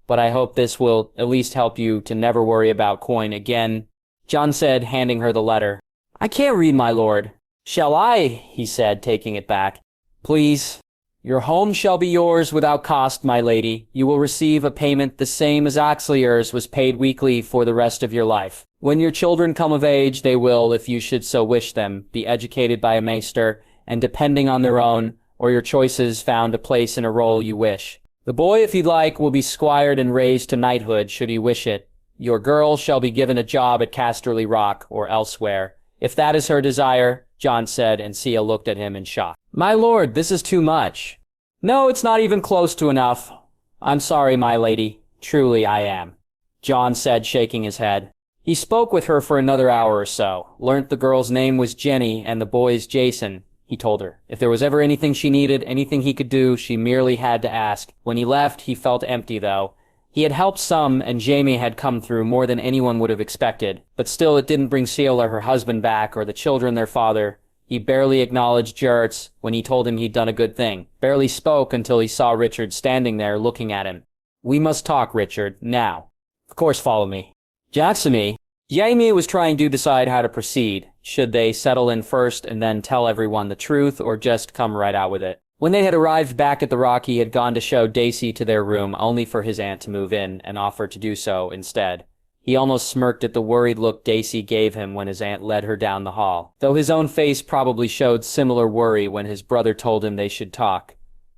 Speaker 1: But I hope this will at least help you to never worry about coin again, Jon said, handing her the letter. I can't read, my lord. Shall I? He said, taking it back. Please. Your home shall be yours without cost, my lady. You will receive a payment the same as Oxleyer's was paid weekly for the rest of your life. When your children come of age, they will, if you should so wish them, be educated by a maester, and depending on their own, or your choices, found a place in a role you wish. The boy, if he'd like, will be squired and raised to knighthood, should he wish it. Your girl shall be given a job at Casterly Rock, or elsewhere. If that is her desire, Jon said, and Sia looked at him in shock. My lord, this is too much. No, it's not even close to enough. I'm sorry, my lady. Truly I am, Jon said, shaking his head. He spoke with her for another hour or so, learnt the girl's name was Jenny and the boy's Jason, he told her. If there was ever anything she needed, anything he could do, she merely had to ask. When he left, he felt empty, though. He had helped some, and Jaime had come through more than anyone would have expected. But still, it didn't bring Ciela her husband back, or the children their father. He barely acknowledged Jarrett's when he told him he'd done a good thing. Barely spoke until he saw Richard standing there looking at him. We must talk, Richard, now. Of course, follow me. Jatsumi. Jaime was trying to decide how to proceed. Should they settle in first and then tell everyone the truth, or just come right out with it? When they had arrived back at the Rock, he had gone to show Daisy to their room, only for his aunt to move in and offer to do so instead. He almost smirked at the worried look Daisy gave him when his aunt led her down the hall, though his own face probably showed similar worry when his brother told him they should talk.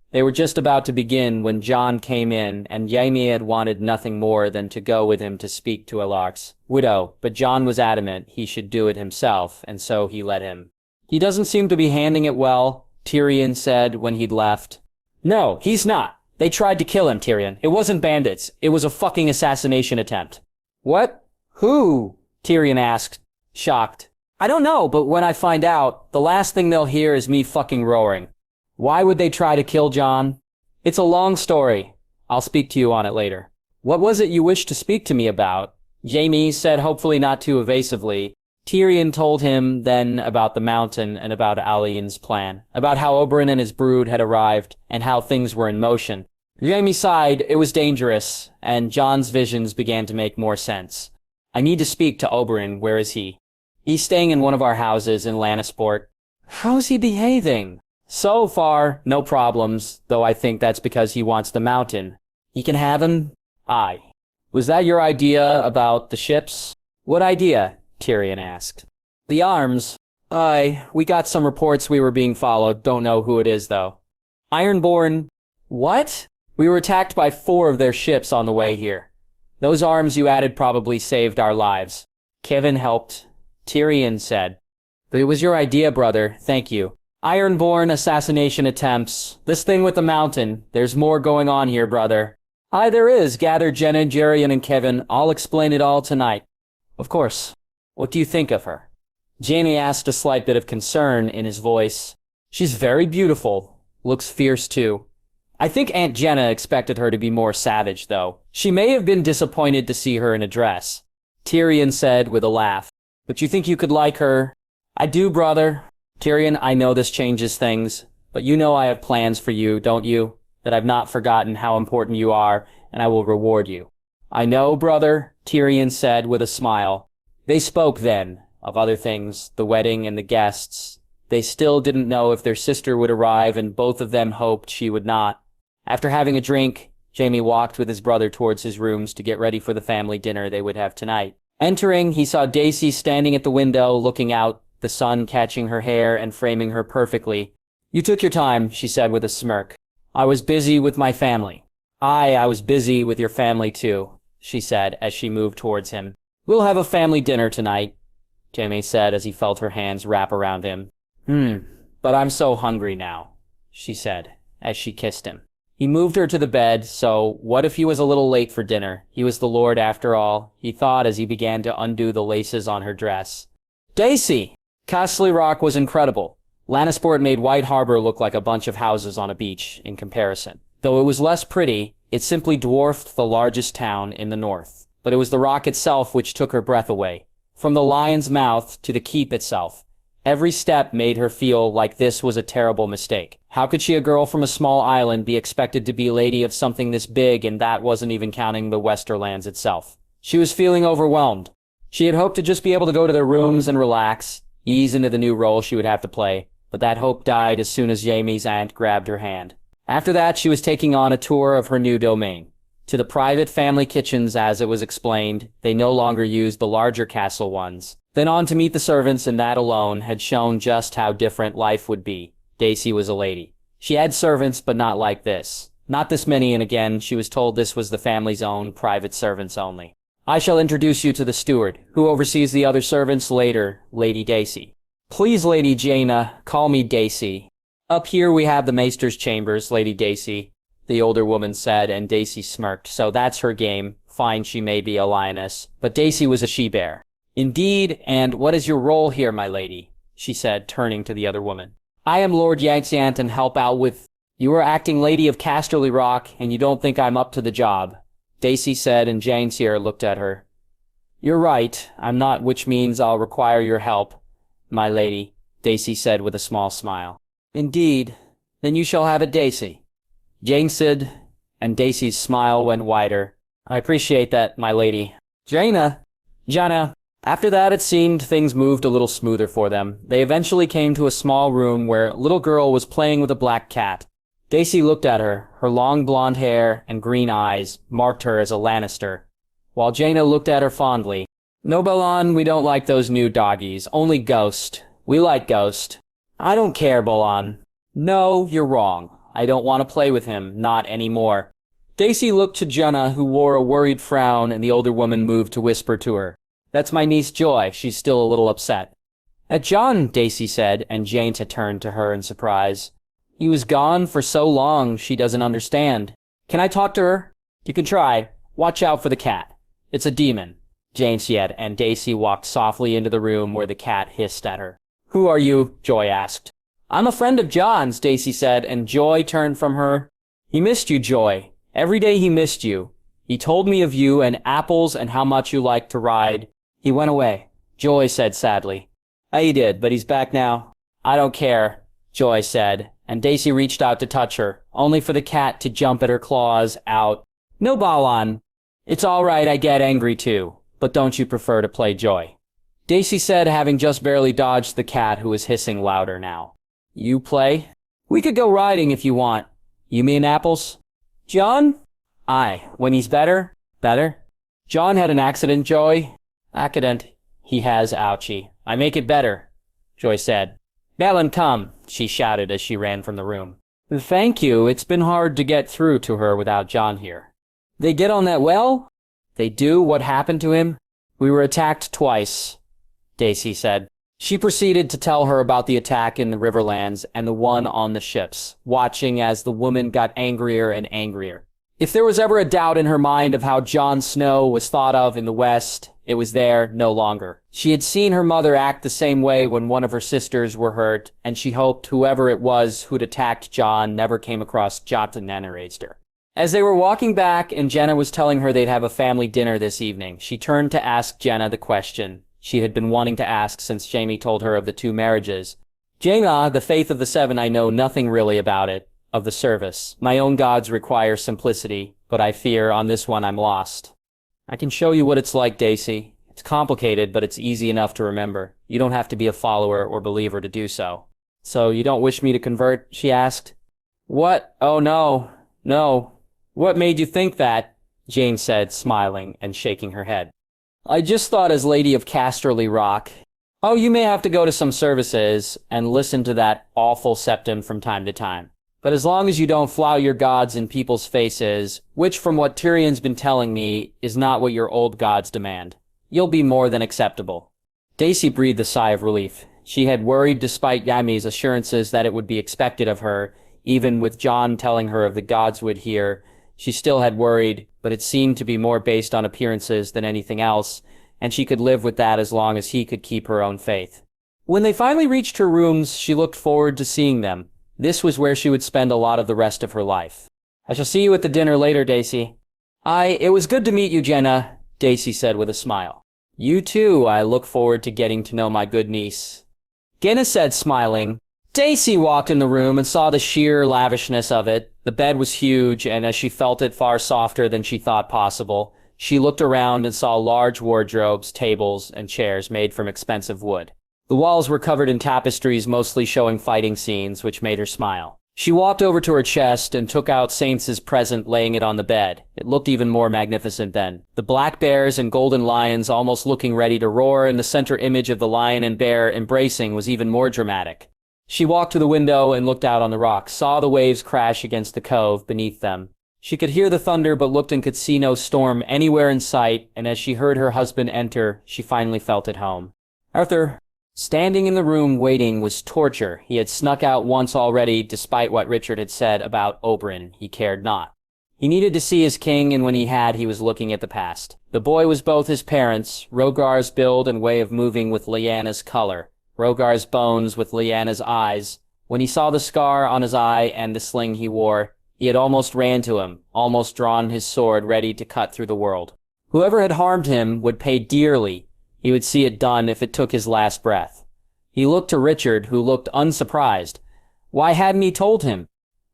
Speaker 1: They were just about to begin when Jon came in, and Jaime had wanted nothing more than to go with him to speak to Alarc's widow, but Jon was adamant he should do it himself, and so he let him. He doesn't seem to be handling it well, Tyrion said when he'd left. No, he's not. They tried to kill him, Tyrion. It wasn't bandits. It was a fucking assassination attempt. What? Who? Tyrion asked, shocked. I don't know, but when I find out, the last thing they'll hear is me fucking roaring. Why would they try to kill Jon? It's a long story. I'll speak to you on it later. What was it you wished to speak to me about? Jaime said, hopefully not too evasively. Tyrion told him then about the mountain and about Alien's plan, about how Oberyn and his brood had arrived, and how things were in motion. Jaime sighed. It was dangerous, and Jon's visions began to make more sense. I need to speak to Oberyn. Where is he? He's staying in one of our houses in Lannisport. How is he behaving? So far, no problems, though I think that's because he wants the mountain. He can have him? Aye. Was that your idea about the ships? What idea? Tyrion asked. The arms. Aye, we got some reports we were being followed, don't know who it is though. Ironborn. What? We were attacked by 4 of their ships on the way here. Those arms you added probably saved our lives. Kevin helped. Tyrion said. But it was your idea, brother, thank you. Ironborn assassination attempts. This thing with the mountain. There's more going on here, brother. Aye, there is. Gather Jenna, Jerian, and Kevin. I'll explain it all tonight. Of course. What do you think of her? Jaime asked, a slight bit of concern in his voice. She's very beautiful. Looks fierce, too. I think Aunt Jenna expected her to be more savage, though. She may have been disappointed to see her in a dress. Tyrion said with a laugh. But you think you could like her? I do, brother. Tyrion, I know this changes things, but you know I have plans for you, don't you? That I've not forgotten how important you are, and I will reward you. I know, brother, Tyrion said with a smile. They spoke then, of other things, the wedding and the guests. They still didn't know if their sister would arrive, and both of them hoped she would not. After having a drink, Jaime walked with his brother towards his rooms to get ready for the family dinner they would have tonight. Entering, he saw Daisy standing at the window, looking out, the sun catching her hair and framing her perfectly. You took your time, she said with a smirk. I was busy with my family. Aye, I was busy with your family too, she said as she moved towards him. We'll have a family dinner tonight, Jaime said as he felt her hands wrap around him. But I'm so hungry now, she said as she kissed him. He moved her to the bed, so what if he was a little late for dinner? He was the Lord after all, he thought as he began to undo the laces on her dress. Daisy! Castle Rock was incredible. Lannisport made White Harbor look like a bunch of houses on a beach, in comparison. Though it was less pretty, it simply dwarfed the largest town in the north. But it was the rock itself which took her breath away. From the Lion's Mouth to the keep itself. Every step made her feel like this was a terrible mistake. How could she, a girl from a small island, be expected to be lady of something this big, and that wasn't even counting the Westerlands itself? She was feeling overwhelmed. She had hoped to just be able to go to their rooms and relax, ease into the new role she would have to play, but that hope died as soon as Jaime's aunt grabbed her hand. After that, she was taking on a tour of her new domain. To the private family kitchens, as it was explained, they no longer used the larger castle ones. Then on to meet the servants, and that alone had shown just how different life would be. Daisy was a lady. She had servants, but not like this. Not this many, and again, she was told this was the family's own, private servants only. I shall introduce you to the steward, who oversees the other servants later, Lady Daisy. Please, Lady Jaina, call me Daisy. Up here we have the Maester's chambers, Lady Daisy, the older woman said, and Daisy smirked. So that's her game. Fine, she may be a lioness, but Daisy was a she-bear. Indeed, and what is your role here, my lady? She said, turning to the other woman. I am Lord Yanxiant and help out with... You are acting Lady of Casterly Rock, and you don't think I'm up to the job. Daisy said, and Jainsier looked at her. You're right, I'm not, which means I'll require your help, my lady, Daisy said with a small smile. Indeed, then you shall have it, Daisy. Jane said, and Daisy's smile went wider. I appreciate that, my lady. Jaina. After that, it seemed things moved a little smoother for them. They eventually came to a small room where a little girl was playing with a black cat. Daisy looked at her. Her long blonde hair and green eyes marked her as a Lannister, while Jaina looked at her fondly. No, Bolan, we don't like those new doggies. Only Ghost. We like Ghost. I don't care, Bolan. No, you're wrong. I don't want to play with him. Not anymore. Daisy looked to Jenna, who wore a worried frown, and the older woman moved to whisper to her. That's my niece Joy. She's still a little upset. At Jon, Daisy said, and Jane had turned to her in surprise. He was gone for so long, she doesn't understand. Can I talk to her? You can try. Watch out for the cat. It's a demon, Jane said, and Daisy walked softly into the room where the cat hissed at her. Who are you? Joy asked. I'm a friend of Jon's, Daisy said, and Joy turned from her. He missed you, Joy. Every day he missed you. He told me of you and apples and how much you liked to ride. He went away, Joy said sadly. He did, but he's back now. I don't care, Joy said, and Daisy reached out to touch her, only for the cat to jump at her claws out. No, Balan. It's all right, I get angry too, but don't you prefer to play Joy? Daisy said, having just barely dodged the cat who was hissing louder now. You play? We could go riding if you want. You mean apples? Jon? Aye, when he's better. Better? Jon had an accident, Joy. Accident. He has, ouchie. I make it better, Joy said. Balin, come, she shouted as she ran from the room. Thank you, it's been hard to get through to her without Jon here. They get on that well? They do? What happened to him? We were attacked twice, Daisy said. She proceeded to tell her about the attack in the Riverlands and the one on the ships, watching as the woman got angrier and angrier. If there was ever a doubt in her mind of how Jon Snow was thought of in the West, it was there no longer. She had seen her mother act the same way when one of her sisters were hurt, and she hoped whoever it was who'd attacked Jon never came across Jonathan Lannister. As they were walking back and Jenna was telling her they'd have a family dinner this evening, she turned to ask Jenna the question she had been wanting to ask since Jaime told her of the 2 marriages. Jaina, the faith of the 7, I know nothing really about it, of the service. My own gods require simplicity, but I fear on this one I'm lost. I can show you what it's like, Daisy. It's complicated, but it's easy enough to remember. You don't have to be a follower or believer to do so. So you don't wish me to convert? She asked. What? Oh, no. No. What made you think that? Jane said, smiling and shaking her head. I just thought as Lady of Casterly Rock. Oh, you may have to go to some services and listen to that awful septum from time to time. But as long as you don't flout your gods in people's faces, which from what Tyrion's been telling me is not what your old gods demand, you'll be more than acceptable. Daisy breathed a sigh of relief. She had worried despite Yami's assurances that it would be expected of her, even with Jon telling her of the gods would hear. She still had worried, but it seemed to be more based on appearances than anything else, and she could live with that as long as he could keep her own faith. When they finally reached her rooms, she looked forward to seeing them. This was where she would spend a lot of the rest of her life. I shall see you at the dinner later, Daisy. It was good to meet you, Jenna, Daisy said with a smile. You too, I look forward to getting to know my good niece. Genna said, smiling. Daisy walked in the room and saw the sheer lavishness of it. The bed was huge, and as she felt it far softer than she thought possible, she looked around and saw large wardrobes, tables, and chairs made from expensive wood. The walls were covered in tapestries mostly showing fighting scenes, which made her smile. She walked over to her chest and took out Saints' present, laying it on the bed. It looked even more magnificent then. The black bears and golden lions almost looking ready to roar, and the center image of the lion and bear embracing was even more dramatic. She walked to the window and looked out on the rocks, saw the waves crash against the cove beneath them. She could hear the thunder but looked and could see no storm anywhere in sight, and as she heard her husband enter, she finally felt at home. Arthur, standing in the room waiting, was torture. He had snuck out once already, despite what Richard had said about Oberyn. He cared not. He needed to see his king, and when he had, he was looking at the past. The boy was both his parents, Rhaegar's build and way of moving with Lyanna's color, Rhaegar's bones with Lyanna's eyes. When he saw the scar on his eye and the sling he wore, he had almost ran to him, almost drawn his sword ready to cut through the world. Whoever had harmed him would pay dearly. He would see it done if it took his last breath. He looked to Richard, who looked unsurprised. Why hadn't he told him?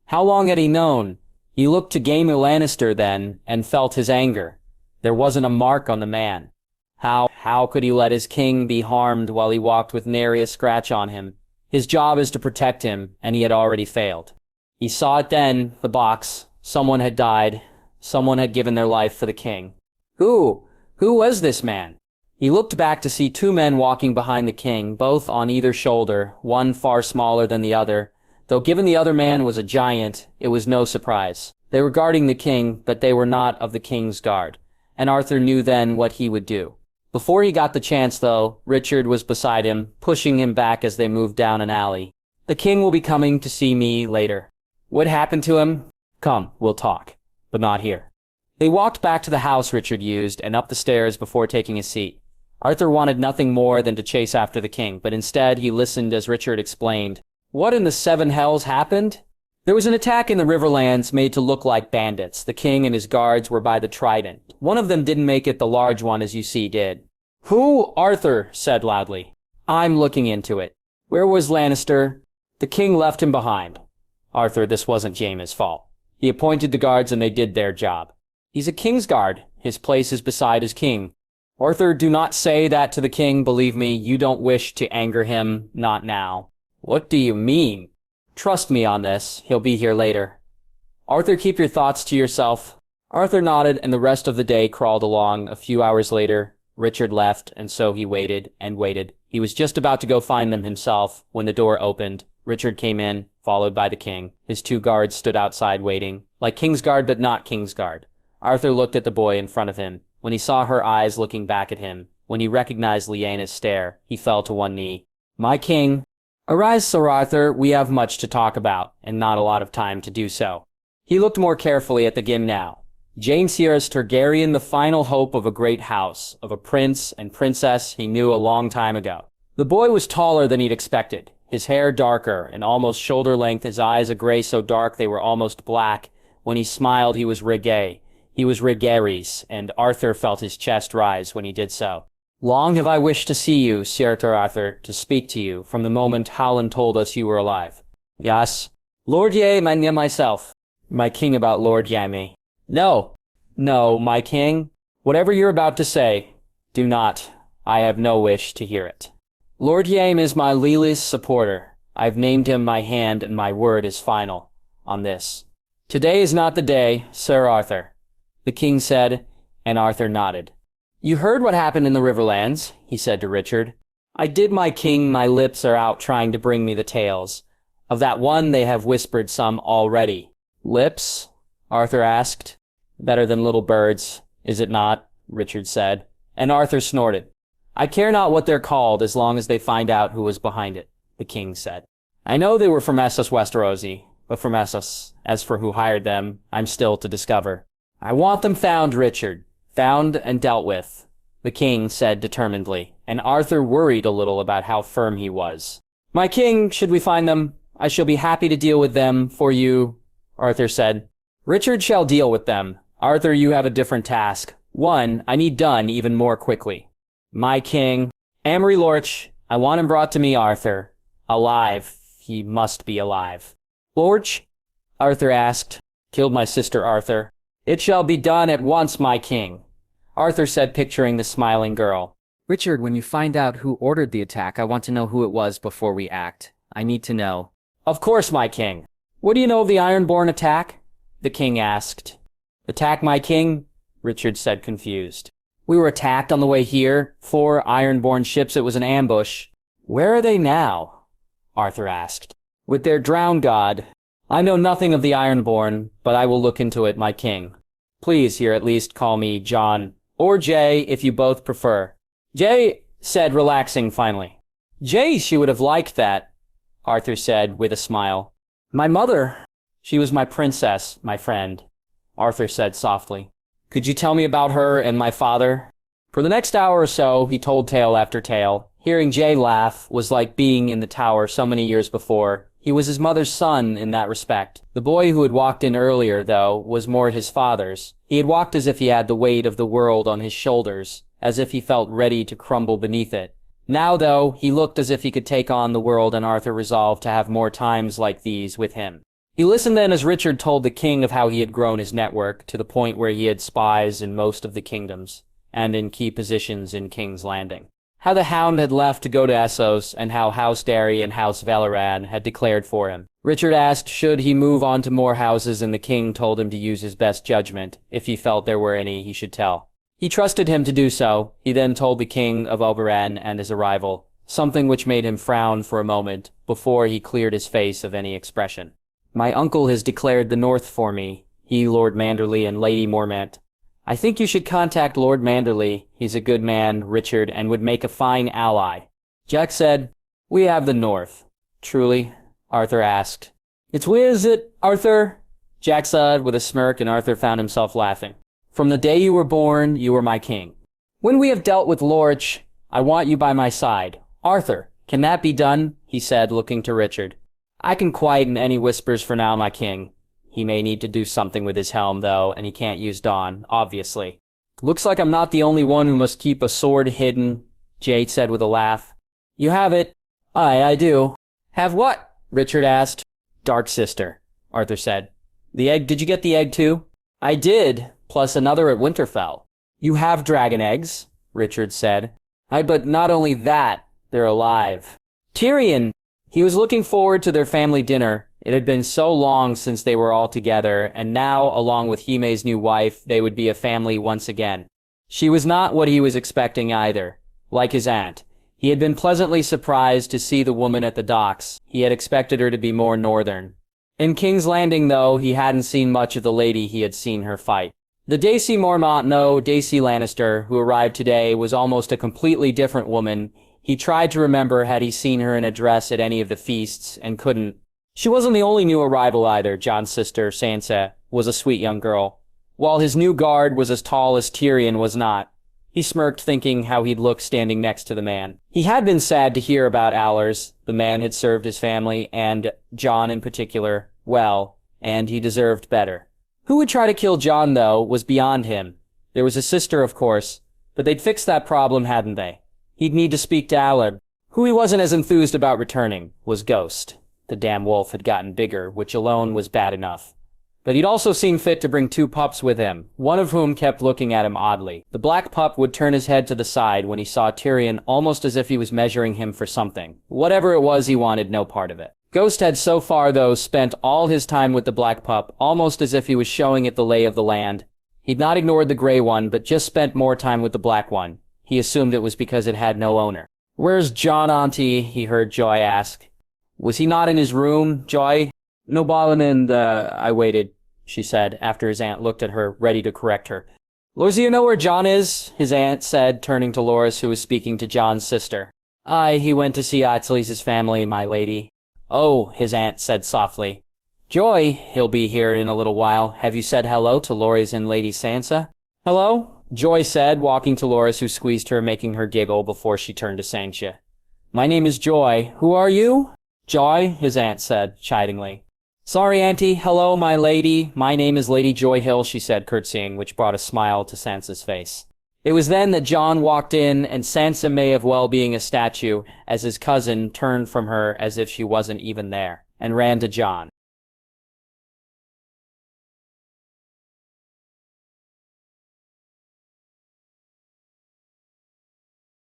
Speaker 1: How long had he known? He looked to Jaime Lannister then, and felt his anger. There wasn't a mark on the man. How could he let his king be harmed while he walked with nary a scratch on him? His job is to protect him, and he had already failed. He saw it then, the box. Someone had died. Someone had given their life for the king. Who? Who was this man? He looked back to see 2 men walking behind the king, both on either shoulder, one far smaller than the other. Though given the other man was a giant, it was no surprise. They were guarding the king, but they were not of the king's guard, and Arthur knew then what he would do. Before he got the chance, though, Richard was beside him, pushing him back as they moved down an alley. The king will be coming to see me later. What happened to him? Come, we'll talk. But not here. They walked back to the house Richard used and up the stairs before taking a seat. Arthur wanted nothing more than to chase after the king, but instead he listened as Richard explained. What in the 7 hells happened? There was an attack in the Riverlands made to look like bandits. The king and his guards were by the Trident. One of them didn't make it, the large one, as you see, did. Who? Arthur said loudly. I'm looking into it. Where was Lannister? The king left him behind. Arthur, this wasn't Jaime's fault. He appointed the guards and they did their job. He's a king's guard. His place is beside his king. Arthur, do not say that to the king. Believe me, you don't wish to anger him. Not now. What do you mean? Trust me on this, he'll be here later. Arthur, keep your thoughts to yourself. Arthur nodded, and the rest of the day crawled along. A few hours later, Richard left, and so he waited and waited. He was just about to go find them himself when the door opened. Richard came in, followed by the king. His 2 guards stood outside waiting. Like Kingsguard, but not Kingsguard. Arthur looked at the boy in front of him. When he saw her eyes looking back at him, when he recognized Lyanna's stare, he fell to one knee. My king. Arise, Sir Arthur, we have much to talk about, and not a lot of time to do so. He looked more carefully at the game now. Jaime Targaryen, the final hope of a great house, of a prince and princess he knew a long time ago. The boy was taller than he'd expected, his hair darker and almost shoulder length, his eyes a gray so dark they were almost black. When he smiled, he was Rhaegar. He was Rhaegar's, and Arthur felt his chest rise when he did so. Long have I wished to see you, Sir Arthur, to speak to you, from the moment Howland told us you were alive. Yes. Lord Jaime and myself. My king about Lord Jaime. No, my king. Whatever you're about to say, do not. I have no wish to hear it. Lord Jaime is my lealest supporter. I've named him my hand, and my word is final on this. Today is not the day, Sir Arthur, the king said, and Arthur nodded. You heard what happened in the Riverlands, he said to Richard. I did, my king. My lips are out trying to bring me the tales. Of that one they have whispered some already. Lips? Arthur asked. Better than little birds, is it not? Richard said, and Arthur snorted. I care not what they're called as long as they find out who was behind it, the king said. I know they were from Essos Westerosi, but from Essos. As for who hired them, I'm still to discover. I want them found, Richard. Found and dealt with, the king said determinedly, and Arthur worried a little about how firm he was. My king, should we find them, I shall be happy to deal with them for you, Arthur said. Richard shall deal with them. Arthur, you have a different task. One, I need done even more quickly. My king, Amory Lorch, I want him brought to me, Arthur. Alive. He must be alive. Lorch? Arthur asked. Killed my sister, Arthur. It shall be done at once, my king, Arthur said, picturing the smiling girl. Richard, when you find out who ordered the attack, I want to know who it was before we act. I need to know. Of course, my king. What do you know of the Ironborn attack? The king asked. Attack, my king? Richard said, confused. We were attacked on the way here. 4 Ironborn ships. It was an ambush. Where are they now? Arthur asked. With their drowned god. I know nothing of the Ironborn, but I will look into it, my king. Please, here at least call me John, or Jay, if you both prefer. Jay said, relaxing finally. Jay, she would have liked that, Arthur said with a smile. My mother, she was my princess, my friend, Arthur said softly. Could you tell me about her and my father? For the next hour or so, he told tale after tale. Hearing Jay laugh was like being in the tower so many years before. He was his mother's son in that respect. The boy who had walked in earlier, though, was more his father's. He had walked as if he had the weight of the world on his shoulders, as if he felt ready to crumble beneath it. Now, though, he looked as if he could take on the world, and Arthur resolved to have more times like these with him. He listened then as Richard told the king of how he had grown his network to the point where he had spies in most of the kingdoms, and in key positions in King's Landing. How the Hound had left to go to Essos, and how House Derry and House Valoran had declared for him. Richard asked should he move on to more houses, and the king told him to use his best judgment. If he felt there were any, he should tell. He trusted him to do so. He then told the king of Oberyn and his arrival, something which made him frown for a moment, before he cleared his face of any expression. My uncle has declared the north for me, he, Lord Manderley, and Lady Mormont. I think you should contact Lord Manderley. He's a good man, Richard, and would make a fine ally. Jack said, We have the north. Truly? Arthur asked. It's where is it, Arthur? Jack said with a smirk, and Arthur found himself laughing. From the day you were born, you were my king. When we have dealt with Lorch, I want you by my side. Arthur, can that be done? He said, looking to Richard. I can quieten any whispers for now, my king. He may need to do something with his helm, though, and he can't use Dawn, obviously. Looks like I'm not the only one who must keep a sword hidden, Jade said with a laugh. You have it. Aye, I do. Have what? Richard asked. Dark sister, Arthur said. The egg, did you get the egg too? I did, plus another at Winterfell. You have dragon eggs, Richard said. Aye, but not only that, they're alive. Tyrion, He was looking forward to their family dinner. It had been so long since they were all together, and now, along with Jaime's new wife, they would be a family once again. She was not what he was expecting either. Like his aunt, he had been pleasantly surprised to see the woman at the docks. He had expected her to be more northern. In King's Landing, though, he hadn't seen much of the lady he had seen her fight. The Daisy Mormont, no, Daisy Lannister, who arrived today, was almost a completely different woman. He tried to remember had he seen her in a dress at any of the feasts, and couldn't. She wasn't the only new arrival either. Jon's sister, Sansa, was a sweet young girl, while his new guard was as tall as Tyrion was not. He smirked, thinking how he'd look standing next to the man. He had been sad to hear about Allers. The man had served his family, and Jon in particular, well, and he deserved better. Who would try to kill Jon, though, was beyond him. There was his sister, of course, but they'd fixed that problem, hadn't they? He'd need to speak to Allard. Who he wasn't as enthused about returning was Ghost. The damn wolf had gotten bigger, which alone was bad enough. But he'd also seen fit to bring 2 pups with him, one of whom kept looking at him oddly. The black pup would turn his head to the side when he saw Tyrion, almost as if he was measuring him for something. Whatever it was, he wanted no part of it. Ghost had so far, though, spent all his time with the black pup, almost as if he was showing it the lay of the land. He'd not ignored the gray one, but just spent more time with the black one. He assumed it was because it had no owner. "Where's Jon, Auntie?" he heard Joy ask. "Was he not in his room, Joy?" "No ballin' and, I waited," she said, after his aunt looked at her, ready to correct her. "Loris, you know where Jon is?" his aunt said, turning to Loris, who was speaking to Jon's sister. "Aye, he went to see Achilles' family, my lady." "Oh," his aunt said softly. "Joy, he'll be here in a little while. Have you said hello to Loris and Lady Sansa?" "Hello?" Joy said, walking to Loris, who squeezed her, making her giggle before she turned to Sansa. "My name is Joy. Who are you?" "Joy," his aunt said, chidingly. "Sorry, Auntie. Hello, my lady. My name is Lady Joy Hill," she said, curtsying, which brought a smile to Sansa's face. It was then that Jon walked in, and Sansa may as well being a statue, as his cousin turned from her as if she wasn't even there, and ran to Jon.